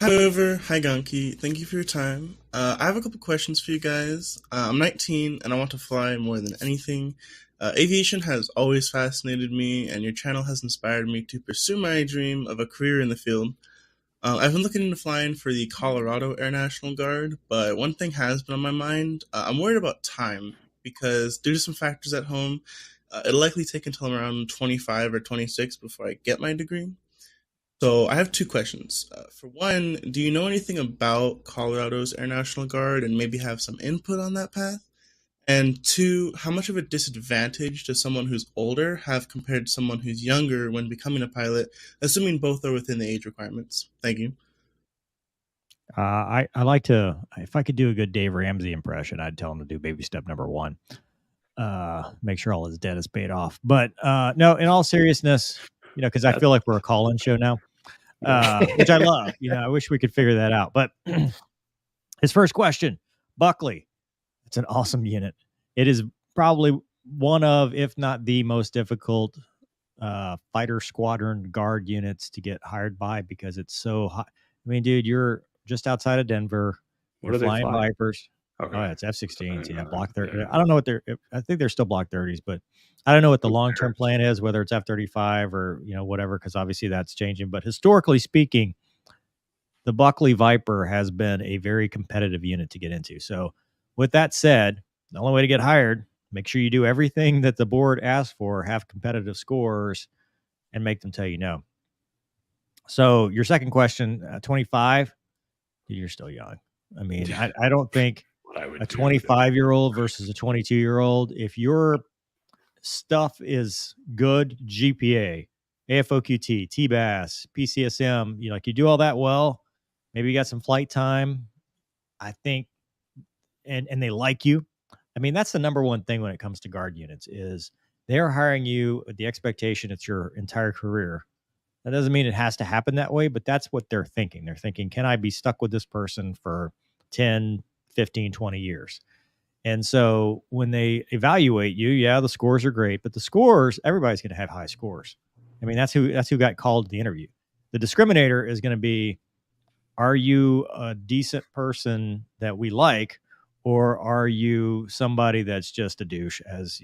However, hi Gonky, thank you for your time. I have a couple questions for you guys. I'm 19 and I want to fly more than anything. Aviation has always fascinated me, and your channel has inspired me to pursue my dream of a career in the field. I've been looking into flying for the Colorado Air National Guard, but one thing has been on my mind. I'm worried about time, because due to some factors at home, it'll likely take until around 25 or 26 before I get my degree. So I have two questions. For one, do you know anything about Colorado's Air National Guard and maybe have some input on that path? And two, how much of a disadvantage does someone who's older have compared to someone who's younger when becoming a pilot, assuming both are within the age requirements? Thank you. I like to, if I could do a good Dave Ramsey impression, I'd tell him to do baby step number 1. Make sure all his debt is paid off. But no, in all seriousness, because I feel like we're a call-in show now, which I love. I wish we could figure that out. But his first question, Buckley, it's an awesome unit. It is probably one of, if not the most difficult fighter squadron guard units to get hired by, because it's so high. I mean, dude, you're just outside of Denver. What You're do they flying fly? Vipers. Okay. Oh, yeah, it's F-16s. Yeah, Block 30. Yeah. I don't know what I think they're still Block 30s, but I don't know what the long-term plan is, whether it's F-35 or, whatever, because obviously that's changing. But historically speaking, the Buckley Viper has been a very competitive unit to get into. So with that said, the only way to get hired, make sure you do everything that the board asks for, have competitive scores, and make them tell you no. So your second question, 25, you're still young. I mean, I don't think a 25-year-old versus a 22-year-old, if your stuff is good, GPA, AFOQT, TBAS, PCSM, you do all that well, maybe you got some flight time, I think, and they like you. I mean, that's the number one thing when it comes to guard units is they're hiring you with the expectation it's your entire career. That doesn't mean it has to happen that way, but that's what they're thinking. They're thinking, can I be stuck with this person for 10, 15, 20 years? And so when they evaluate you, yeah, the scores are great, but the scores, everybody's going to have high scores. I mean, that's who got called to the interview. The discriminator is going to be, are you a decent person that we like, or are you somebody that's just a douche, as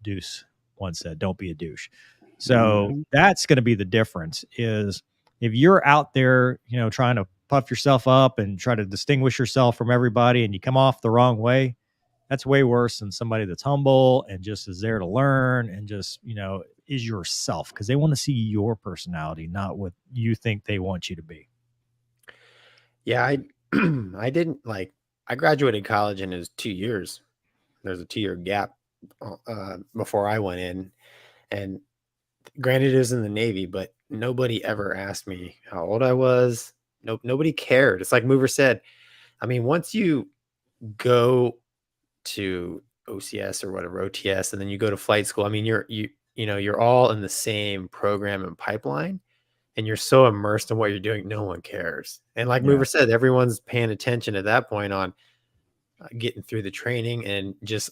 Deuce once said, don't be a douche. So that's going to be the difference, is if you're out there, trying to puff yourself up and try to distinguish yourself from everybody and you come off the wrong way, that's way worse than somebody that's humble and just is there to learn and just, is yourself, because they want to see your personality, not what you think they want you to be. Yeah, I didn't I graduated college and it was 2 years. There's a 2-year gap before I went in, and granted it was in the Navy, but nobody ever asked me how old I was. Nobody cared. It's like Mover said. I mean, once you go to OCS or whatever, OTS, and then you go to flight school, I mean, you're all in the same program and pipeline, and you're so immersed in what you're doing, no one cares. And like Mover said, everyone's paying attention at that point on getting through the training and just,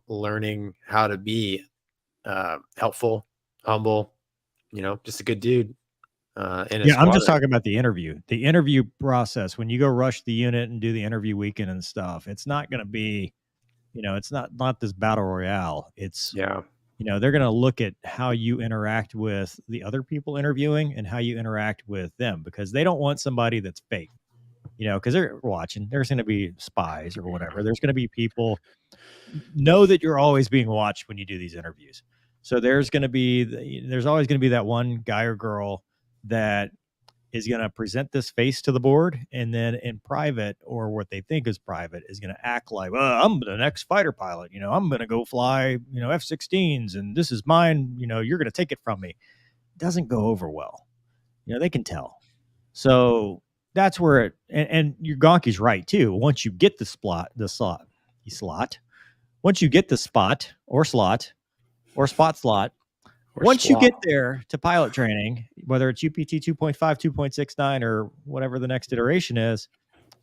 learning how to be helpful, humble, just a good dude. I'm just talking about the interview process. When you go rush the unit and do the interview weekend and stuff, it's not going to be, it's not this battle royale. It's, they're going to look at how you interact with the other people interviewing and how you interact with them, because they don't want somebody that's fake, because they're watching. There's going to be spies or whatever. There's going to be people. Know that you're always being watched when you do these interviews. So there's always going to be that one guy or girl that is going to present this face to the board, and then in private, or what they think is private, is going to act like, well, I'm the next fighter pilot. I'm going to go fly, F-16s, and this is mine. You're going to take it from me. It doesn't go over well. They can tell. So that's where and your Gonky's right too. Once you get the spot, once you get the spot or slot, Once you get there to pilot training, whether it's UPT 2.5, 2.69, or whatever the next iteration is,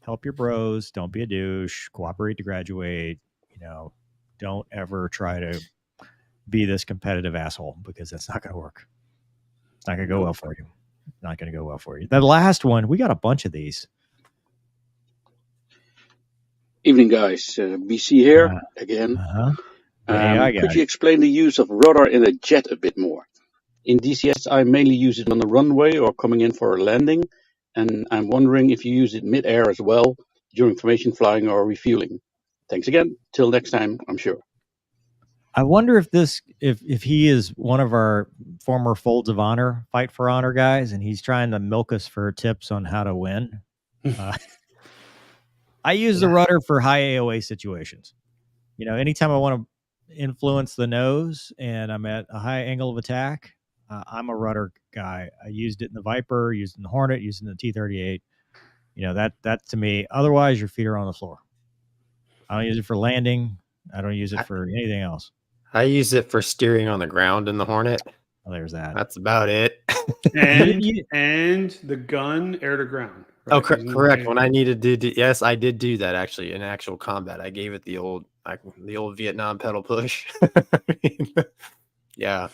help your bros. Don't be a douche. Cooperate to graduate. Don't ever try to be this competitive asshole, because that's not going to work. It's not going to go well for you. Not going to go well for you. The last one, we got a bunch of these. Evening, guys. BC here again. Could you explain the use of rudder in a jet a bit more? In DCS, I mainly use it on the runway or coming in for a landing, and I'm wondering if you use it mid-air as well during formation flying or refueling. Thanks again. Till next time, I'm sure. I wonder if he is one of our former Folds of Honor, Fight for Honor guys, and he's trying to milk us for tips on how to win. I use the rudder for high AOA situations. Anytime I want to influence the nose and I'm at a high angle of attack, I'm a rudder guy. I used it in the Viper, used it in the Hornet, used it in the T-38. That to me. Otherwise, your feet are on the floor. I don't use it for landing. I don't use it for anything else. I use it for steering on the ground in the Hornet. Oh, there's that. That's about it. and the gun air to ground. Right? Oh, correct. When I needed to, yes, I did do that actually in actual combat. I gave it the old Vietnam pedal push. Yeah.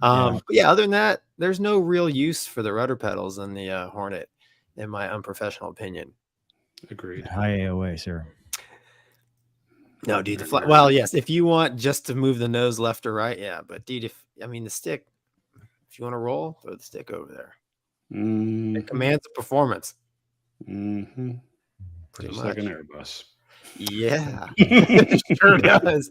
But yeah, other than that, there's no real use for the rudder pedals in the Hornet, in my unprofessional opinion. Agreed. High AOA, sir. No, dude. Well, yes, if you want just to move the nose left or right, yeah. But dude, the stick, if you want to roll, throw the stick over there. It commands the performance. Mm-hmm. Pretty much like an Airbus. Yeah, it sure does.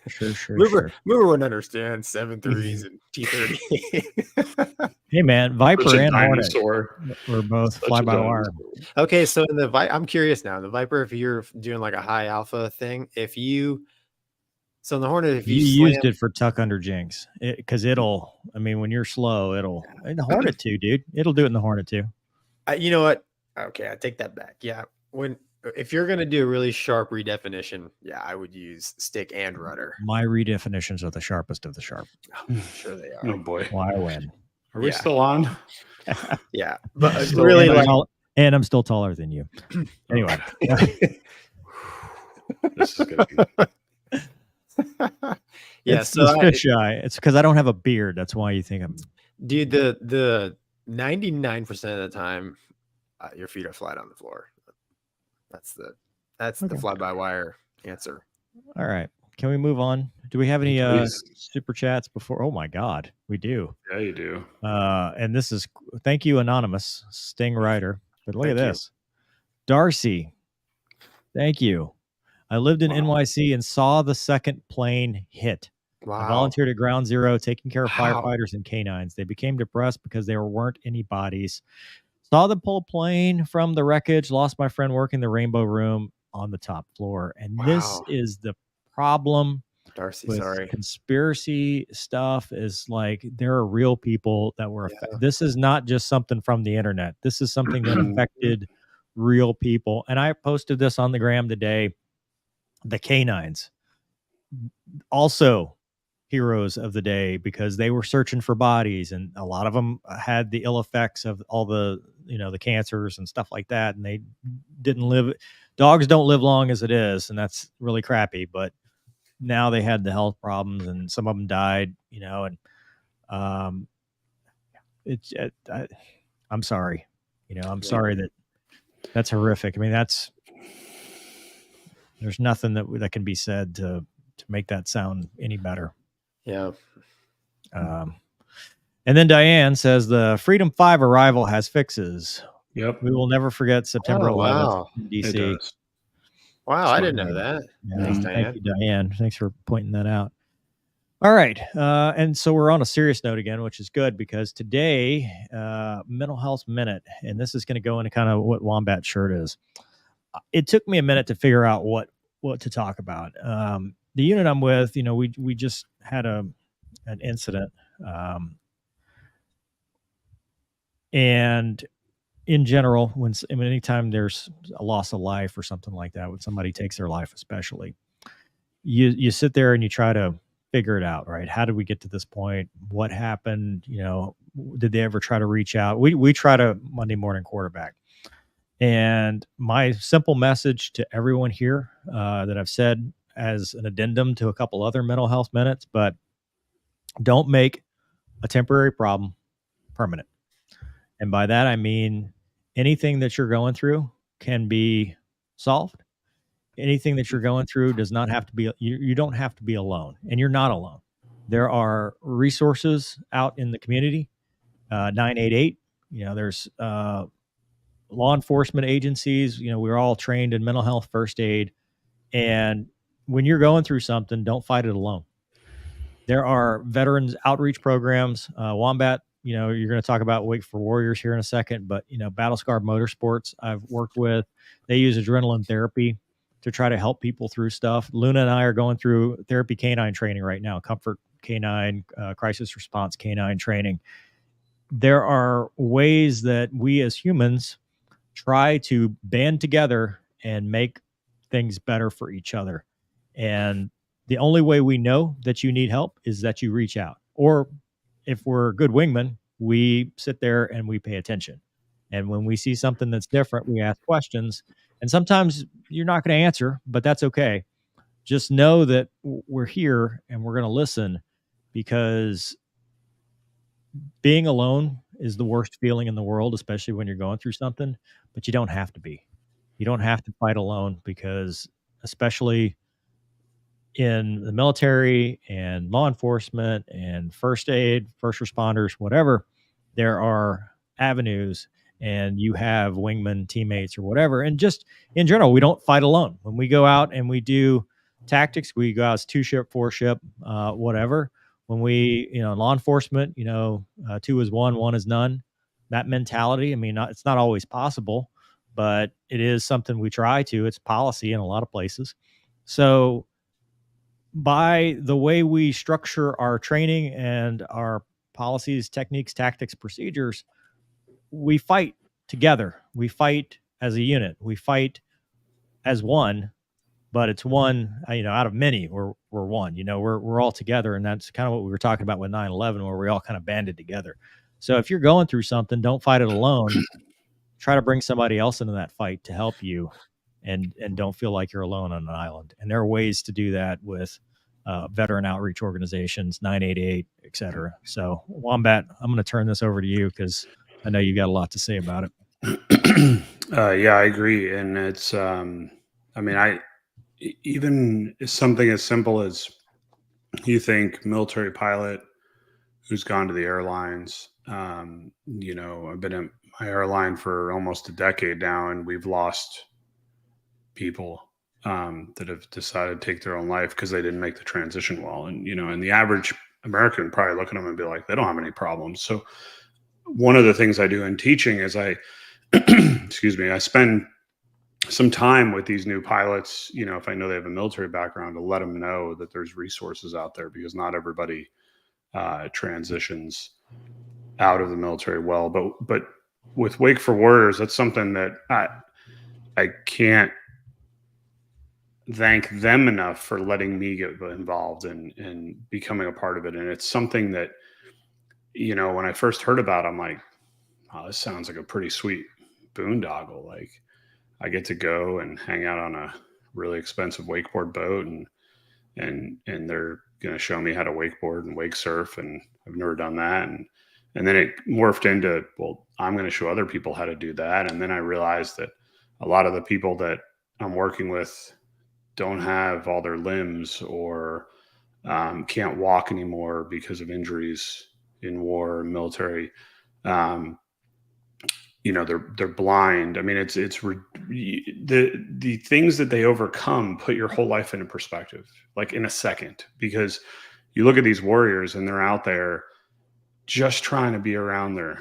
Sure. Mover wouldn't understand 7.3s and T-30. Hey man, Viper and Hornet were both fly-by-wire. Okay, so in the I'm curious now. In the Viper, if you're doing like a high alpha thing, so in the Hornet, if you used it for tuck under jinx, because when you're slow, in the Hornet too, dude. It'll do it in the Hornet too. You know what? Okay, I take that back. Yeah, if you're gonna do a really sharp redefinition, yeah, I would use stick and rudder. My redefinitions are the sharpest of the sharp. Oh, sure they are. Oh boy, why win? Are we still on? Yeah, but really, and I'm still taller than you. Anyway, this is gonna be. Yeah, it's so shy. It's because I don't have a beard. That's why you think I'm. Dude, the 99% of the time, your feet are flat on the floor. That's the fly-by-wire answer. All right. Can we move on? Do we have any super chats before? Oh my God, we do. Yeah, you do. And this is thank you, Anonymous Sting Rider. But look at this. Darcy, thank you. I lived in NYC and saw the second plane hit. Wow. I volunteered at Ground Zero, taking care of firefighters and canines. They became depressed because there weren't any bodies. Saw them pull plane from the wreckage, lost my friend working the Rainbow Room on the top floor. And this is the problem. Darcy, with sorry. Conspiracy stuff is like there are real people that were affected. This is not just something from the internet. This is something that affected real people. And I posted this on the gram today. The canines, also heroes of the day, because they were searching for bodies, and a lot of them had the ill effects of all the the cancers and stuff like that, and they didn't live. Dogs don't live long as it is, and that's really crappy. But now they had the health problems, and some of them died. And I'm sorry. I'm sorry that's horrific. I mean, there's nothing that can be said to make that sound any better. Yeah. And then Diane says the Freedom 5 arrival has fixes. Yep. We will never forget September 11th in DC. Wow, I didn't know that. Yeah, thanks, Diane. Thank you, Diane. Thanks for pointing that out. All right. And so we're on a serious note again, which is good, because today, Mental Health Minute, and this is going to go into kind of what Wombat shirt is. It took me a minute to figure out what to talk about. The unit I'm with, we just had an incident. And in general, anytime there's a loss of life or something like that, when somebody takes their life, especially, you sit there and you try to figure it out, right? How did we get to this point? What happened? Did they ever try to reach out? We try to Monday morning quarterback. And my simple message to everyone here that I've said as an addendum to a couple other mental health minutes, but don't make a temporary problem permanent. And by that, I mean anything that you're going through can be solved. Anything that you're going through does not have to be, you don't have to be alone, and you're not alone. There are resources out in the community, 988, there's law enforcement agencies, we're all trained in mental health first aid. And when you're going through something, don't fight it alone. There are veterans outreach programs, Wombat, you're going to talk about Wake for Warriors here in a second, but, Battle Scar Motorsports I've worked with, they use adrenaline therapy to try to help people through stuff. Luna and I are going through therapy canine training right now, comfort canine, crisis response canine training. There are ways that we as humans try to band together and make things better for each other. And the only way we know that you need help is that you reach out. Or if we're good wingmen, we sit there and we pay attention. And when we see something that's different, we ask questions. And sometimes you're not going to answer, but that's okay. Just know that we're here and we're going to listen, because being alone is the worst feeling in the world, especially when you're going through something, but you don't have to be. You don't have to fight alone, because especially in the military and law enforcement and first aid, first responders, whatever, there are avenues, and you have wingman teammates or whatever. And just in general, we don't fight alone. When we go out and we do tactics, we go out as 2-ship, 4-ship, whatever. When we, law enforcement, 2 is 1 is none. That mentality, I mean, it's not always possible, but it is something we try to. It's policy in a lot of places. So by the way we structure our training and our policies, techniques, tactics, procedures, we fight together. We fight as a unit. We fight as one, but it's one, out of many. We're one. We're all together, and that's kind of what we were talking about with 9/11, where we all kind of banded together. So if you're going through something, don't fight it alone. Try to bring somebody else into that fight to help you, and don't feel like you're alone on an island. And there are ways to do that with veteran outreach organizations, 988, et cetera. So Wombat, I'm going to turn this over to you, because I know you got a lot to say about it. Yeah, I agree. And it's, even something as simple as, you think military pilot who's gone to the airlines, I've been at my airline for almost a decade now, and we've lost people that have decided to take their own life because they didn't make the transition well. And, and the average American would probably look at them and be like, they don't have any problems. So one of the things I do in teaching is I spend some time with these new pilots, if I know they have a military background, to let them know that there's resources out there, because not everybody transitions out of the military well. But with Wake for Warriors, that's something that I can't thank them enough for letting me get involved and becoming a part of it. And it's something that, when I first heard about it, I'm like, oh, this sounds like a pretty sweet boondoggle. Like, I get to go and hang out on a really expensive wakeboard boat, and they're going to show me how to wakeboard and wake surf. And I've never done that. And then it morphed into, well, I'm going to show other people how to do that. And then I realized that a lot of the people that I'm working with don't have all their limbs, or can't walk anymore because of injuries in war, military. They're blind. I mean, it's the things that they overcome put your whole life into perspective, like in a second, because you look at these warriors and they're out there just trying to be around their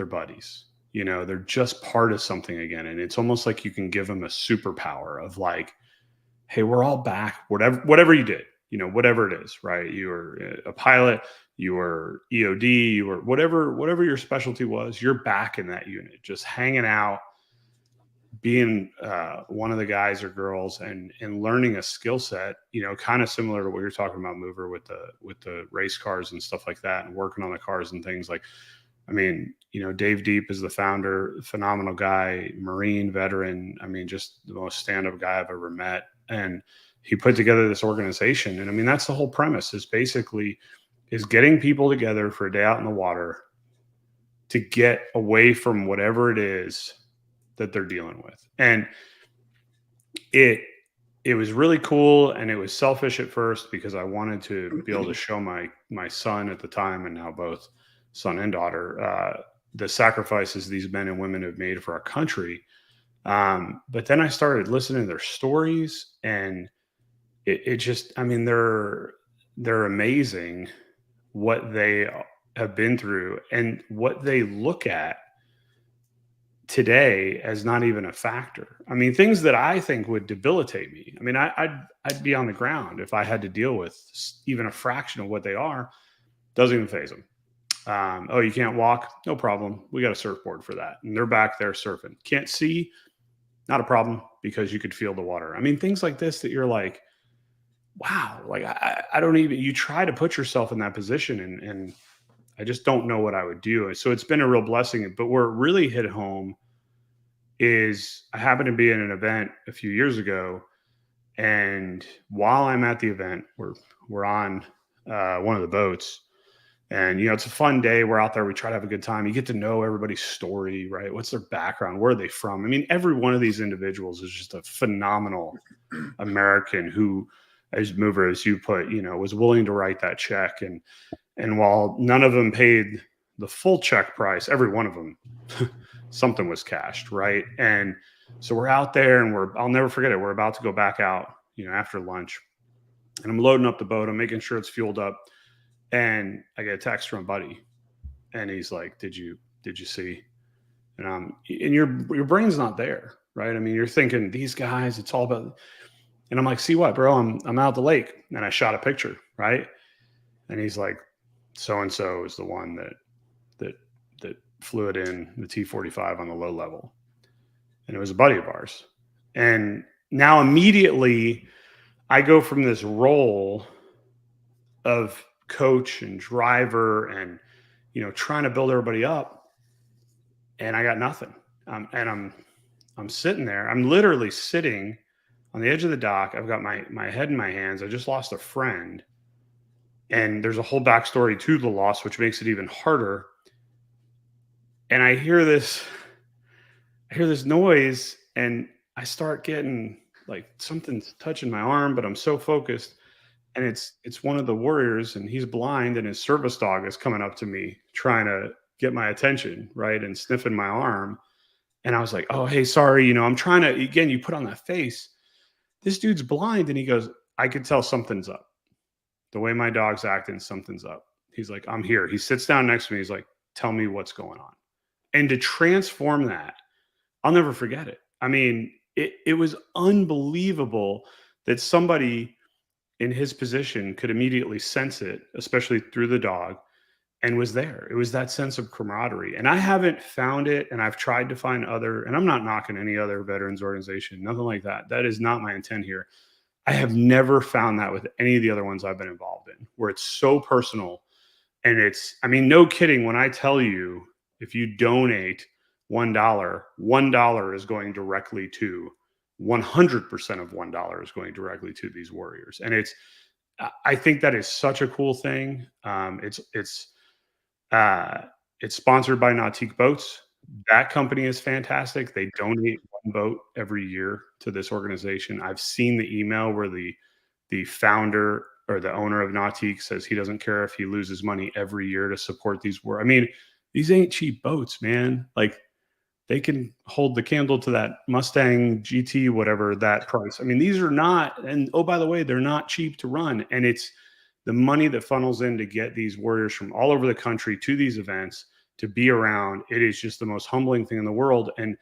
buddies. They're just part of something again. And it's almost like you can give them a superpower of like, hey, we're all back, whatever you did, whatever it is, right? You were a pilot, you were EOD, you were whatever your specialty was, you're back in that unit, just hanging out, being one of the guys or girls and learning a skill set, kind of similar to what you're talking about, Mover, with the race cars and stuff like that, and working on the cars and things. Like, I mean, Dave Deep is the founder, phenomenal guy, Marine veteran. I mean, just the most stand-up guy I've ever met. And he put together this organization. And I mean, that's the whole premise, is getting people together for a day out in the water to get away from whatever it is that they're dealing with. And it was really cool, and it was selfish at first because I wanted to be able to show my son at the time, and now both son and daughter, the sacrifices these men and women have made for our country. But then I started listening to their stories, and it just, I mean, they're amazing what they have been through and what they look at today as not even a factor. I mean, things that I think would debilitate me. I mean, I'd be on the ground if I had to deal with even a fraction of what they are. Doesn't even faze them. Oh, you can't walk? No problem. We got a surfboard for that. And they're back there surfing. Can't see? Not a problem, because you could feel the water. I mean, things like this that you're like, wow, like I don't even, you try to put yourself in that position, and I just don't know what I would do. So it's been a real blessing. But where it really hit home is I happened to be in an event a few years ago, and while I'm at the event, we're on one of the boats. And, it's a fun day. We're out there. We try to have a good time. You get to know everybody's story, right? What's their background? Where are they from? I mean, every one of these individuals is just a phenomenal American who, as Mover, as you put, was willing to write that check. And while none of them paid the full check price, every one of them, something was cashed, right? And so we're out there, and I'll never forget it. We're about to go back out, after lunch, and I'm loading up the boat. I'm making sure it's fueled up. And I get a text from a buddy, and he's like, did you see? And your brain's not there, right? I mean, you're thinking, these guys, it's all about, and I'm like, see what, bro? I'm out the lake, and I shot a picture, right? And he's like, so-and-so is the one that flew it in the T-45 on the low level. And it was a buddy of ours. And now immediately I go from this role of coach and driver and, trying to build everybody up, and I got nothing. And I'm sitting there. I'm literally sitting on the edge of the dock. I've got my head in my hands. I just lost a friend. And there's a whole backstory to the loss, which makes it even harder. And I hear this noise, and I start getting like something's touching my arm, but I'm so focused. And it's one of the warriors, and he's blind, and his service dog is coming up to me trying to get my attention, right? And sniffing my arm. And I was like, oh, hey, sorry. I'm trying to, again, you put on that face. This dude's blind. And he goes, I could tell something's up. The way my dog's acting, something's up. He's like, I'm here. He sits down next to me. He's like, tell me what's going on. And to transform that, I'll never forget it. I mean, it was unbelievable that somebody in his position could immediately sense it, especially through the dog, and was there. It was that sense of camaraderie. And I haven't found it, and I've tried to find other, and I'm not knocking any other veterans organization, nothing like that. That is not my intent here. I have never found that with any of the other ones I've been involved in, where it's so personal. And I mean, no kidding, when I tell you, if you donate $1 is going directly to 100% of $1 is going directly to these warriors. And I think that is such a cool thing. It's sponsored by Nautique Boats. That company is fantastic. They donate one boat every year to this organization. I've seen the email where the founder or the owner of Nautique says he doesn't care if he loses money every year to support these I mean, these ain't cheap boats, man. Like, they can hold the candle to that Mustang GT, whatever that price. I mean, these are not, and oh, by the way, they're not cheap to run. And it's the money that funnels in to get these warriors from all over the country to these events to be around. It is just the most humbling thing in the world. And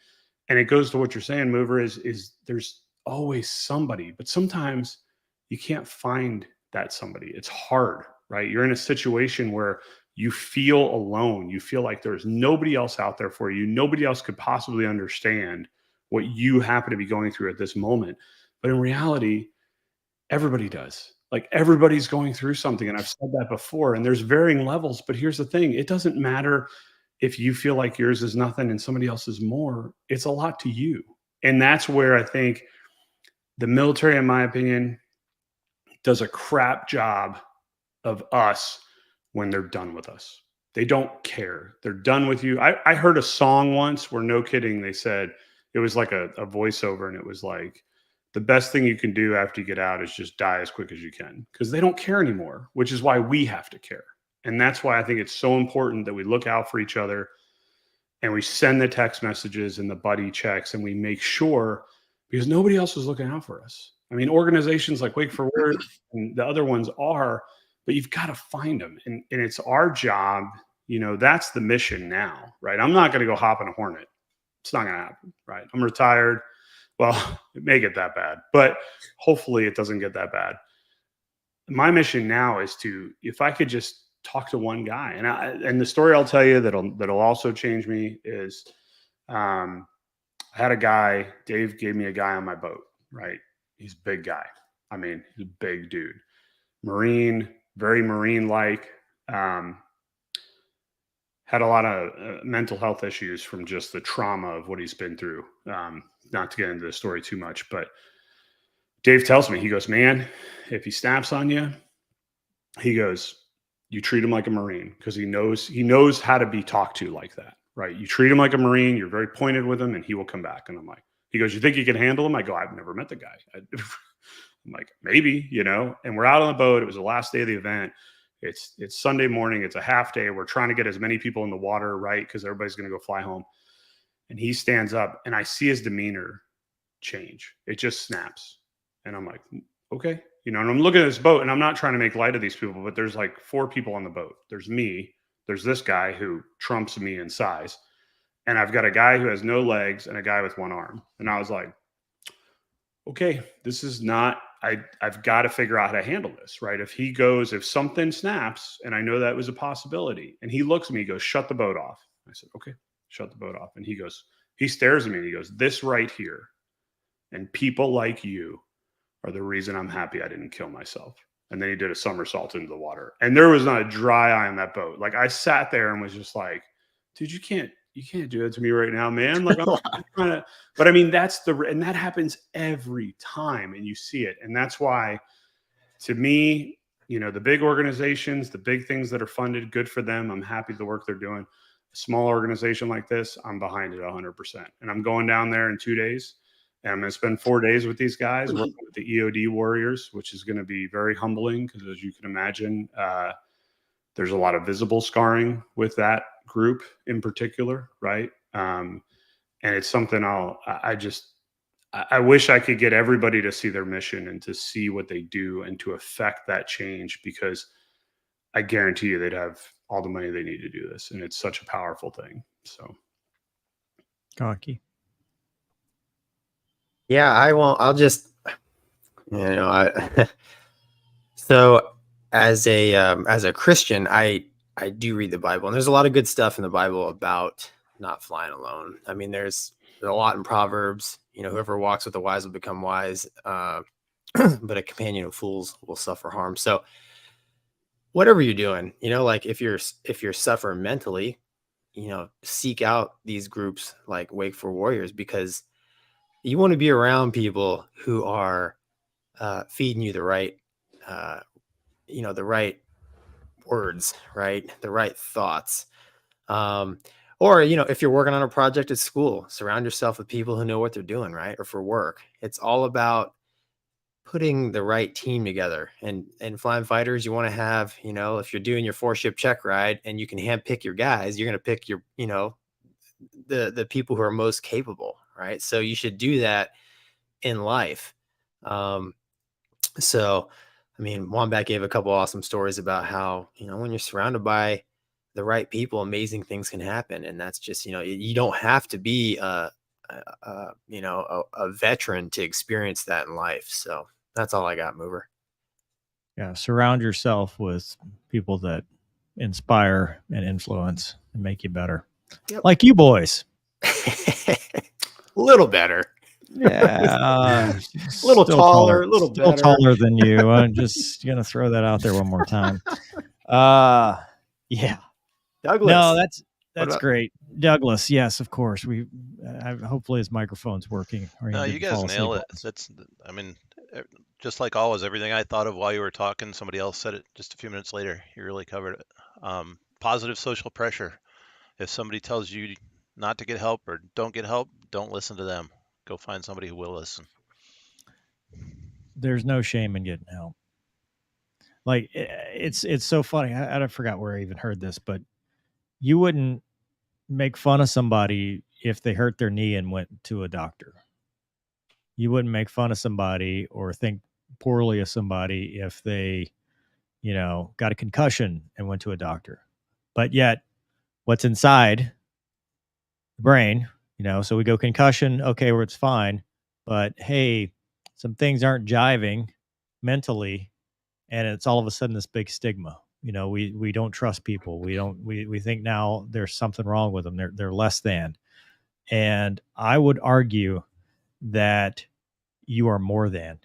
it goes to what you're saying, Mover, is there's always somebody, but sometimes you can't find that somebody. It's hard, right? You're in a situation where you feel alone. You feel like there's nobody else out there for you. Nobody else could possibly understand what you happen to be going through at this moment. But in reality, everybody does. Like, everybody's going through something. And I've said that before, and there's varying levels. But here's the thing. It doesn't matter if you feel like yours is nothing and somebody else is more. It's a lot to you. And that's where I think the military, in my opinion, does a crap job of us when they're done with us. They don't care. They're done with you. I heard a song once where, no kidding, they said, it was like a voiceover, and it was like, the best thing you can do after you get out is just die as quick as you can, because they don't care anymore, which is why we have to care. And that's why I think it's so important that we look out for each other, and we send the text messages and the buddy checks, and we make sure, because nobody else is looking out for us. I mean, organizations like Wake for Word and the other ones are, but you've got to find them. And it's our job. That's the mission now, right? I'm not going to go hop in a Hornet. It's not going to happen, right? I'm retired. Well, it may get that bad, but hopefully it doesn't get that bad. My mission now is to, if I could just talk to one guy, and the story I'll tell you that'll also change me is, I had a guy, Dave gave me a guy on my boat, right? He's a big guy. I mean, he's a big dude. Marine, very Marine-like, had a lot of mental health issues from just the trauma of what he's been through. Not to get into the story too much, but Dave tells me, he goes, man, if he snaps on you, he goes, you treat him like a Marine, because he knows how to be talked to like that, right? You treat him like a Marine, you're very pointed with him, and he will come back. And I'm like, he goes, you think you can handle him? I go, I've never met the guy. I'm like, maybe, and we're out on the boat. It was the last day of the event. It's Sunday morning. It's a half day. We're trying to get as many people in the water, right? Because everybody's going to go fly home. And he stands up, and I see his demeanor change. It just snaps. And I'm like, okay. And I'm looking at this boat, and I'm not trying to make light of these people, but there's like 4 people on the boat. There's me. There's this guy who trumps me in size. And I've got a guy who has no legs and a guy with 1 arm. And I was like, okay, this is not, I've got to figure out how to handle this, right? If something snaps, and I know that was a possibility, and he looks at me, he goes, shut the boat off. I said, okay, shut the boat off. And he stares at me, and he goes, this right here, and people like you are the reason I'm happy I didn't kill myself. And then he did a somersault into the water, and there was not a dry eye on that boat. Like, I sat there and was just like, dude, you can't do that to me right now, man. Like, I'm trying to, but I mean, and that happens every time, and you see it. And that's why, to me, the big organizations, the big things that are funded, good for them. I'm happy with the work they're doing. A small organization like this, I'm behind it 100%. And I'm going down there in 2 days, and I'm going to spend 4 days with these guys, working with the EOD warriors, which is going to be very humbling, because, as you can imagine, there's a lot of visible scarring with that group in particular, right? And it's something I wish I could get everybody to see their mission and to see what they do and to affect that change, because I guarantee you they'd have all the money they need to do this. And it's such a powerful thing. So, Gonky. Yeah, I'll just, so as a Christian, I do read the Bible, and there's a lot of good stuff in the Bible about not flying alone. I mean, there's a lot in Proverbs, whoever walks with the wise will become wise, but a companion of fools will suffer harm. So whatever you're doing, like if you're suffering mentally, seek out these groups like Wake for Warriors, because you want to be around people who are feeding you the right, the right words, right? The right thoughts. Or, if you're working on a project at school, surround yourself with people who know what they're doing, right? Or for work. It's all about putting the right team together. And flying fighters, you want to have, if you're doing your 4-ship check ride and you can handpick your guys, you're going to pick your, the people who are most capable, right? So you should do that in life. So, I mean, Wombat gave a couple awesome stories about how, when you're surrounded by the right people, amazing things can happen. And that's just, you don't have to be a veteran to experience that in life. So that's all I got, Mover. Yeah. Surround yourself with people that inspire and influence and make you better. Yep. Like you boys. A little better. Yeah, a little taller, a little still better. taller than you. I'm just gonna throw that out there one more time. Yeah. Douglas. No, that's great. Douglas, yes, of course. Hopefully his microphone's working. Or No, you didn't guys fall nail asleep it. I mean, just like always, everything I thought of while you were talking, somebody else said it just a few minutes later. You really covered it. Positive social pressure. If somebody tells you not to get help or don't get help, don't listen to them. Go find somebody who will listen. There's no shame in getting help. Like, it's so funny. I forgot where I even heard this, but you wouldn't make fun of somebody if they hurt their knee and went to a doctor. You wouldn't make fun of somebody or think poorly of somebody if they, got a concussion and went to a doctor. But yet, what's inside the brain, so we go concussion, okay, where it's fine. But hey, some things aren't jiving mentally, and it's all of a sudden this big stigma. We don't trust people. We think now there's something wrong with them. They're less than. And I would argue that you are more than.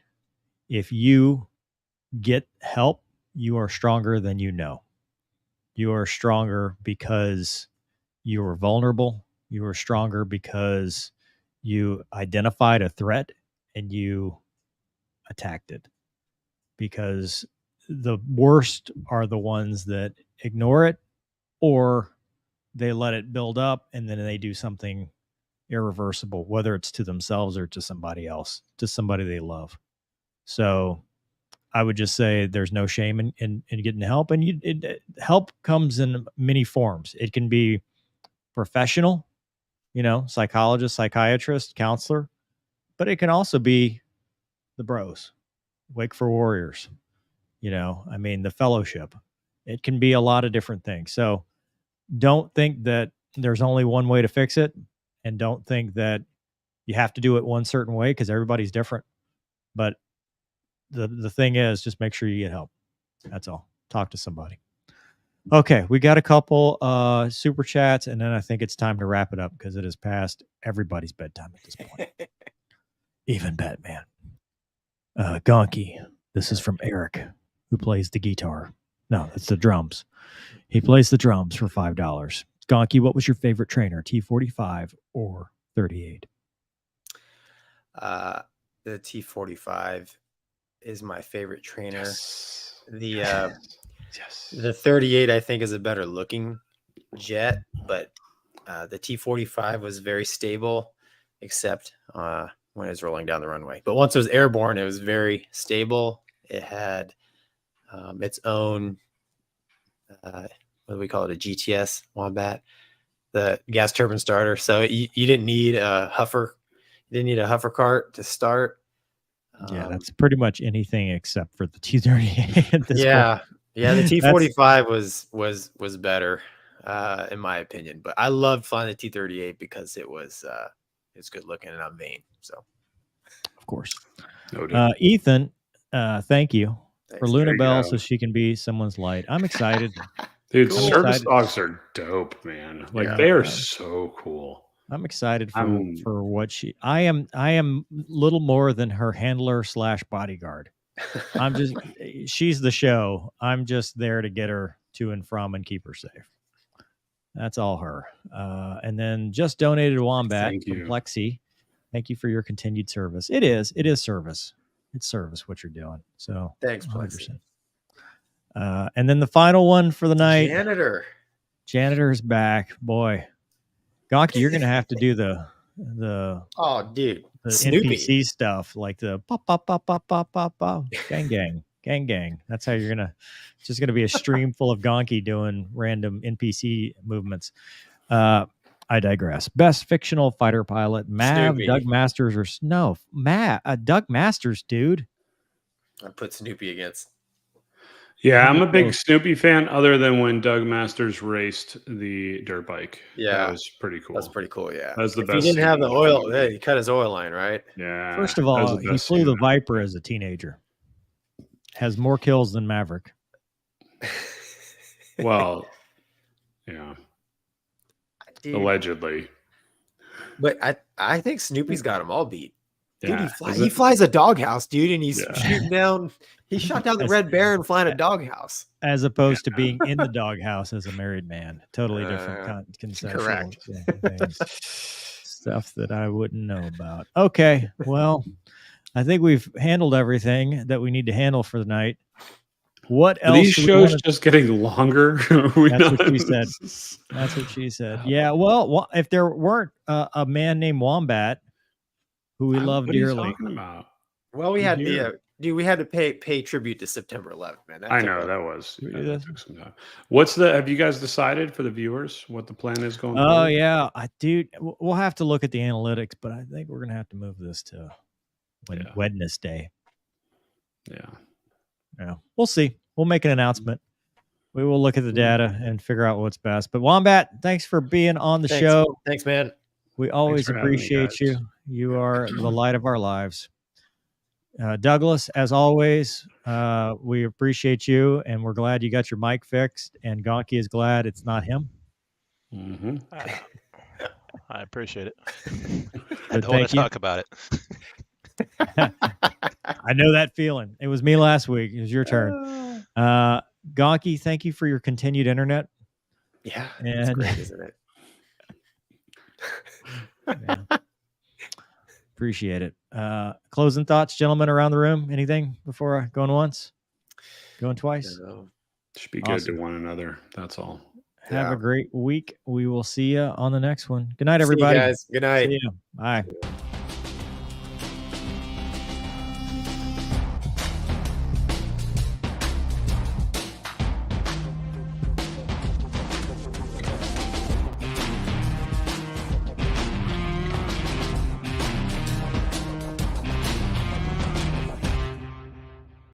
If you get help, you are stronger than you know. You are stronger because you were vulnerable. You were stronger because you identified a threat and you attacked it. Because the worst are the ones that ignore it, or they let it build up and then they do something irreversible, whether it's to themselves or to somebody else, to somebody they love. So I would just say there's no shame in getting help. And help comes in many forms. It can be professional, psychologist, psychiatrist, counselor, but it can also be the bros, Wake for Warriors, the fellowship. It can be a lot of different things. So don't think that there's only one way to fix it, and don't think that you have to do it one certain way, because everybody's different. But the thing is, just make sure you get help. That's all. Talk to somebody. Okay, we got a couple super chats, and then I think it's time to wrap it up because it is past everybody's bedtime at this point. Even Batman. Gonky. This is from Eric, who plays the guitar. No, it's the drums. He plays the drums for $5. Gonky, what was your favorite trainer, T45 or 38? The T45 is my favorite trainer. Yes. The 38 I think is a better looking jet, but the T45 was very stable, except when it was rolling down the runway. But once it was airborne, it was very stable. It had its own what do we call it, a GTS Wombat, the gas turbine starter. So you didn't need a huffer. You didn't need a huffer cart to start. Yeah, that's pretty much anything except for the T38 at this point. Yeah, the T45 was better in my opinion, but I loved flying the T38 because it's good looking and I'm vain. So, of course, Ethan, thank you. Thanks. For Luna Bell, so she can be someone's light. I'm excited. Dude, service dogs are dope, man. Like they are so cool. I'm excited for what I am little more than her handler / bodyguard. She's the show. I'm just there to get her to and from and keep her safe. That's all her. And then just donated Wombat from Plexi. Thank you for your continued service. It is service. It's service what you're doing. So thanks, Plexi. And then the final one for the night. Janitor is back. Boy. Gonky, you're gonna have to do the the Snoopy. NPC stuff, like the pop pop pop pop pop pop pop gang. That's how you're gonna. It's just gonna be a stream full of Gonky doing random NPC movements. I digress. Best fictional fighter pilot: Mav, Snoopy. Doug Masters, or no, Doug Masters, dude. I put Snoopy against. Yeah, I'm a big Snoopy fan, other than when Doug Masters raced the dirt bike. Yeah, that was pretty cool. That's pretty cool. Yeah, that's the if best. He didn't have the oil. Yeah, he cut his oil line, right? Yeah. First of all, he flew the Viper as a teenager. Has more kills than Maverick. Well, yeah. Dude. Allegedly. But I think Snoopy's got them all beat. Dude, Yeah. he flies a doghouse, dude, and he's shooting down. He shot down the Red Baron flying a doghouse. As opposed to being in the doghouse as a married man. Totally different conceptual correct. things. Stuff that I wouldn't know about. Okay, well, I think we've handled everything that we need to handle for the night. What else? Are these shows just getting longer? That's what she said. That's what she said. Yeah. Well, if there weren't a man named Wombat, who we love dearly. What are you talking about? Well, we had we had to pay tribute to September 11th, man. I know that took some time. Have you guys decided for the viewers what the plan is going forward? Oh yeah, dude, we'll have to look at the analytics, but I think we're gonna have to move this to Wednesday. Yeah, we'll see. We'll make an announcement. We will look at the data and figure out what's best. But Wombat, thanks for being on the show. Thanks, man. We always appreciate you. You are the light of our lives. Douglas, as always, we appreciate you, and we're glad you got your mic fixed. And Gonky is glad it's not him. Mm-hmm. I appreciate it. I don't want to talk about it. I know that feeling. It was me last week. It was your turn. Gonky, thank you for your continued internet. Yeah, and it's great, isn't it? Appreciate it. Closing thoughts, gentlemen, around the room. Anything before I going once, going twice? Should be good to one another. That's all. Have a great week. We will see you on the next one. Good night, everybody. See you guys. Good night. See you. Bye.